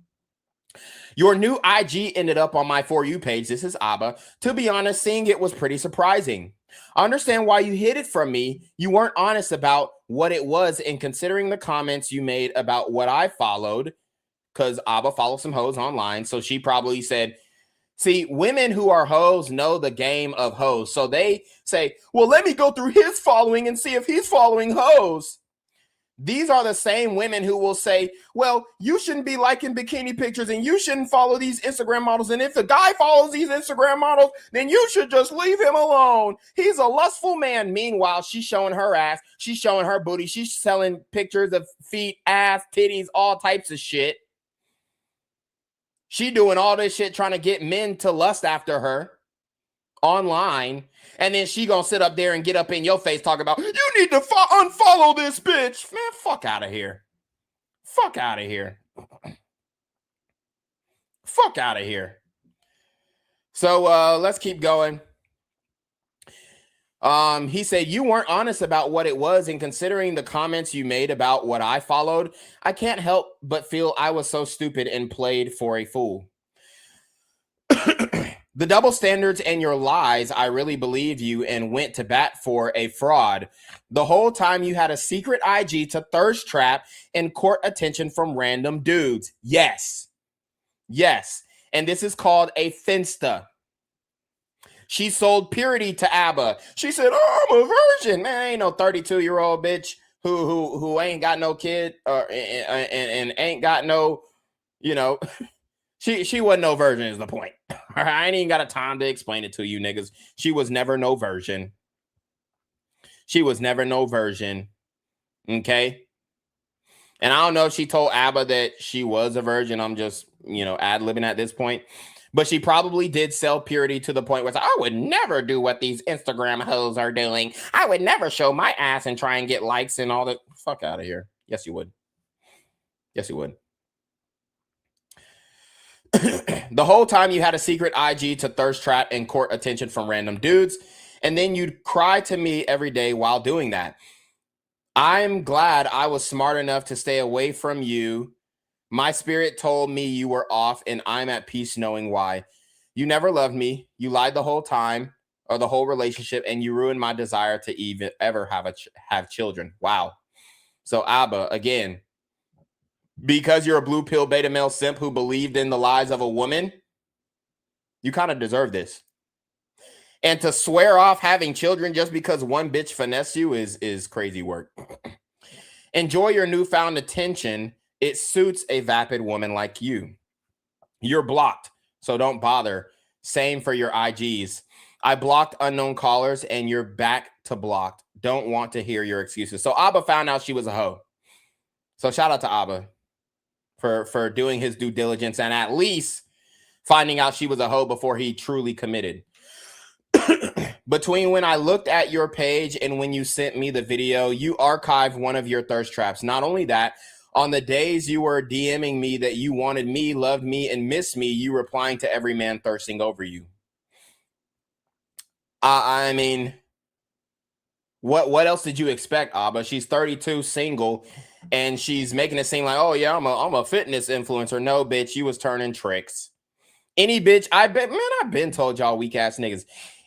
Your new IG ended up on my For You page. This is Abba. To be honest, seeing it was pretty surprising. I understand why you hid it from me. You weren't honest about what it was, and considering the comments you made about what I followed, because Abba follows some hoes online. So she probably said, see, women who are hoes know the game of hoes. So they say, well, let me go through his following and see if he's following hoes. These are the same women who will say, well, you shouldn't be liking bikini pictures and you shouldn't follow these Instagram models. And if the guy follows these Instagram models, then you should just leave him alone. He's a lustful man. Meanwhile, she's showing her ass. She's showing her booty. She's selling pictures of feet, ass, titties, all types of shit. She doing all this shit trying to get men to lust after her online. And then she gonna sit up there and get up in your face talking about, you need to unfollow this bitch. Man, fuck out of here. Fuck out of here. Fuck out of here. So let's keep going. He said, you weren't honest about what it was, and considering the comments you made about what I followed, I can't help but feel I was so stupid and played for a fool. The double standards and your lies, I really believe you and went to bat for a fraud. The whole time you had a secret IG to thirst trap and court attention from random dudes. Yes. Yes. And this is called a finsta. She sold purity to Abba. She said, oh, I'm a virgin. Man, ain't no 32-year-old bitch who ain't got no kid and ain't got no, She wasn't no virgin is the point. All right, I ain't even got a time to explain it to you niggas. She was never no virgin. She was never no virgin. Okay? And I don't know if she told Abba that she was a virgin. I'm just, ad-libbing at this point. But she probably did sell purity to the point where it's like, I would never do what these Instagram hoes are doing. I would never show my ass and try and get likes and all that. Fuck out of here. Yes, you would. Yes, you would. The whole time you had a secret IG to thirst trap and court attention from random dudes, and then you'd cry to me every day while doing that. I'm glad I was smart enough to stay away from you. My spirit told me you were off, and I'm at peace knowing why. You never loved me. You lied the whole time, or the whole relationship, and you ruined my desire to even ever have children. Wow. So Abba, again, because you're a blue pill beta male simp who believed in the lies of a woman, you kind of deserve this. And to swear off having children just because one bitch finessed you is crazy work. Enjoy your newfound attention. It suits a vapid woman like you. You're blocked, so don't bother. Same for your IGs. I blocked unknown callers and you're back to blocked. Don't want to hear your excuses. So Abba found out she was a hoe. So shout out to Abba for doing his due diligence and at least finding out she was a hoe before he truly committed. Between when I looked at your page and when you sent me the video, you archived one of your thirst traps. Not only that, on the days you were DMing me that you wanted me, loved me, and missed me, you replying to every man thirsting over you. I mean, what else did you expect, Abba? She's 32, single, and she's making it seem like, oh yeah, I'm a fitness influencer. No, bitch, you was turning tricks. Any bitch, I've been told y'all weak ass niggas.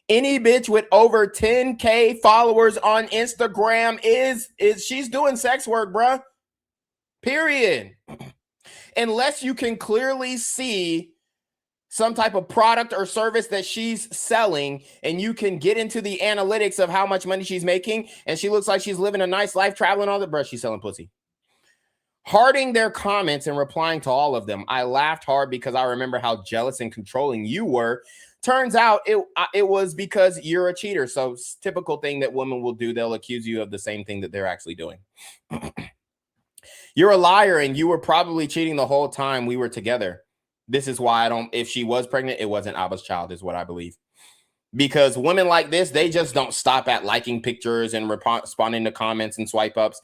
Any bitch with over 10K followers on Instagram is she's doing sex work, bruh. Period. Unless you can clearly see some type of product or service that she's selling, and you can get into the analytics of how much money she's making, and she looks like she's living a nice life, traveling all the brush, she's selling pussy. Hearting their comments and replying to all of them. I laughed hard because I remember how jealous and controlling you were. Turns out it was because you're a cheater. So typical thing that women will do. They'll accuse you of the same thing that they're actually doing. You're a liar, and you were probably cheating the whole time we were together. This is why if she was pregnant, it wasn't Abba's child, is what I believe. Because women like this, they just don't stop at liking pictures and responding to comments and swipe ups.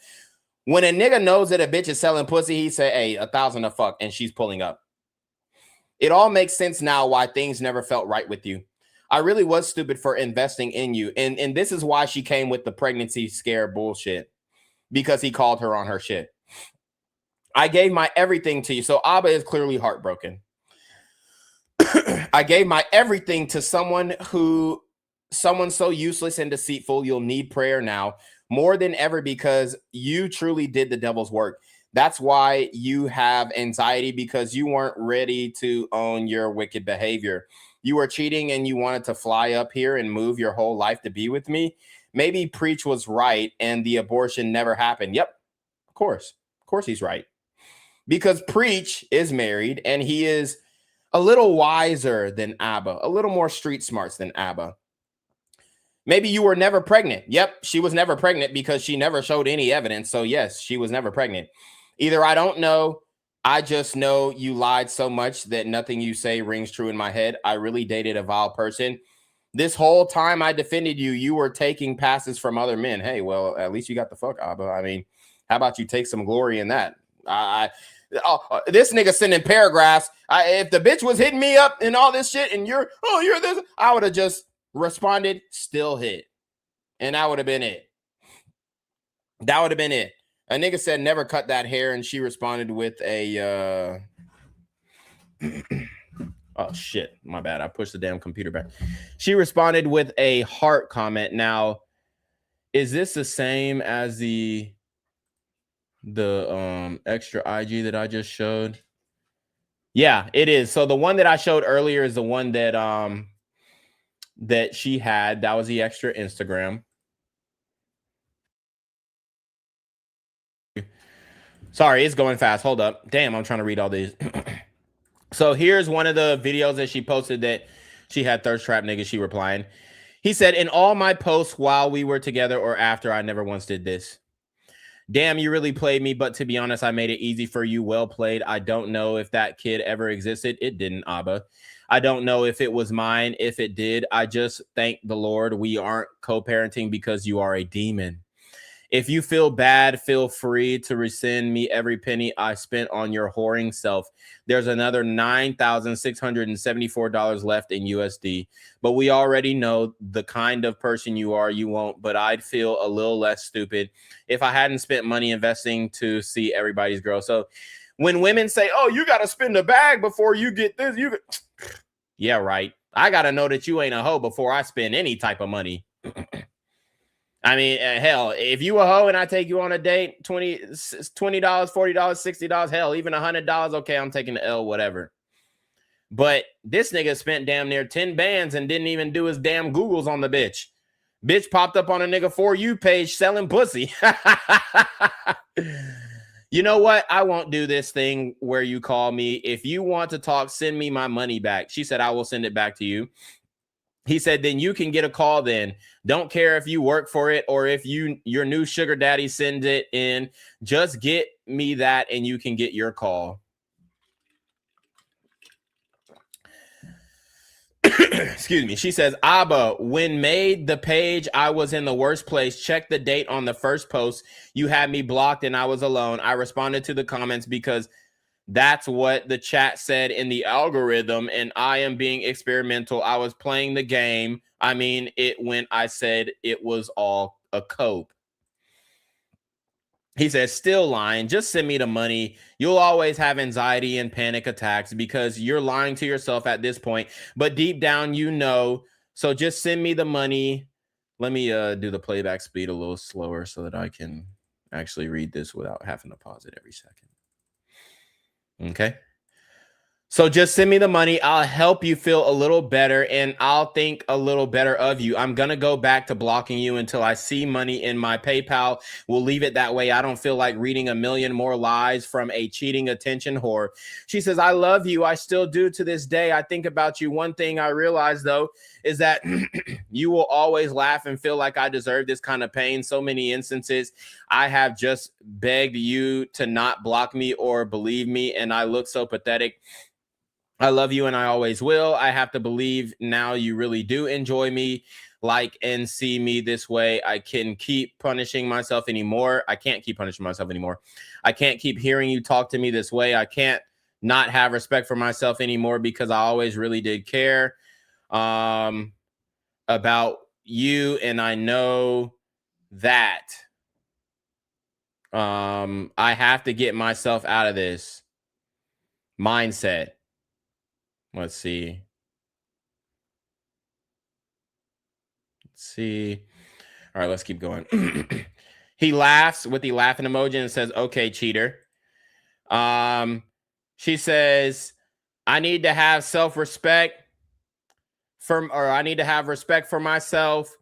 When a nigga knows that a bitch is selling pussy, he say, hey, 1,000 a fuck, and she's pulling up. It all makes sense now why things never felt right with you. I really was stupid for investing in you. And this is why she came with the pregnancy scare bullshit. Because he called her on her shit. I gave my everything to you. So Abba is clearly heartbroken. I gave my everything to someone so useless and deceitful. You'll need prayer now more than ever because you truly did the devil's work. That's why you have anxiety, because you weren't ready to own your wicked behavior. You were cheating and you wanted to fly up here and move your whole life to be with me. Maybe Preach was right and the abortion never happened. Yep, of course he's right. Because Preach is married and he is a little wiser than Abba, a little more street smarts than Abba. Maybe you were never pregnant. Yep, she was never pregnant because she never showed any evidence. So yes, she was never pregnant. Either I don't know, I just know you lied so much that nothing you say rings true in my head. I really dated a vile person. This whole time I defended you, you were taking passes from other men. Hey, well, at least you got the fuck, Abba. I mean, how about you take some glory in that? This nigga sending paragraphs. If the bitch was hitting me up and all this shit and you're this, I would have just responded, still hit. And that would have been it. That would have been it. A nigga said, never cut that hair. And she responded with a, oh shit, my bad. I pushed the damn computer back. She responded with a heart comment. Now, is this the same as the extra IG that I just showed? Yeah, it is. So the one that I showed earlier is the one that that she had. That was the extra Instagram. Sorry, it's going fast. Hold up. Damn, I'm trying to read all these. So here's one of the videos that she posted that she had thirst trap nigga. She replying. He said, in all my posts while we were together or after, I never once did this. Damn, you really played me, but to be honest, I made it easy for you. Well played. I don't know if that kid ever existed. It didn't, Abba. I don't know if it was mine. If it did, I just thank the Lord we aren't co-parenting because you are a demon. If you feel bad, feel free to rescind me every penny I spent on your whoring self. There's another $9,674 left in USD. But we already know the kind of person you are. You won't, but I'd feel a little less stupid if I hadn't spent money investing to see everybody's girl. So when women say, oh, you got to spend a bag before you get this, yeah, right. I got to know that you ain't a hoe before I spend any type of money. I mean, hell, if you a hoe and I take you on a date, $20, $40, $60, hell, even $100, okay, I'm taking the L, whatever. But this nigga spent damn near 10 bands and didn't even do his damn Googles on the bitch. Bitch popped up on a nigga For You page selling pussy. You know what? I won't do this thing where you call me. If you want to talk, send me my money back. She said, I will send it back to you. He said, then you can get a call then. Don't care if you work for it or if your new sugar daddy sends it in. Just get me that and you can get your call. Excuse me. She says, Abba, when made the page, I was in the worst place. Check the date on the first post. You had me blocked and I was alone. I responded to the comments because that's what the chat said in the algorithm, and I am being experimental. I was playing the game. I mean, when I said it was all a cope. He says, still lying. Just send me the money. You'll always have anxiety and panic attacks because you're lying to yourself at this point. But deep down, you know. So just send me the money. Let me do the playback speed a little slower so that I can actually read this without having to pause it every second. Okay. So just send me the money. I'll help you feel a little better and I'll think a little better of you. I'm going to go back to blocking you until I see money in my PayPal. We'll leave it that way. I don't feel like reading a million more lies from a cheating attention whore. She says, I love you. I still do to this day. I think about you. One thing I realize, though, is that you will always laugh and feel like I deserve this kind of pain. So many instances I have just begged you to not block me or believe me, and I look so pathetic. I love you and I always will. I have to believe now you really do enjoy me, like, and see me this way. I can keep punishing myself anymore. I can't keep punishing myself anymore. I can't keep hearing you talk to me this way. I can't not have respect for myself anymore because I always really did care about you. And I know that I have to get myself out of this mindset. Let's see. All right, let's keep going. He laughs with the laughing emoji and says, okay, cheater. She says, I need to have self-respect I need to have respect for myself.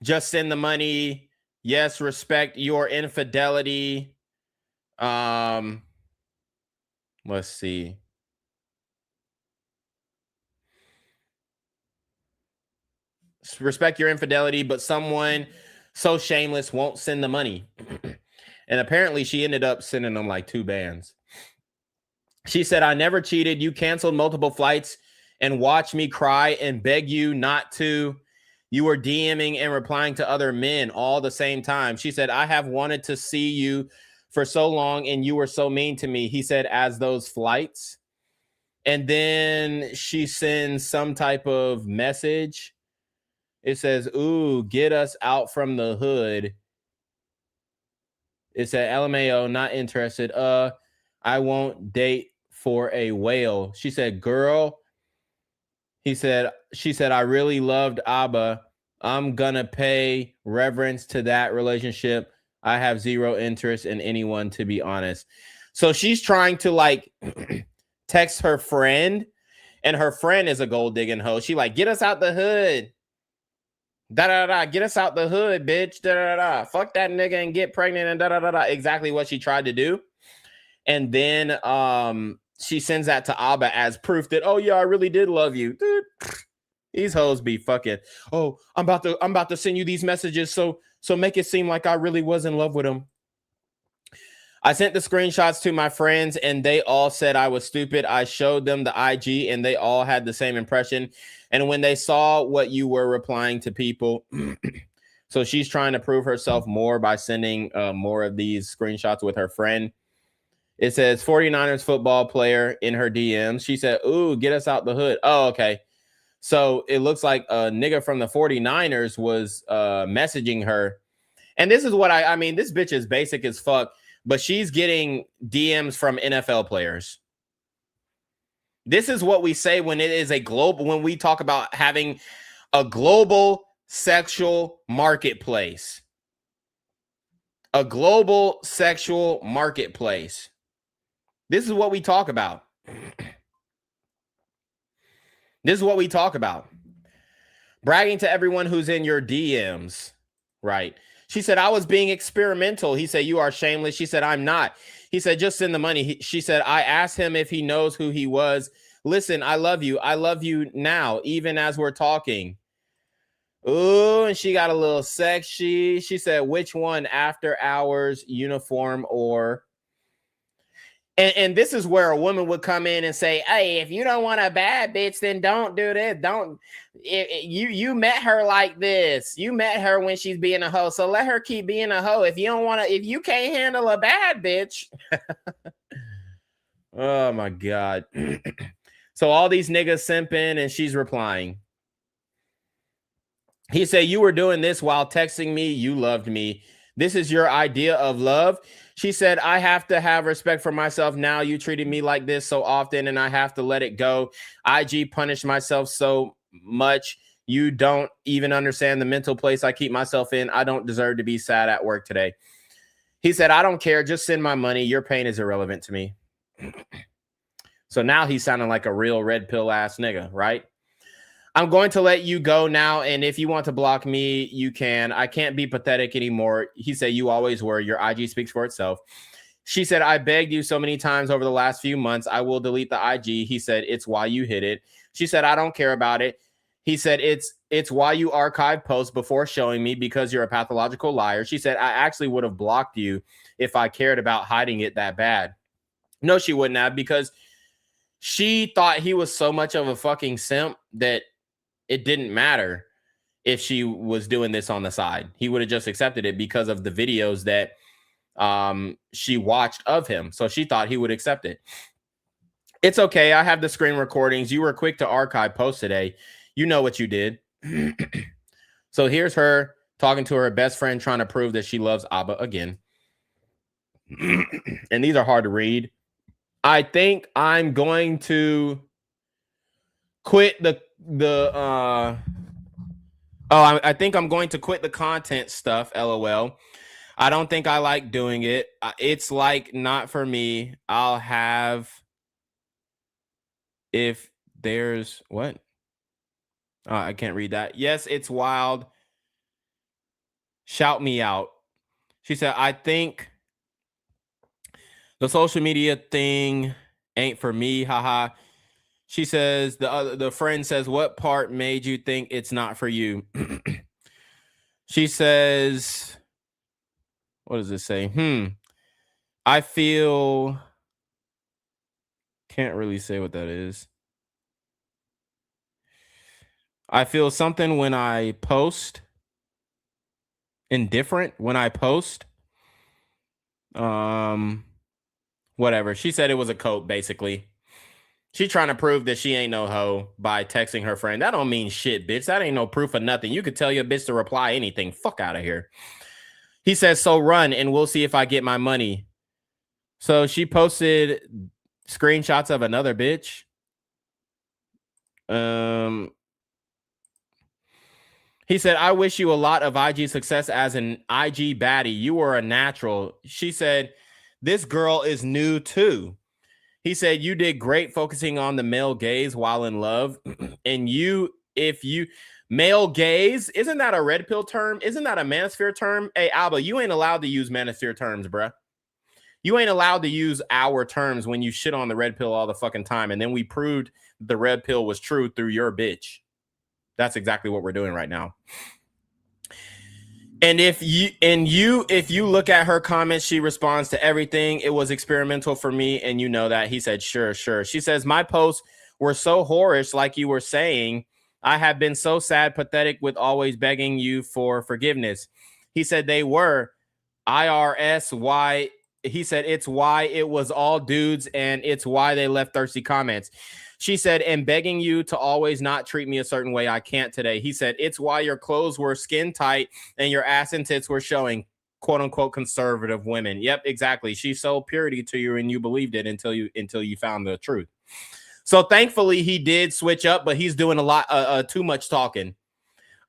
Just send the money. Yes, respect your infidelity. Let's see. Respect your infidelity, but someone so shameless won't send the money. And apparently she ended up sending them like 2 bands. She said, I never cheated. You canceled multiple flights and watched me cry and beg you not to. You were DMing and replying to other men all the same time. She said, I have wanted to see you for so long and you were so mean to me. He said, as those flights. And then she sends some type of message. It says, ooh, get us out from the hood. It said, LMAO, not interested. I won't date for a whale. She said, girl. She said, I really loved Abba. I'm gonna pay reverence to that relationship. I have zero interest in anyone, to be honest. So she's trying to like text her friend, and her friend is a gold digging hoe. She like, get us out the hood. Get us out the hood, bitch. Fuck that nigga and get pregnant and exactly what she tried to do. And then she sends that to Abba as proof that, oh yeah, I really did love you. Dude, these hoes be fucking, oh, I'm about to send you these messages so make it seem like I really was in love with him. I sent the screenshots to my friends and they all said I was stupid. I showed them the IG and they all had the same impression. And when they saw what you were replying to people, so she's trying to prove herself more by sending more of these screenshots with her friend. It says 49ers football player in her DMs. She said, ooh, get us out the hood. Oh, okay. So it looks like a nigga from the 49ers was messaging her. And this is what I mean, this bitch is basic as fuck, but she's getting DMs from NFL players. This is what we say when it is a global, when we talk about having a global sexual marketplace. A global sexual marketplace. This is what we talk about. This is what we talk about. Bragging to everyone who's in your DMs. Right. She said, I was being experimental. He said, you are shameless. She said, I'm not. He said, just send the money. She said, I asked him if he knows who he was. Listen, I love you. I love you now, even as we're talking. Ooh, and she got a little sexy. She said, which one? After hours, uniform, or... And this is where a woman would come in and say, hey, if you don't want a bad bitch, then don't do this. You met her like this. You met her when she's being a hoe. So let her keep being a hoe. If you can't handle a bad bitch. Oh my God. So all these niggas simping and she's replying. He said, you were doing this while texting me. You loved me. This is your idea of love. She said, I have to have respect for myself now. You treated me like this so often and I have to let it go. IG punished myself so much. You don't even understand the mental place I keep myself in. I don't deserve to be sad at work today. He said, I don't care. Just send my money. Your pain is irrelevant to me. So now he's sounding like a real red pill ass nigga, right? I'm going to let you go now, and if you want to block me, you can. I can't be pathetic anymore. He said, you always were. Your IG speaks for itself. She said, I begged you so many times over the last few months. I will delete the IG. He said, it's why you hid it. She said, I don't care about it. He said, it's why you archive posts before showing me because you're a pathological liar. She said, I actually would have blocked you if I cared about hiding it that bad. No, she wouldn't have, because she thought he was so much of a fucking simp that it didn't matter if she was doing this on the side. He would have just accepted it because of the videos that she watched of him. So she thought he would accept it. It's okay. I have the screen recordings. You were quick to archive posts today. You know what you did. So here's her talking to her best friend, trying to prove that she loves Abba again. And these are hard to read. I think I'm going to quit I think I'm going to quit the content stuff, LOL. I don't think I like doing it. It's like not for me. I'll have if there's what? I can't read that. Yes, it's wild. Shout me out. She said, I think the social media thing ain't for me. Haha. She says, the friend says, what part made you think it's not for you? She says, what does it say? I feel, can't really say what that is. I feel something when I post. Indifferent when I post. Whatever. She said it was a coat, basically. She trying to prove that she ain't no hoe by texting her friend. That don't mean shit, bitch. That ain't no proof of nothing. You could tell your bitch to reply anything. Fuck out of here. He says, so run and we'll see if I get my money. So she posted screenshots of another bitch. He said, I wish you a lot of IG success as an IG baddie. You were a natural. She said, this girl is new too. He said, you did great focusing on the male gaze while in love. And male gaze, isn't that a red pill term? Isn't that a manosphere term? Hey, Alba, you ain't allowed to use manosphere terms, bruh. You ain't allowed to use our terms when you shit on the red pill all the fucking time. And then we proved the red pill was true through your bitch. That's exactly what we're doing right now. And if you look at her comments, she responds to everything. It was experimental for me, and you know that. He said, sure. She says, my posts were so whorish, like you were saying. I have been so sad, pathetic with always begging you for forgiveness. He said they were IRS. Why? He said it's why it was all dudes, and it's why they left thirsty comments. She said, and begging you to always not treat me a certain way. I can't today. He said, it's why your clothes were skin tight and your ass and tits were showing, quote unquote, conservative women. Yep, exactly. She sold purity to you and you believed it until you found the truth. So thankfully he did switch up, but he's doing a lot, too much talking.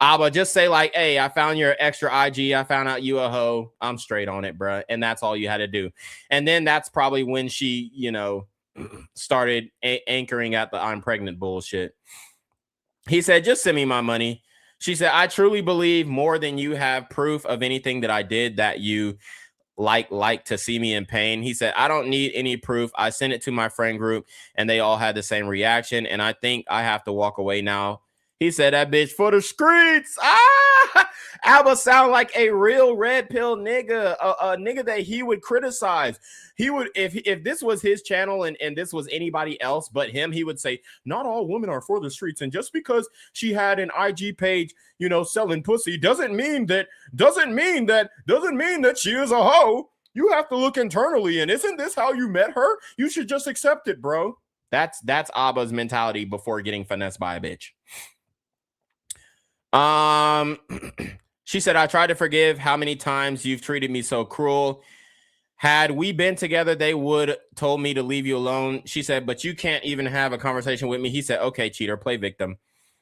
Abba, just say like, hey, I found your extra IG. I found out you a hoe. I'm straight on it, bruh. And that's all you had to do. And then that's probably when she, started anchoring at the I'm pregnant bullshit. He said, just send me my money. She said, I truly believe more than you have proof of anything that I did that you like to see me in pain. He said, I don't need any proof. I sent it to my friend group and they all had the same reaction. And I think I have to walk away now. He said, that bitch for the streets. Alba sound like a real red pill nigga, a nigga that he would criticize. He would, if this was his channel and this was anybody else but him, he would say, not all women are for the streets. And just because she had an IG page, selling pussy doesn't mean that she is a hoe. You have to look internally. And isn't this how you met her? You should just accept it, bro. That's Abba's mentality before getting finessed by a bitch. She said, I tried to forgive how many times you've treated me so cruel. Had we been together, they would told me to leave you alone. She said, but you can't even have a conversation with me. He said, okay, cheater, play victim.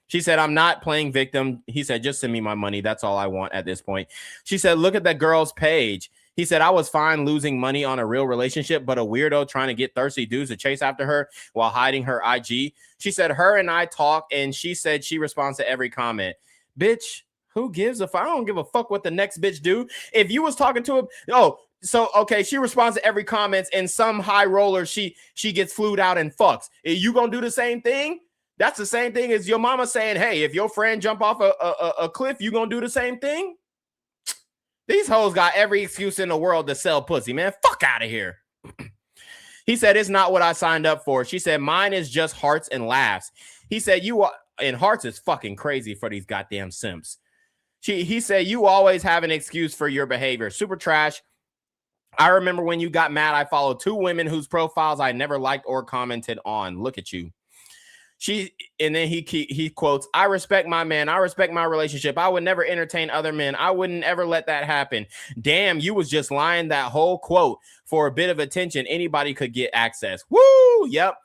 She said, I'm not playing victim. He said, just send me my money. That's all I want at this point. She said, look at that girl's page. He said, I was fine losing money on a real relationship, but a weirdo trying to get thirsty dudes to chase after her while hiding her IG. She said, her and I talk, and she said she responds to every comment. Bitch, who gives a fuck? I don't give a fuck what the next bitch do. If you was talking to him, okay, she responds to every comment, and some high roller, she gets flued out and fucks. Are you gonna do the same thing? That's the same thing as your mama saying, hey, if your friend jump off a cliff, you gonna do the same thing? These hoes got every excuse in the world to sell pussy, man. Fuck out of here. He said, it's not what I signed up for. She said, mine is just hearts and laughs. He said, and hearts is fucking crazy for these goddamn simps. He said, you always have an excuse for your behavior. Super trash. I remember when you got mad, I followed 2 women whose profiles I never liked or commented on. Look at you. And then he quotes, I respect my man. I respect my relationship. I would never entertain other men. I wouldn't ever let that happen. Damn, you was just lying that whole quote for a bit of attention. Anybody could get access. Woo! Yep.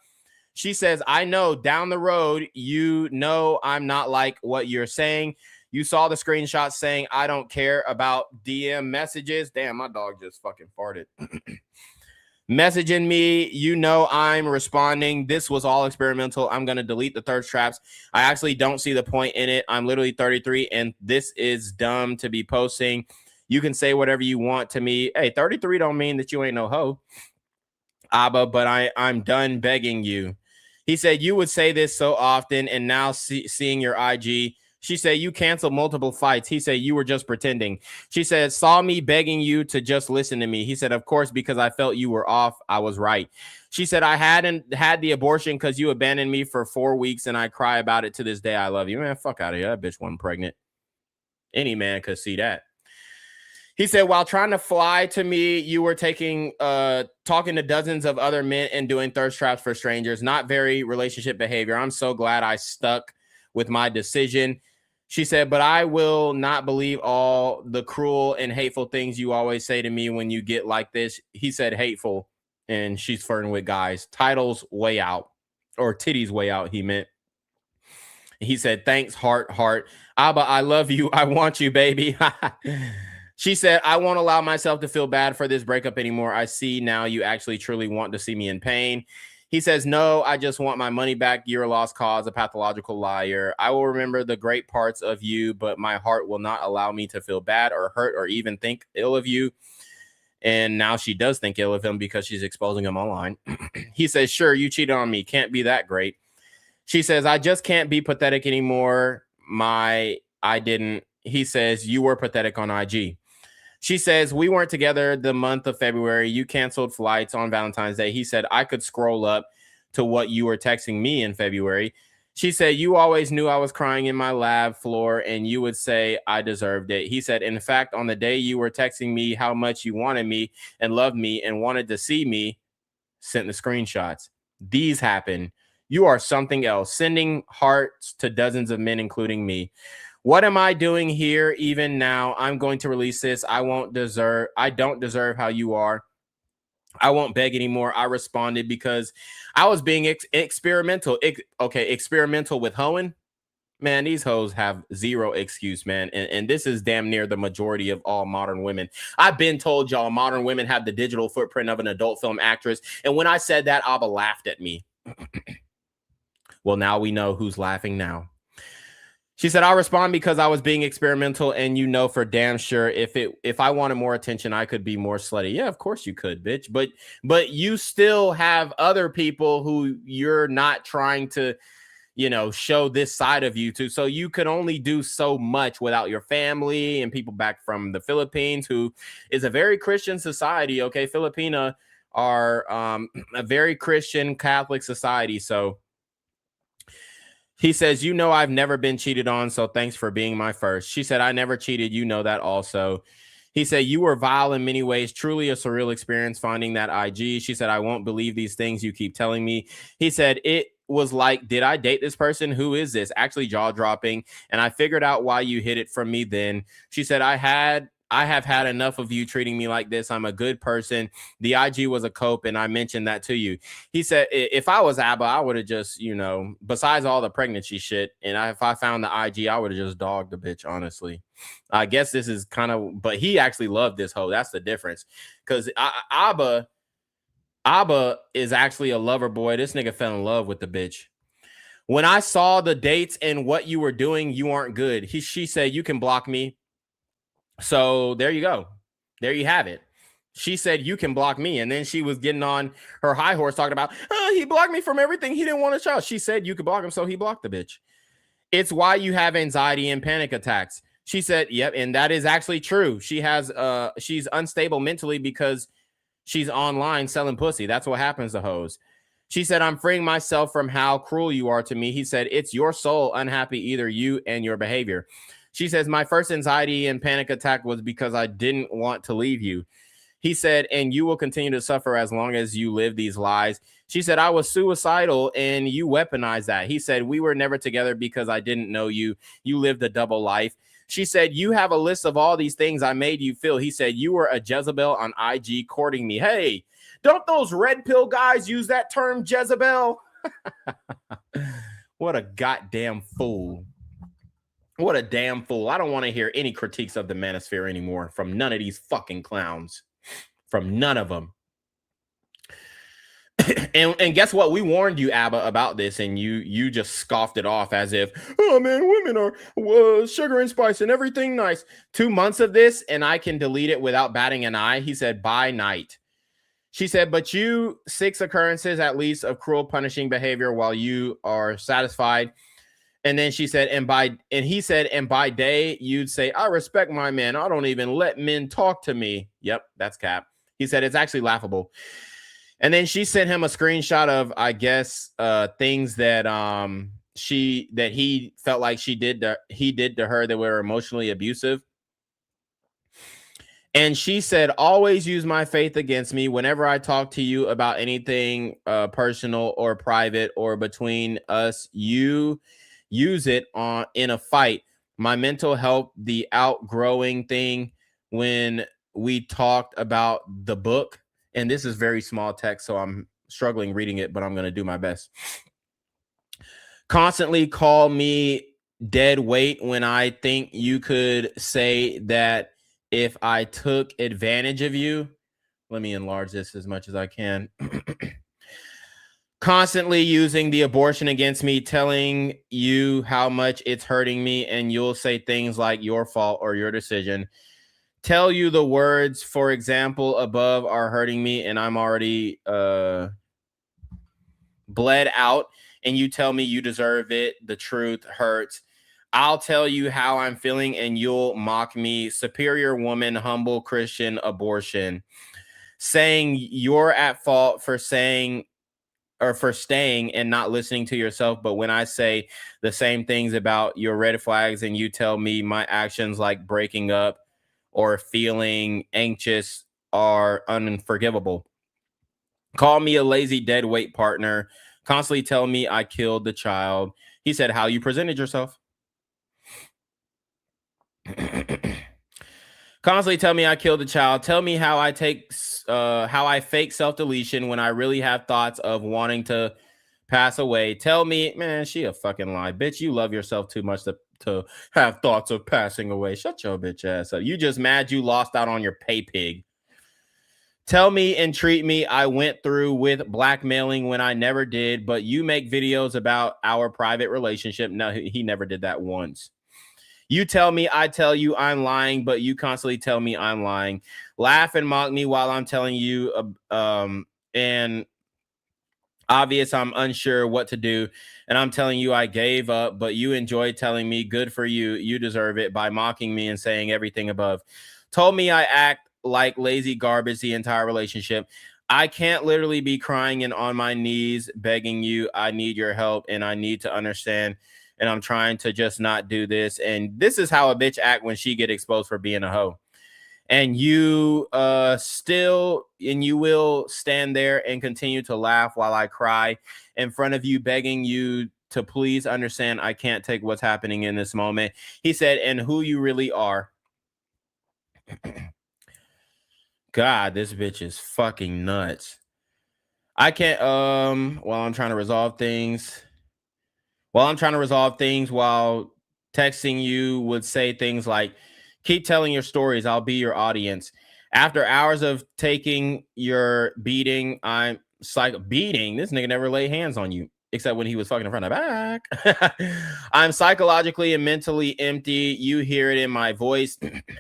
She says, I know down the road, you know, I'm not like what you're saying. You saw the screenshot saying, I don't care about DM messages. Damn, my dog just fucking farted. Messaging me, you know I'm responding. This was all experimental. I'm going to delete the thirst traps. I actually don't see the point in it. I'm literally 33, and this is dumb to be posting. You can say whatever you want to me. Hey, 33 don't mean that you ain't no hoe. Abba, but I'm done begging you. He said, you would say this so often, and now seeing your IG. She said, you canceled multiple fights. He said, you were just pretending. She said, saw me begging you to just listen to me. He said, of course, because I felt you were off. I was right. She said, I hadn't had the abortion because you abandoned me for 4 weeks, and I cry about it to this day. I love you. Man, fuck out of here. That bitch wasn't pregnant. Any man could see that. He said, while trying to fly to me, you were talking to dozens of other men and doing thirst traps for strangers. Not very relationship behavior. I'm so glad I stuck with my decision. She said, but I will not believe all the cruel and hateful things you always say to me when you get like this. He said hateful, and she's flirting with guys. Titles way out, or titties way out, he meant. He said, thanks, heart. Abba, I love you. I want you, baby. She said, I won't allow myself to feel bad for this breakup anymore. I see now you actually truly want to see me in pain. He says, no, I just want my money back. You're a lost cause, a pathological liar. I will remember the great parts of you, but my heart will not allow me to feel bad or hurt or even think ill of you. And now she does think ill of him because she's exposing him online. He says, sure, you cheated on me. Can't be that great. She says, I just can't be pathetic anymore. I didn't. He says, you were pathetic on IG. She says, we weren't together the month of February. You canceled flights on Valentine's Day. He said, I could scroll up to what you were texting me in February. She said, you always knew I was crying in my lab floor, and you would say I deserved it. He said, in fact, on the day you were texting me how much you wanted me and loved me and wanted to see me, sent the screenshots. These happen. You are something else. Sending hearts to dozens of men, including me. What am I doing here even now? I'm going to release this. I don't deserve how you are. I won't beg anymore. I responded because I was being experimental. Experimental with hoeing. Man, these hoes have zero excuse, man. And this is damn near the majority of all modern women. I've been told y'all modern women have the digital footprint of an adult film actress. And when I said that, Abba laughed at me. Well, now we know who's laughing now. She said, I respond because I was being experimental, and you know for damn sure if I wanted more attention, I could be more slutty. Yeah, of course you could, bitch. But you still have other people who you're not trying to, show this side of you to. So you could only do so much without your family and people back from the Philippines, who is a very Christian society. Okay, Filipina are a very Christian Catholic society. So he says, I've never been cheated on, so thanks for being my first. She said, I never cheated. You know that also. He said, you were vile in many ways. Truly a surreal experience finding that IG. She said, I won't believe these things you keep telling me. He said, it was like, did I date this person? Who is this? Actually jaw-dropping. And I figured out why you hid it from me then. She said, I I have had enough of you treating me like this. I'm a good person. The IG was a cope, and I mentioned that to you. He said, if I was Abba, I would have just, you know, besides all the pregnancy shit, and if I found the IG, I would have just dogged the bitch, honestly. I guess this is kind of, but he actually loved this hoe. That's the difference. Because Abba is actually a lover boy. This nigga fell in love with the bitch. When I saw the dates and what you were doing, you aren't good. She said, you can block me. So there you go. There you have it. She said, you can block me. And then she was getting on her high horse talking about, he blocked me from everything. He didn't want to show. She said, you could block him. So he blocked the bitch. It's why you have anxiety and panic attacks. She said, yep. And that is actually true. She has, she's unstable mentally because she's online selling pussy. That's what happens to hoes. She said, I'm freeing myself from how cruel you are to me. He said, it's your soul unhappy, either you and your behavior. She says, my first anxiety and panic attack was because I didn't want to leave you. He said, and you will continue to suffer as long as you live these lies. She said, I was suicidal and you weaponized that. He said, we were never together because I didn't know you. You lived a double life. She said, you have a list of all these things I made you feel. He said, you were a Jezebel on IG courting me. Hey, don't those red pill guys use that term Jezebel? What a goddamn fool. What a damn fool. I don't want to hear any critiques of the manosphere anymore from none of these fucking clowns. From none of them. and guess what? We warned you, Abba, about this, and you just scoffed it off as if, oh man, women are sugar and spice and everything nice. 2 months of this, and I can delete it without batting an eye. He said, by night. She said, but you 6 occurrences at least of cruel punishing behavior while you are satisfied. And then she said, and he said, and by day, you'd say, I respect my men. I don't even let men talk to me. Yep, that's cap. He said, it's actually laughable. And then she sent him a screenshot of, I guess, things that he felt like he did to her that were emotionally abusive. And she said, always use my faith against me whenever I talk to you about anything personal or private or between us. You use it in a fight. My mental health, the outgrowing thing when we talked about the book, and this is very small text, so I'm struggling reading it, but I'm going to do my best. Constantly call me dead weight when I think you could say that if I took advantage of you. Let me enlarge this as much as I can. Constantly using the abortion against me, telling you how much it's hurting me, and you'll say things like your fault or your decision. Tell you the words, for example, above are hurting me, and I'm already bled out, and you tell me you deserve it. The truth hurts. I'll tell you how I'm feeling, and you'll mock me. Superior woman, humble Christian, abortion. Saying you're at fault for saying or for staying and not listening to yourself. But when I say the same things about your red flags and you tell me my actions like breaking up or feeling anxious are unforgivable. Call me a lazy dead weight partner. Constantly tell me I killed the child. He said how you presented yourself. Constantly tell me I killed the child. Tell me how I fake self-deletion when I really have thoughts of wanting to pass away. Tell me, man, she a fucking lie. Bitch, you love yourself too much to have thoughts of passing away. Shut your bitch ass up. You just mad you lost out on your pay pig. Tell me and treat me I went through with blackmailing when I never did, but you make videos about our private relationship. No, he never did that once. You tell me, I tell you I'm lying, but you constantly tell me I'm lying. Laugh and mock me while I'm telling you, and obvious I'm unsure what to do. And I'm telling you I gave up, but you enjoy telling me good for you. You deserve it by mocking me and saying everything above. Told me I act like lazy garbage the entire relationship. I can't literally be crying and on my knees begging you. I need your help and I need to understand. And I'm trying to just not do this. And this is how a bitch act when she get exposed for being a hoe. And you you will stand there and continue to laugh while I cry in front of you, begging you to please understand I can't take what's happening in this moment. He said, and who you really are. God, this bitch is fucking nuts. I can't, while I'm trying to resolve things, while texting you would say things like, keep telling your stories, I'll be your audience. After hours of taking your beating, I'm beating, this nigga never laid hands on you, except when he was fucking in front of back. I'm psychologically and mentally empty. You hear it in my voice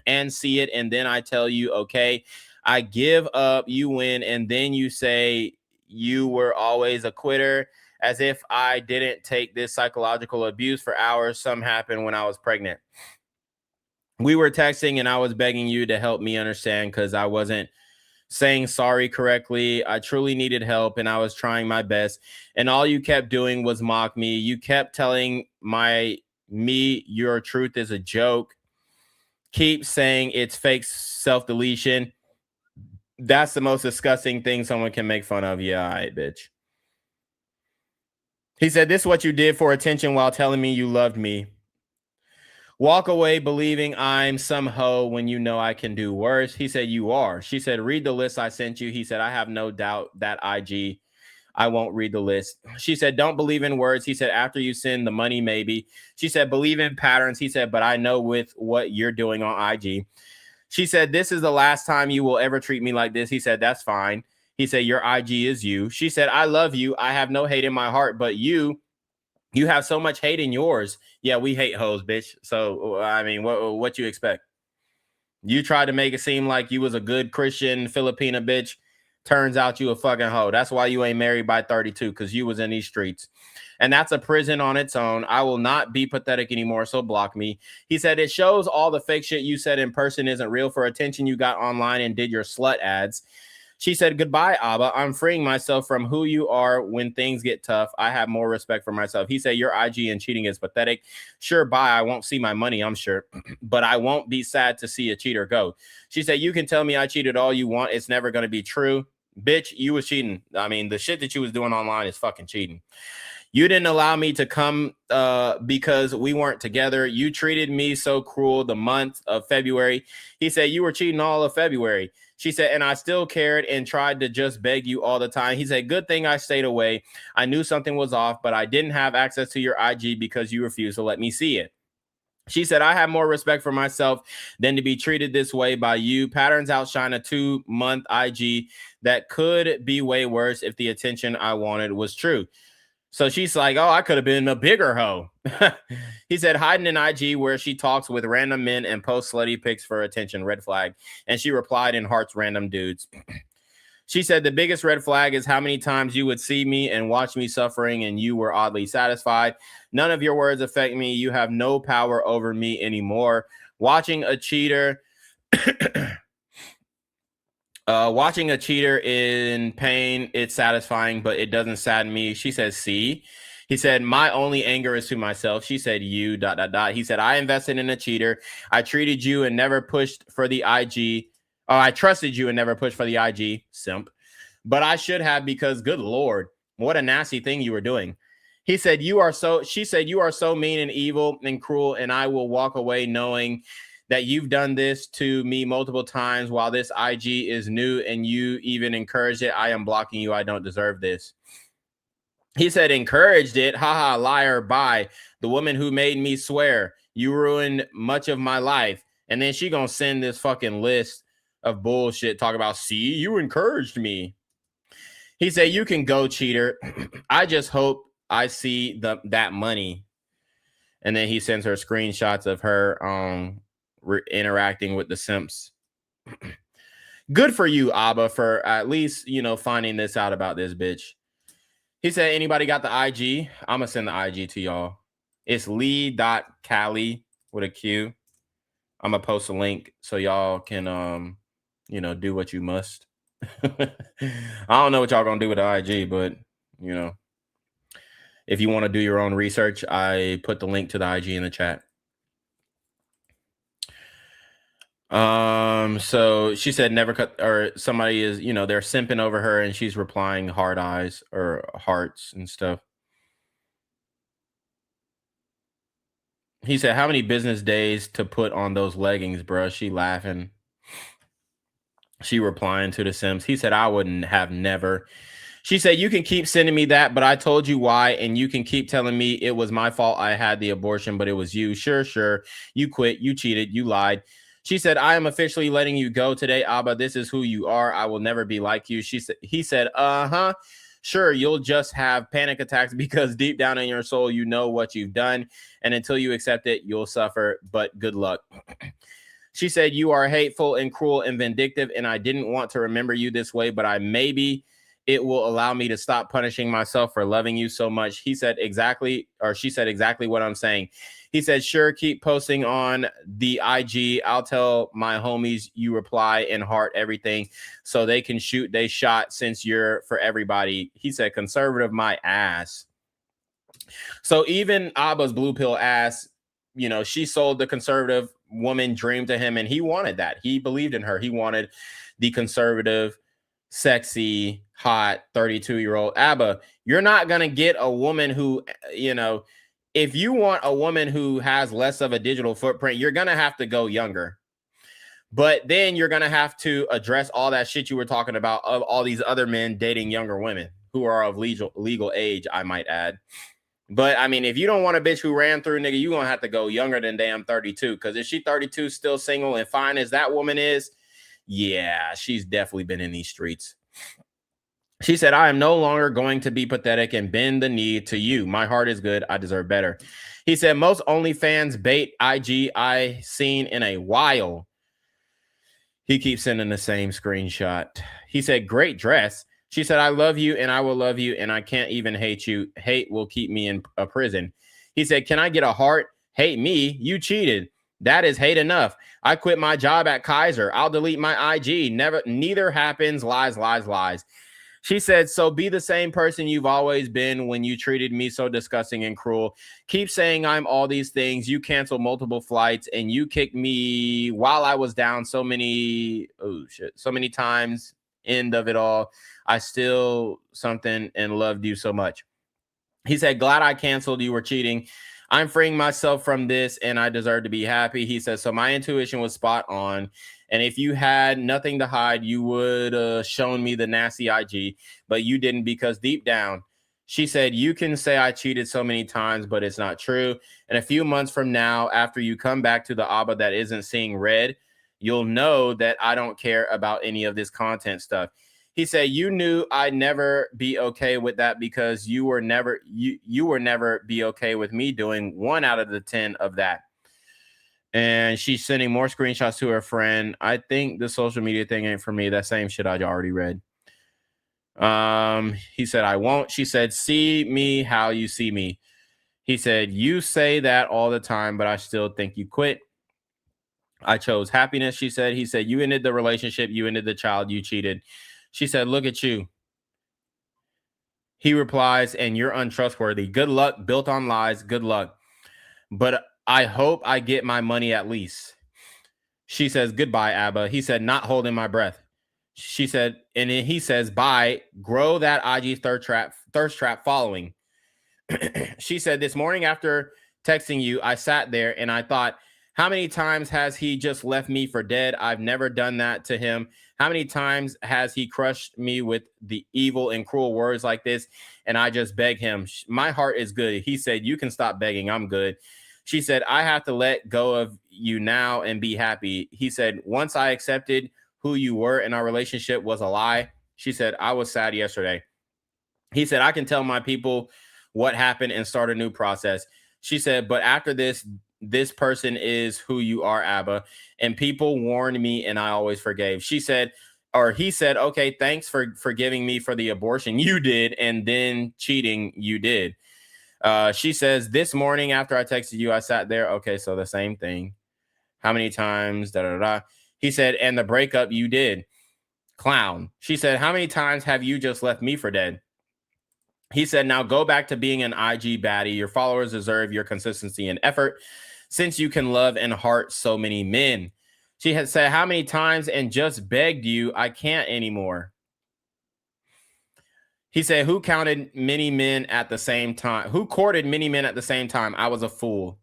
and see it, and then I tell you, okay, I give up, you win, and then you say you were always a quitter, as if I didn't take this psychological abuse for hours. Some happened when I was pregnant. We were texting and I was begging you to help me understand because I wasn't saying sorry correctly. I truly needed help and I was trying my best. And all you kept doing was mock me. You kept telling me your truth is a joke. Keep saying it's fake self-deletion. That's the most disgusting thing someone can make fun of. Yeah, all right, bitch. He said, this is what you did for attention while telling me you loved me. Walk away believing I'm some hoe when you know I can do worse. He said, you are. She said, read the list I sent you. He said, I have no doubt that IG. I won't read the list. She said, don't believe in words. He said, after you send the money, maybe. She said, believe in patterns. He said, but I know with what you're doing on IG. She said, this is the last time you will ever treat me like this. He said, that's fine. He said, your IG is you. She said, I love you. I have no hate in my heart, but you have so much hate in yours. Yeah, we hate hoes, bitch. So, I mean, what you expect? You tried to make it seem like you was a good Christian Filipina bitch. Turns out you a fucking hoe. That's why you ain't married by 32, because you was in these streets. And that's a prison on its own. I will not be pathetic anymore, so block me. He said, it shows all the fake shit you said in person isn't real for attention you got online and did your slut ads. She said, goodbye, Abba. I'm freeing myself from who you are when things get tough. I have more respect for myself. He said, your IG and cheating is pathetic. Sure, bye. I won't see my money, I'm sure. But I won't be sad to see a cheater go. She said, you can tell me I cheated all you want. It's never going to be true. Bitch, you was cheating. I mean, the shit that you was doing online is fucking cheating. You didn't allow me to come because we weren't together. You treated me so cruel the month of February. He said, you were cheating all of February. She said, and I still cared and tried to just beg you all the time. He said, good thing I stayed away. I knew something was off, but I didn't have access to your IG because you refused to let me see it. She said, I have more respect for myself than to be treated this way by you. Patterns outshine a 2-month IG that could be way worse if the attention I wanted was true. So she's like, oh, I could have been a bigger hoe. He said, hiding in IG where she talks with random men and posts slutty pics for attention, red flag. And she replied in hearts, random dudes. She said, the biggest red flag is how many times you would see me and watch me suffering and you were oddly satisfied. None of your words affect me. You have no power over me anymore. Watching a cheater... watching a cheater in pain, it's satisfying, but it doesn't sadden me. She says, see. He said, my only anger is to myself. She said, you, ... He said, I invested in a cheater. I treated you and never pushed for the IG. Oh, I trusted you and never pushed for the IG. Simp. But I should have, because good Lord, what a nasty thing you were doing. He said, she said, you are so mean and evil and cruel, and I will walk away knowing that you've done this to me multiple times while this IG is new and you even encouraged it. I am blocking you. I don't deserve this. He said, encouraged it. Haha, liar, bye. The woman who made me swear. You ruined much of my life. And then she gonna send this fucking list of bullshit. Talk about, see, you encouraged me. He said, you can go, cheater. I just hope I see that money. And then he sends her screenshots of her interacting with the simps. Good for you, Abba, for at least, finding this out about this bitch. He said, anybody got the IG? I'm going to send the IG to y'all. It's lee.cali with a Q. I'm going to post a link so y'all can, do what you must. I don't know what y'all going to do with the IG, but, if you want to do your own research, I put the link to the IG in the chat. So she said never cut, or somebody is, they're simping over her and she's replying hard eyes or hearts and stuff. He said, how many business days to put on those leggings, bro? She laughing. She replying to the Sims. He said, I wouldn't have never. She said, you can keep sending me that, but I told you why. And you can keep telling me it was my fault. I had the abortion, but it was you. Sure. You quit. You cheated. You lied. She said, I am officially letting you go today, Abba. This is who you are. I will never be like you. He said, uh-huh. Sure, you'll just have panic attacks because deep down in your soul, you know what you've done. And until you accept it, you'll suffer. But good luck. She said, you are hateful and cruel and vindictive. And I didn't want to remember you this way, but maybe it will allow me to stop punishing myself for loving you so much. She said exactly what I'm saying. He said, sure, keep posting on the IG. I'll tell my homies you reply and heart everything so they can shoot they shot since you're for everybody. He said, conservative my ass. So even Abba's blue pill ass, you know, she sold the conservative woman dream to him and he wanted that. He believed in her. He wanted the conservative, sexy, hot 32-year-old Abba. You're not going to get a woman who, you know, if you want a woman who has less of a digital footprint, you're going to have to go younger. But then you're going to have to address all that shit you were talking about of all these other men dating younger women who are of legal age, I might add. But I mean, if you don't want a bitch who ran through, nigga, you're going to have to go younger than damn 32. Because if she 32, still single and fine as that woman is, yeah, she's definitely been in these streets. She said, I am no longer going to be pathetic and bend the knee to you. My heart is good. I deserve better. He said, most OnlyFans bait IG I seen in a while. He keeps sending the same screenshot. He said, great dress. She said, I love you and I will love you and I can't even hate you. Hate will keep me in a prison. He said, can I get a heart? Hate me? You cheated. That is hate enough. I quit my job at Kaiser. I'll delete my IG. Neither happens. Lies, lies, lies. She said, so be the same person you've always been when you treated me so disgusting and cruel. Keep saying I'm all these things. You canceled multiple flights and you kicked me while I was down so many times. End of it all. I still something and loved you so much. He said, glad I canceled. You were cheating. I'm freeing myself from this and I deserve to be happy. He says, so my intuition was spot on. And if you had nothing to hide, you would shown me the nasty IG, but you didn't because deep down, she said, you can say I cheated so many times, but it's not true. And a few months from now, after you come back to the Abba that isn't seeing red, you'll know that I don't care about any of this content stuff. He said, you knew I'd never be okay with that because you were never be okay with me doing 1 out of the 10 of that. And she's sending more screenshots to her friend. I think the social media thing ain't for me. That same shit I already read. He said, I won't. She said, see me how you see me. He said, you say that all the time, but I still think you quit. I chose happiness, she said. He said, you ended the relationship. You ended the child. You cheated. She said, look at you. He replies, and you're untrustworthy. Good luck. Built on lies. Good luck. But I hope I get my money at least. She says, goodbye, Abba. He said, not holding my breath. She said, and then he says, bye. Grow that IG thirst trap following. She said, this morning after texting you, I sat there and I thought, how many times has he just left me for dead? I've never done that to him. How many times has he crushed me with the evil and cruel words like this? And I just beg him. My heart is good. He said, you can stop begging. I'm good. She said, I have to let go of you now and be happy. He said, once I accepted who you were and our relationship was a lie. She said, I was sad yesterday. He said, I can tell my people what happened and start a new process. She said, but after this person is who you are, Abba. And people warned me and I always forgave. She said, or he said, okay, thanks for forgiving me for the abortion you did and then cheating you did. She says, this morning after I texted you, I sat there. Okay, so the same thing. How many times? He said, and the breakup you did. Clown. She said, how many times have you just left me for dead? He said, now go back to being an IG baddie. Your followers deserve your consistency and effort since you can love and heart so many men. She had said, how many times and just begged you, I can't anymore. He said, who counted many men at the same time? Who courted many men at the same time? I was a fool.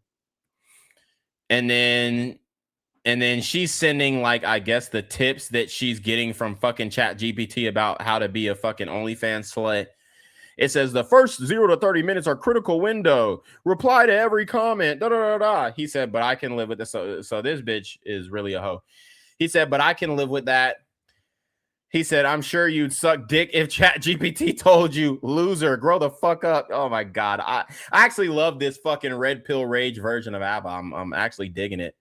And then And then she's sending, like, I guess the tips that she's getting from fucking ChatGPT about how to be a fucking OnlyFans slut. It says the first 0 to 30 minutes are critical window. Reply to every comment. Da, da, da, da. He said, but I can live with this. So this bitch is really a hoe. He said, but I can live with that. He said, I'm sure you'd suck dick if ChatGPT told you, loser, grow the fuck up. Oh my God. I actually love this fucking red pill rage version of ABBA. I'm actually digging it.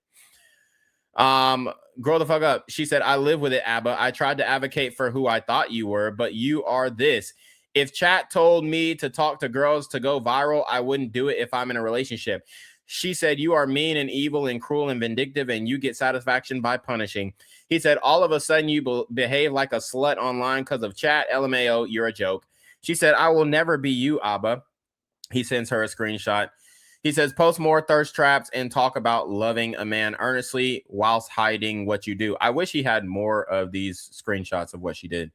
Grow the fuck up. She said, I live with it, ABBA. I tried to advocate for who I thought you were, but you are this. If chat told me to talk to girls to go viral, I wouldn't do it if I'm in a relationship. She said, you are mean and evil and cruel and vindictive, and you get satisfaction by punishing. He said, all of a sudden you behave like a slut online because of chat. LMAO, you're a joke. She said, I will never be you, ABBA. He sends her a screenshot. He says, post more thirst traps and talk about loving a man earnestly whilst hiding what you do. I wish he had more of these screenshots of what she did.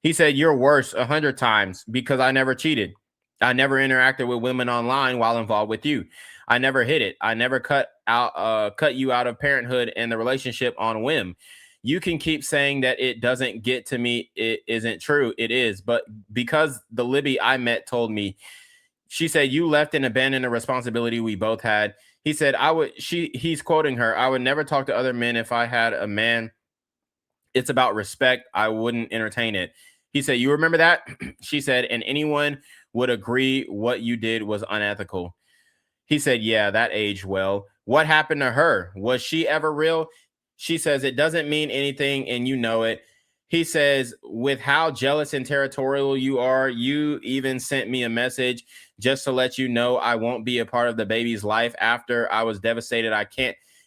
He said, you're worse 100 times because I never cheated. I never interacted with women online while involved with you. I never hit it. I never cut you out of parenthood and the relationship on whim. You can keep saying that it doesn't get to me. It isn't true. It is. But because the Libby I met told me, she said, you left and abandoned a responsibility we both had. He said, he's quoting her. I would never talk to other men if I had a man. It's about respect. I wouldn't entertain it. He said, you remember that? She said, and anyone would agree what you did was unethical. He said, yeah, that aged well. What happened to her? Was she ever real? She says, it doesn't mean anything and you know it. He says, with how jealous and territorial you are, you even sent me a message just to let you know I won't be a part of the baby's life after I was devastated.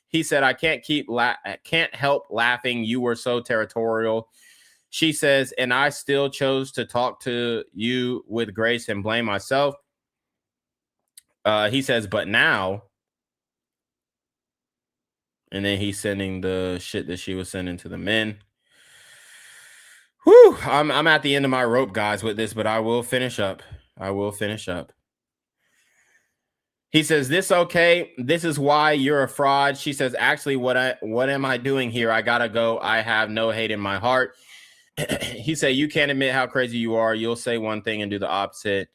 He said, I can't help laughing. You were so territorial. She says, and I still chose to talk to you with grace and blame myself. He says, but now, and then he's sending the shit that she was sending to the men. Whew, I'm at the end of my rope, guys, with this, but I will finish up. He says, this okay? This is why you're a fraud. She says, actually, what am I doing here? I gotta go. I have no hate in my heart. He said, you can't admit how crazy you are. You'll say one thing and do the opposite.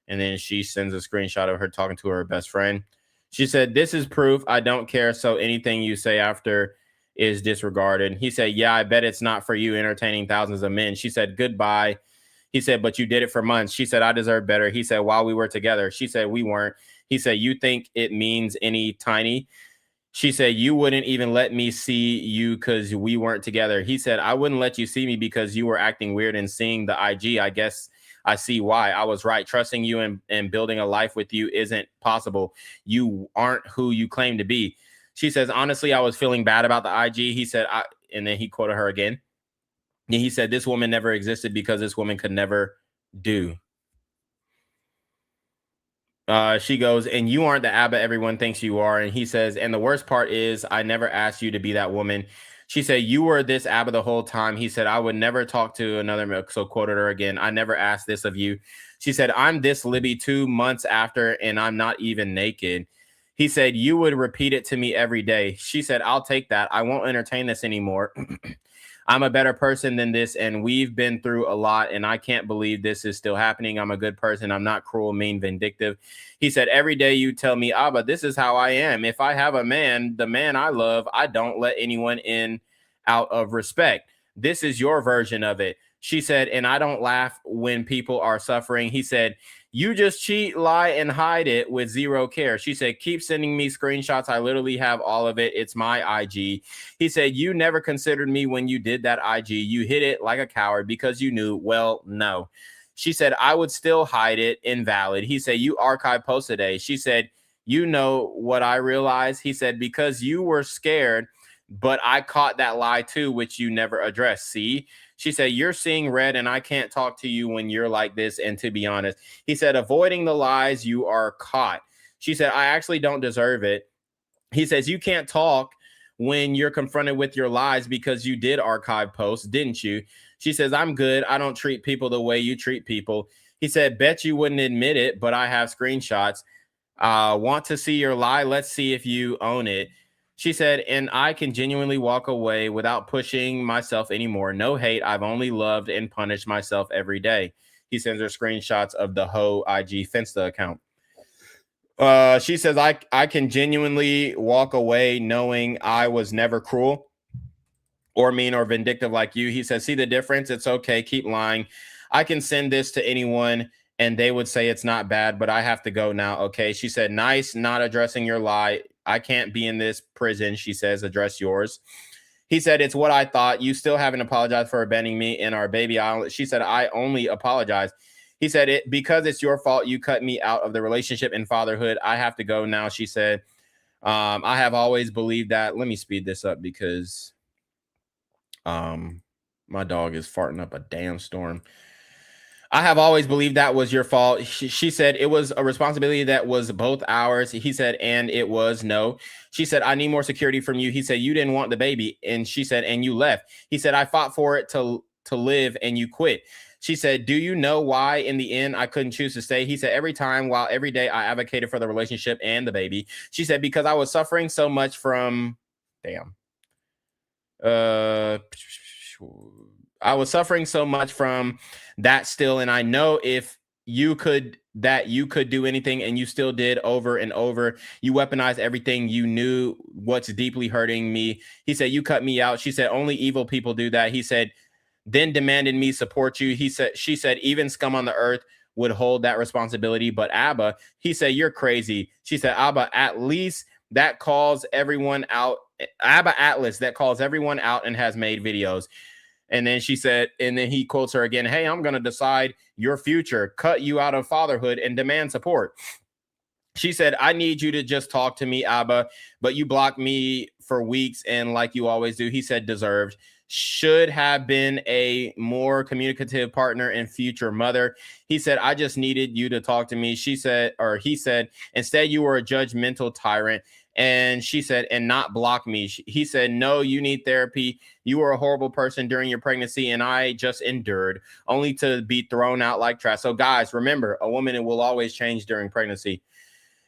And then she sends a screenshot of her talking to her best friend. She said, this is proof. I don't care. So anything you say after is disregarded. He said, yeah, I bet it's not for you entertaining thousands of men. She said, goodbye. He said, but you did it for months. She said, I deserve better. He said, while we were together. She said, we weren't. He said, you think it means any tiny? She said, you wouldn't even let me see you because we weren't together. He said, I wouldn't let you see me because you were acting weird and seeing the IG. I guess I see why. I was right. Trusting you and building a life with you isn't possible. You aren't who you claim to be. She says, honestly, I was feeling bad about the IG. He said, and then he quoted her again. And he said, this woman never existed because this woman could never do. She goes, and you aren't the ABBA everyone thinks you are. And he says, and the worst part is I never asked you to be that woman. She said, you were this ABBA the whole time. He said, I would never talk to another. So quoted her again. I never asked this of you. She said, I'm this Libby 2 months after, and I'm not even naked. He said, you would repeat it to me every day. She said, I'll take that. I won't entertain this anymore. I'm a better person than this, and we've been through a lot, and I can't believe this is still happening. I'm a good person. I'm not cruel, mean, vindictive. He said, every day you tell me, Abba, this is how I am. If I have a man, the man I love, I don't let anyone in out of respect. This is your version of it. She said, and I don't laugh when people are suffering. He said, you just cheat, lie, and hide it with zero care. She said, keep sending me screenshots. I literally have all of it. It's my IG. He said, you never considered me when you did that IG. You hid it like a coward because you knew. Well, no. She said, I would still hide it. Invalid. He said, you archive posts today. She said, you know what I realized? He said, because you were scared, but I caught that lie too, which you never addressed. See? She said, you're seeing red and I can't talk to you when you're like this. And to be honest, he said, avoiding the lies, you are caught. She said, I actually don't deserve it. He says, you can't talk when you're confronted with your lies because you did archive posts, didn't you? She says, I'm good. I don't treat people the way you treat people. He said, bet you wouldn't admit it, but I have screenshots. Want to see your lie? Let's see if you own it. She said, and I can genuinely walk away without pushing myself anymore. No hate. I've only loved and punished myself every day. He sends her screenshots of the Ho IG Finsta account. She says, I can genuinely walk away knowing I was never cruel or mean or vindictive like you. He says, see the difference? It's okay. Keep lying. I can send this to anyone and they would say it's not bad, but I have to go now. Okay. She said, nice, not addressing your lie. I can't be in this prison. She says, address yours. He said, it's what I thought. You still haven't apologized for abandoning me in our baby island. She said, I only apologize. He said, it because it's your fault. You cut me out of the relationship and fatherhood. I have to go now. She said, I have always believed that. Let me speed this up because my dog is farting up a damn storm. I have always believed that was your fault. She said it was a responsibility that was both ours. He said, and it was no. She said, I need more security from you. He said, you didn't want the baby. And she said, and you left. He said, I fought for it to live and you quit. She said, do you know why in the end I couldn't choose to stay? He said, every day I advocated for the relationship and the baby. She said, because I was suffering so much from, I was suffering so much from that still. And I know if you could do anything and you still did over and over. You weaponized everything. You knew what's deeply hurting me. He said, you cut me out. She said, only evil people do that. He said, then demanded me support you. She said, even scum on the earth would hold that responsibility. But Abba, he said, you're crazy. She said, Abba, at least that calls everyone out. Abba Atlas that calls everyone out and has made videos. And then she said, and then he quotes her again, hey, I'm going to decide your future, cut you out of fatherhood and demand support. She said, I need you to just talk to me, Abba, but you blocked me for weeks. And like you always do, he said, deserved. Should have been a more communicative partner and future mother. He said, I just needed you to talk to me. She said, or he said, instead you were a judgmental tyrant. And she said, and not block me. He said, no, you need therapy. You were a horrible person during your pregnancy, and I just endured, only to be thrown out like trash. So guys, remember, a woman will always change during pregnancy.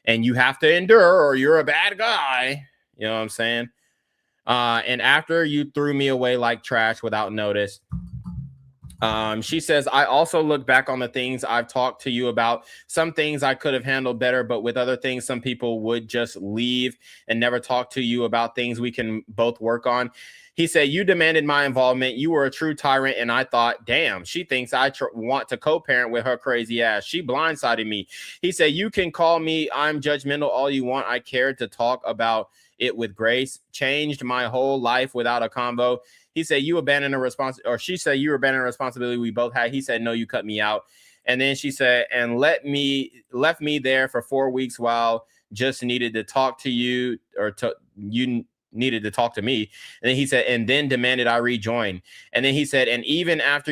And you have to endure or you're a bad guy. You know what I'm saying? And after you threw me away like trash without notice, she says, I also look back on the things I've talked to you about. Some things I could have handled better, but with other things, some people would just leave and never talk to you about things we can both work on. He said, you demanded my involvement. You were a true tyrant. And I thought, damn, she thinks I want to co-parent with her crazy ass. She blindsided me. He said, you can call me I'm judgmental all you want. I cared to talk about it with grace. Changed my whole life without a convo. He said, you abandoned a she said, you abandoned a responsibility we both had. He said, no, you cut me out. And then she said, and left me there for 4 weeks while just needed to talk to you you needed to talk to me. And then he said, and then demanded I rejoin. And then he said, and even after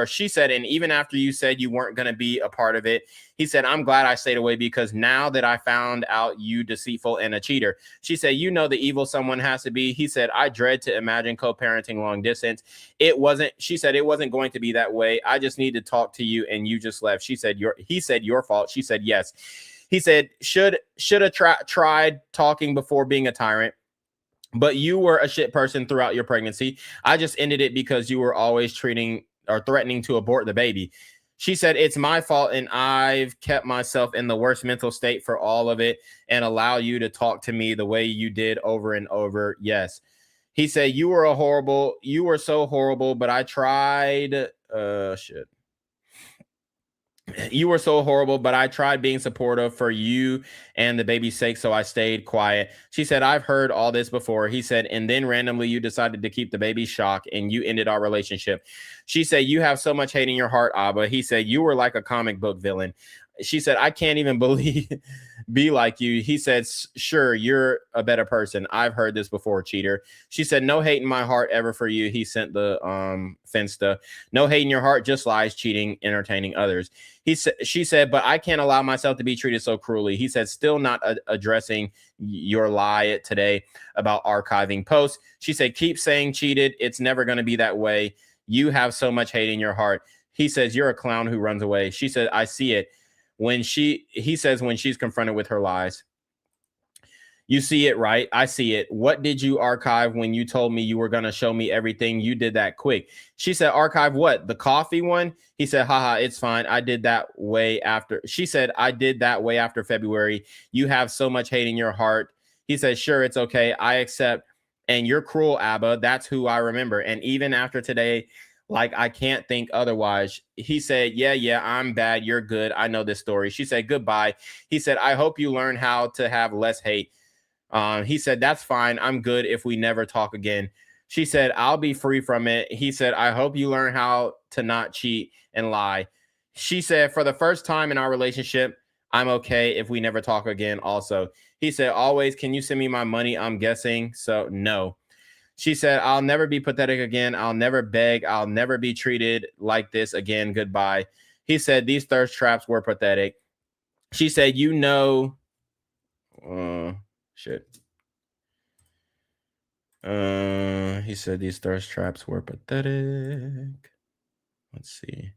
she said, and even after you said you weren't going to be a part of it, he said, I'm glad I stayed away because now that I found out you deceitful and a cheater. She said, you know the evil someone has to be. He said, I dread to imagine co-parenting long distance. She said, it wasn't going to be that way. I just need to talk to you and you just left. He said, your fault. She said, yes. He said, should have tried talking before being a tyrant. But you were a shit person throughout your pregnancy. I just ended it because you were always threatening to abort the baby. She said, it's my fault and I've kept myself in the worst mental state for all of it and allow you to talk to me the way you did over and over. Yes. He said, you were so horrible, but I tried. You were so horrible, but I tried being supportive for you and the baby's sake, so I stayed quiet. She said, I've heard all this before. He said, and then randomly you decided to keep the baby shocked and you ended our relationship. She said, you have so much hate in your heart, Abba. He said, you were like a comic book villain. She said, I can't even be like you. He said, sure, you're a better person. I've heard this before, cheater. She said, no hate in my heart ever for you. He sent the Finsta. No hate in your heart, just lies, cheating, entertaining others. She said, but I can't allow myself to be treated so cruelly. He said, still not addressing your lie today about archiving posts. She said, keep saying cheated. It's never going to be that way. You have so much hate in your heart. He says, you're a clown who runs away. She said, I see it. He says when she's confronted with her lies. You see it, right? I see it. What did you archive when you told me you were going to show me everything? You did that quick. She said, archive what? The coffee one? He said, haha, it's fine. I did that way after. She said, I did that way after February. You have so much hate in your heart. He said, sure, it's okay. I accept. And you're cruel, Abba. That's who I remember. And even after today, like, I can't think otherwise. He said, yeah, I'm bad. You're good. I know this story. She said, goodbye. He said, I hope you learn how to have less hate. He said, that's fine. I'm good if we never talk again. She said, I'll be free from it. He said, I hope you learn how to not cheat and lie. She said, for the first time in our relationship, I'm okay if we never talk again also. He said, always, can you send me my money? I'm guessing. So no. She said, I'll never be pathetic again. I'll never beg. I'll never be treated like this again. Goodbye. He said, these thirst traps were pathetic. She said, you know, shit. He said these thirst traps were pathetic. Let's see.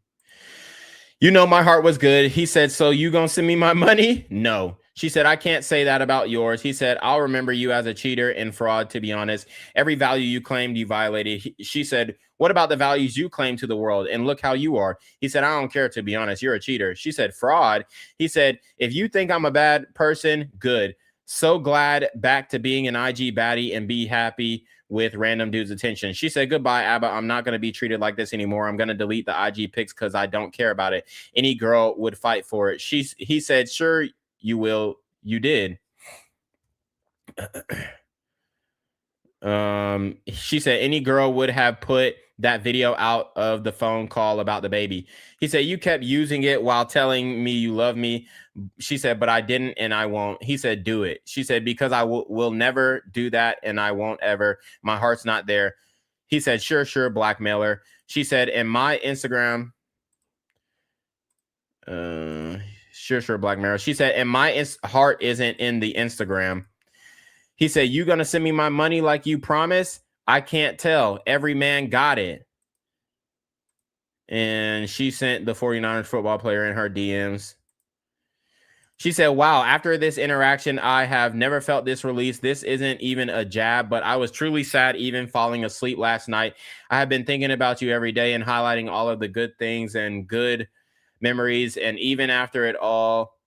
You know, my heart was good. He said, so you gonna send me my money? No. She said, I can't say that about yours. He said, I'll remember you as a cheater and fraud, to be honest. Every value you claimed, you violated. She said, what about the values you claim to the world? And look how you are. He said, I don't care, to be honest. You're a cheater. She said, fraud. He said, if you think I'm a bad person, good. So glad back to being an IG baddie and be happy with random dudes' attention. She said, goodbye, Abba. I'm not going to be treated like this anymore. I'm going to delete the IG pics because I don't care about it. Any girl would fight for it. He said, sure, you will. You did. She said, any girl would have put that video out of the phone call about the baby. He said, you kept using it while telling me you love me. She said, but I didn't and I won't. He said, do it. She said, because I will never do that and I won't ever. My heart's not there. He said, sure, blackmailer. She said, in my Instagram, sure, blackmailer. She said, and my heart isn't in the Instagram. He said, you gonna send me my money like you promised? I can't tell. Every man got it. And she sent the 49ers football player in her DMs. She said, wow, after this interaction, I have never felt this release. This isn't even a jab, but I was truly sad even falling asleep last night. I have been thinking about you every day and highlighting all of the good things and good memories. And even after it all,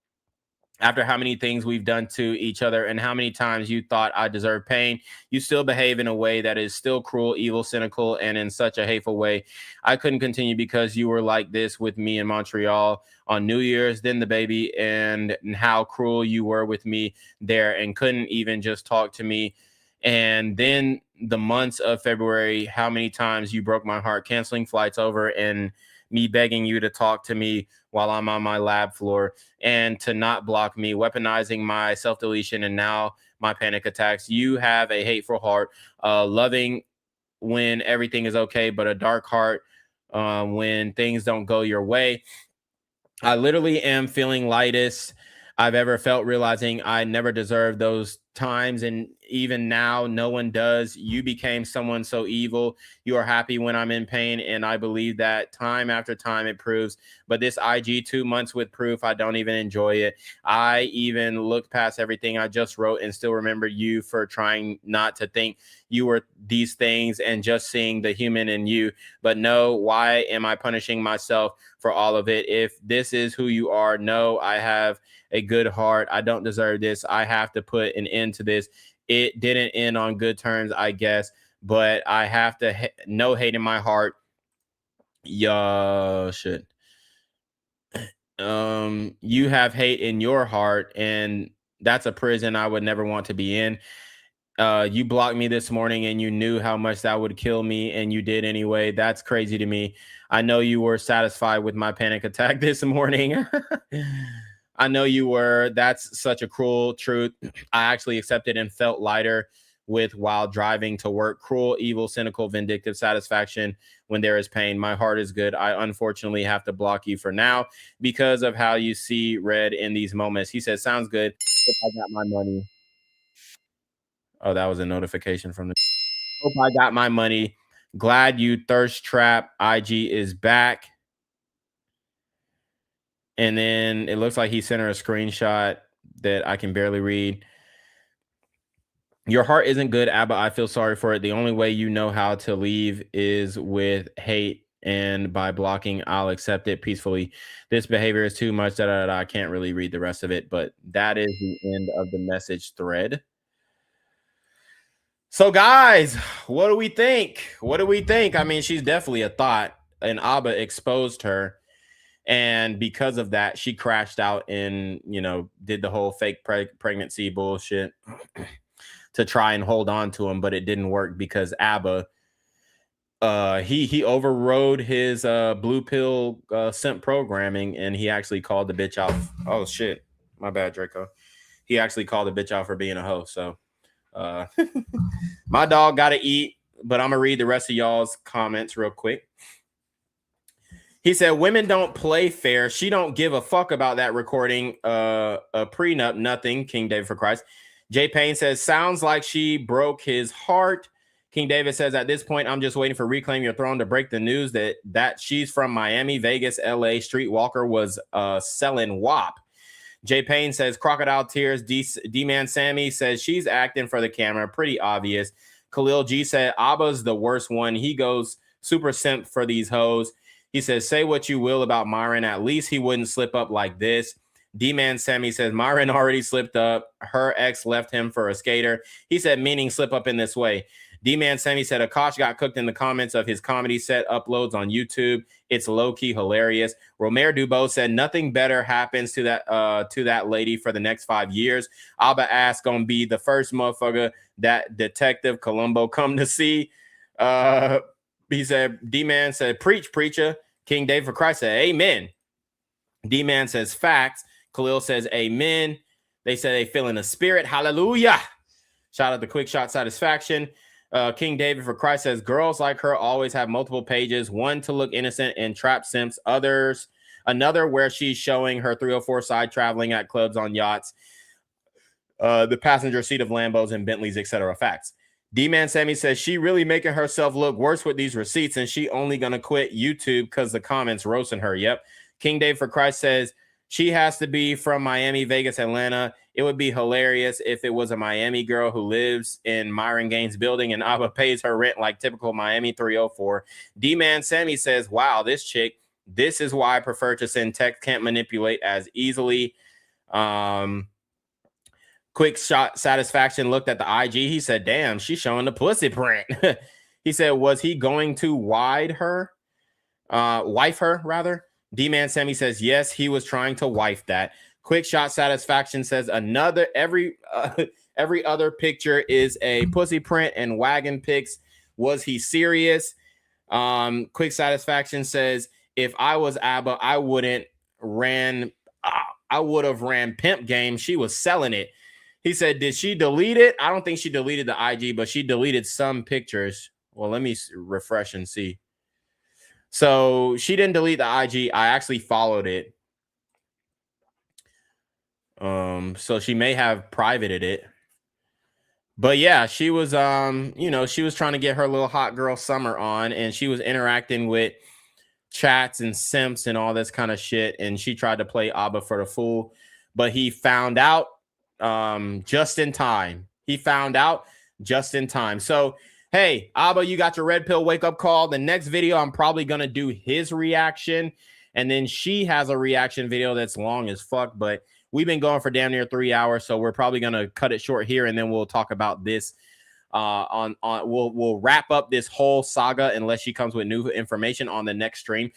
after how many things we've done to each other and how many times you thought I deserved pain, you still behave in a way that is still cruel, evil, cynical, and in such a hateful way. I couldn't continue because you were like this with me in Montreal on New Year's, then the baby, and how cruel you were with me there and couldn't even just talk to me. And then the months of February, how many times you broke my heart, canceling flights over and me begging you to talk to me while I'm on my lab floor and to not block me, weaponizing my self-deletion and now my panic attacks. You have a hateful heart, loving when everything is okay, but a dark heart when things don't go your way. I literally am feeling lightest I've ever felt, realizing I never deserved those times. And even now, no one does. You became someone so evil. You are happy when I'm in pain. And I believe that time after time it proves. But this IG 2 months with proof, I don't even enjoy it. I even looked past everything I just wrote and still remember you for trying not to think you were these things and just seeing the human in you. But no, why am I punishing myself for all of it? If this is who you are, no, I have a good heart. I don't deserve this. I have to put an end to this. It didn't end on good terms, I guess, but I have to no hate in my heart. Yeah, shit. You have hate in your heart, and that's a prison I would never want to be in. You blocked me this morning and you knew how much that would kill me and you did anyway. That's crazy to me. I know you were satisfied with my panic attack this morning. I know you were. That's such a cruel truth. I actually accepted and felt lighter with while driving to work. Cruel, evil, cynical, vindictive satisfaction when there is pain. My heart is good. I unfortunately have to block you for now because of how you see red in these moments. He said, sounds good. Hope I got my money. Oh, that was a notification from the. Hope I got my money. Glad you thirst trap. IG is back. And then it looks like he sent her a screenshot that I can barely read. Your heart isn't good, Abba. I feel sorry for it. The only way you know how to leave is with hate, and by blocking, I'll accept it peacefully. This behavior is too much. I can't really read the rest of it, but that is the end of the message thread. So, guys, what do we think? What do we think? I mean, she's definitely a thought, and Abba exposed her. And because of that, she crashed out and, you know, did the whole fake pregnancy bullshit to try and hold on to him. But it didn't work because Abba, he overrode his blue pill simp programming, and he actually called the bitch out. Oh, shit. My bad, Draco. He actually called the bitch out for being a hoe. So my dog got to eat, but I'm going to read the rest of y'all's comments real quick. He said, women don't play fair. She don't give a fuck about that recording. A prenup, nothing. King David for Christ. Jay Payne says, sounds like she broke his heart. King David says, at this point, I'm just waiting for Reclaim Your Throne to break the news that she's from Miami, Vegas, LA. Streetwalker was selling WAP. Jay Payne says, crocodile tears. D-Man Sammy says, she's acting for the camera. Pretty obvious. Khalil G said, Abba's the worst one. He goes super simp for these hoes. He says, say what you will about Myron. At least he wouldn't slip up like this. D-Man Sammy says, Myron already slipped up. Her ex left him for a skater. He said, meaning slip up in this way. D-Man Sammy said, Akash got cooked in the comments of his comedy set uploads on YouTube. It's low-key hilarious. Romer Dubois said, nothing better happens to that lady for the next 5 years. Abba ass gonna be the first motherfucker that Detective Columbo come to see. He said, D-Man said, preach, preacher. King David for Christ said, amen. D-Man says, facts. Khalil says, amen. They say they feel in the spirit. Hallelujah. Shout out to Quick Shot Satisfaction. King David for Christ says, girls like her always have multiple pages. One to look innocent and trap simps. Another where she's showing her 304 side traveling at clubs on yachts. The passenger seat of Lambos and Bentleys, etc. Facts. D-Man Sammy says, she really making herself look worse with these receipts, and she only going to quit YouTube because the comments roasting her. Yep. King Dave for Christ says, she has to be from Miami, Vegas, Atlanta. It would be hilarious if it was a Miami girl who lives in Myron Gaines building and Abba pays her rent like typical Miami 304. D-Man Sammy says, wow, this chick, this is why I prefer to send text, can't manipulate as easily. Quick Shot Satisfaction looked at the IG. He said, damn, she's showing the pussy print. He said, was he going to wife her rather? D-Man Sammy says, yes, he was trying to wife that. Quick Shot Satisfaction says, every other picture is a pussy print and wagon pics. Was he serious? Quick Satisfaction says, if I was Abba, I would have ran Pimp Game. She was selling it. He said, did she delete it? I don't think she deleted the IG, but she deleted some pictures. Well, let me refresh and see. So she didn't delete the IG. I actually followed it. So she may have privated it. But yeah, she was, she was trying to get her little hot girl summer on, and she was interacting with chats and simps and all this kind of shit. And she tried to play Abba for the fool, but he found out just in time. So, hey, Abba, you got your red pill wake up call. The next video, I'm probably going to do his reaction. And then she has a reaction video that's long as fuck, but we've been going for damn near 3 hours. So we're probably going to cut it short here. And then we'll talk about this we'll wrap up this whole saga unless she comes with new information on the next stream.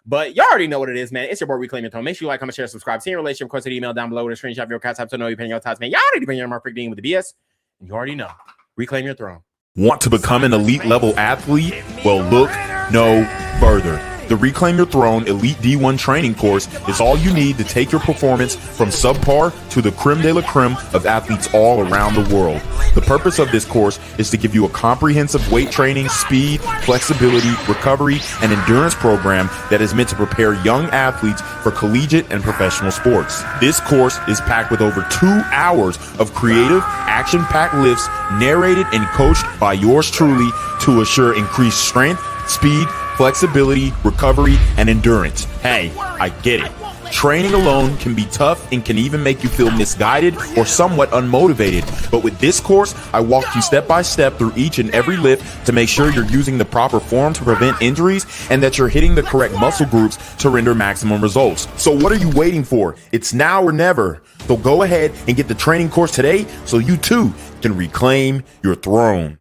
But y'all already know what it is, man. It's your boy Reclaim Your Throne. Make sure you like, comment, share, subscribe. See your relation, request an email down below with a screenshot of your CashApp to know you're paying your tax, man. Y'all already been your mark with the BS. And you already know. Reclaim your throne. Want to become an elite level athlete? Well, look no further. The Reclaim Your Throne Elite D1 training course is all you need to take your performance from subpar to the creme de la creme of athletes all around the world. The purpose of this course is to give you a comprehensive weight training, speed, flexibility, recovery, and endurance program that is meant to prepare young athletes for collegiate and professional sports. This course is packed with over 2 hours of creative, action-packed lifts narrated and coached by yours truly to assure increased strength, speed, flexibility, recovery, and endurance. Hey, I get it. Training alone can be tough and can even make you feel misguided or somewhat unmotivated. But with this course, I walk you step by step through each and every lift to make sure you're using the proper form to prevent injuries and that you're hitting the correct muscle groups to render maximum results. So what are you waiting for? It's now or never. So go ahead and get the training course today so you too can reclaim your throne.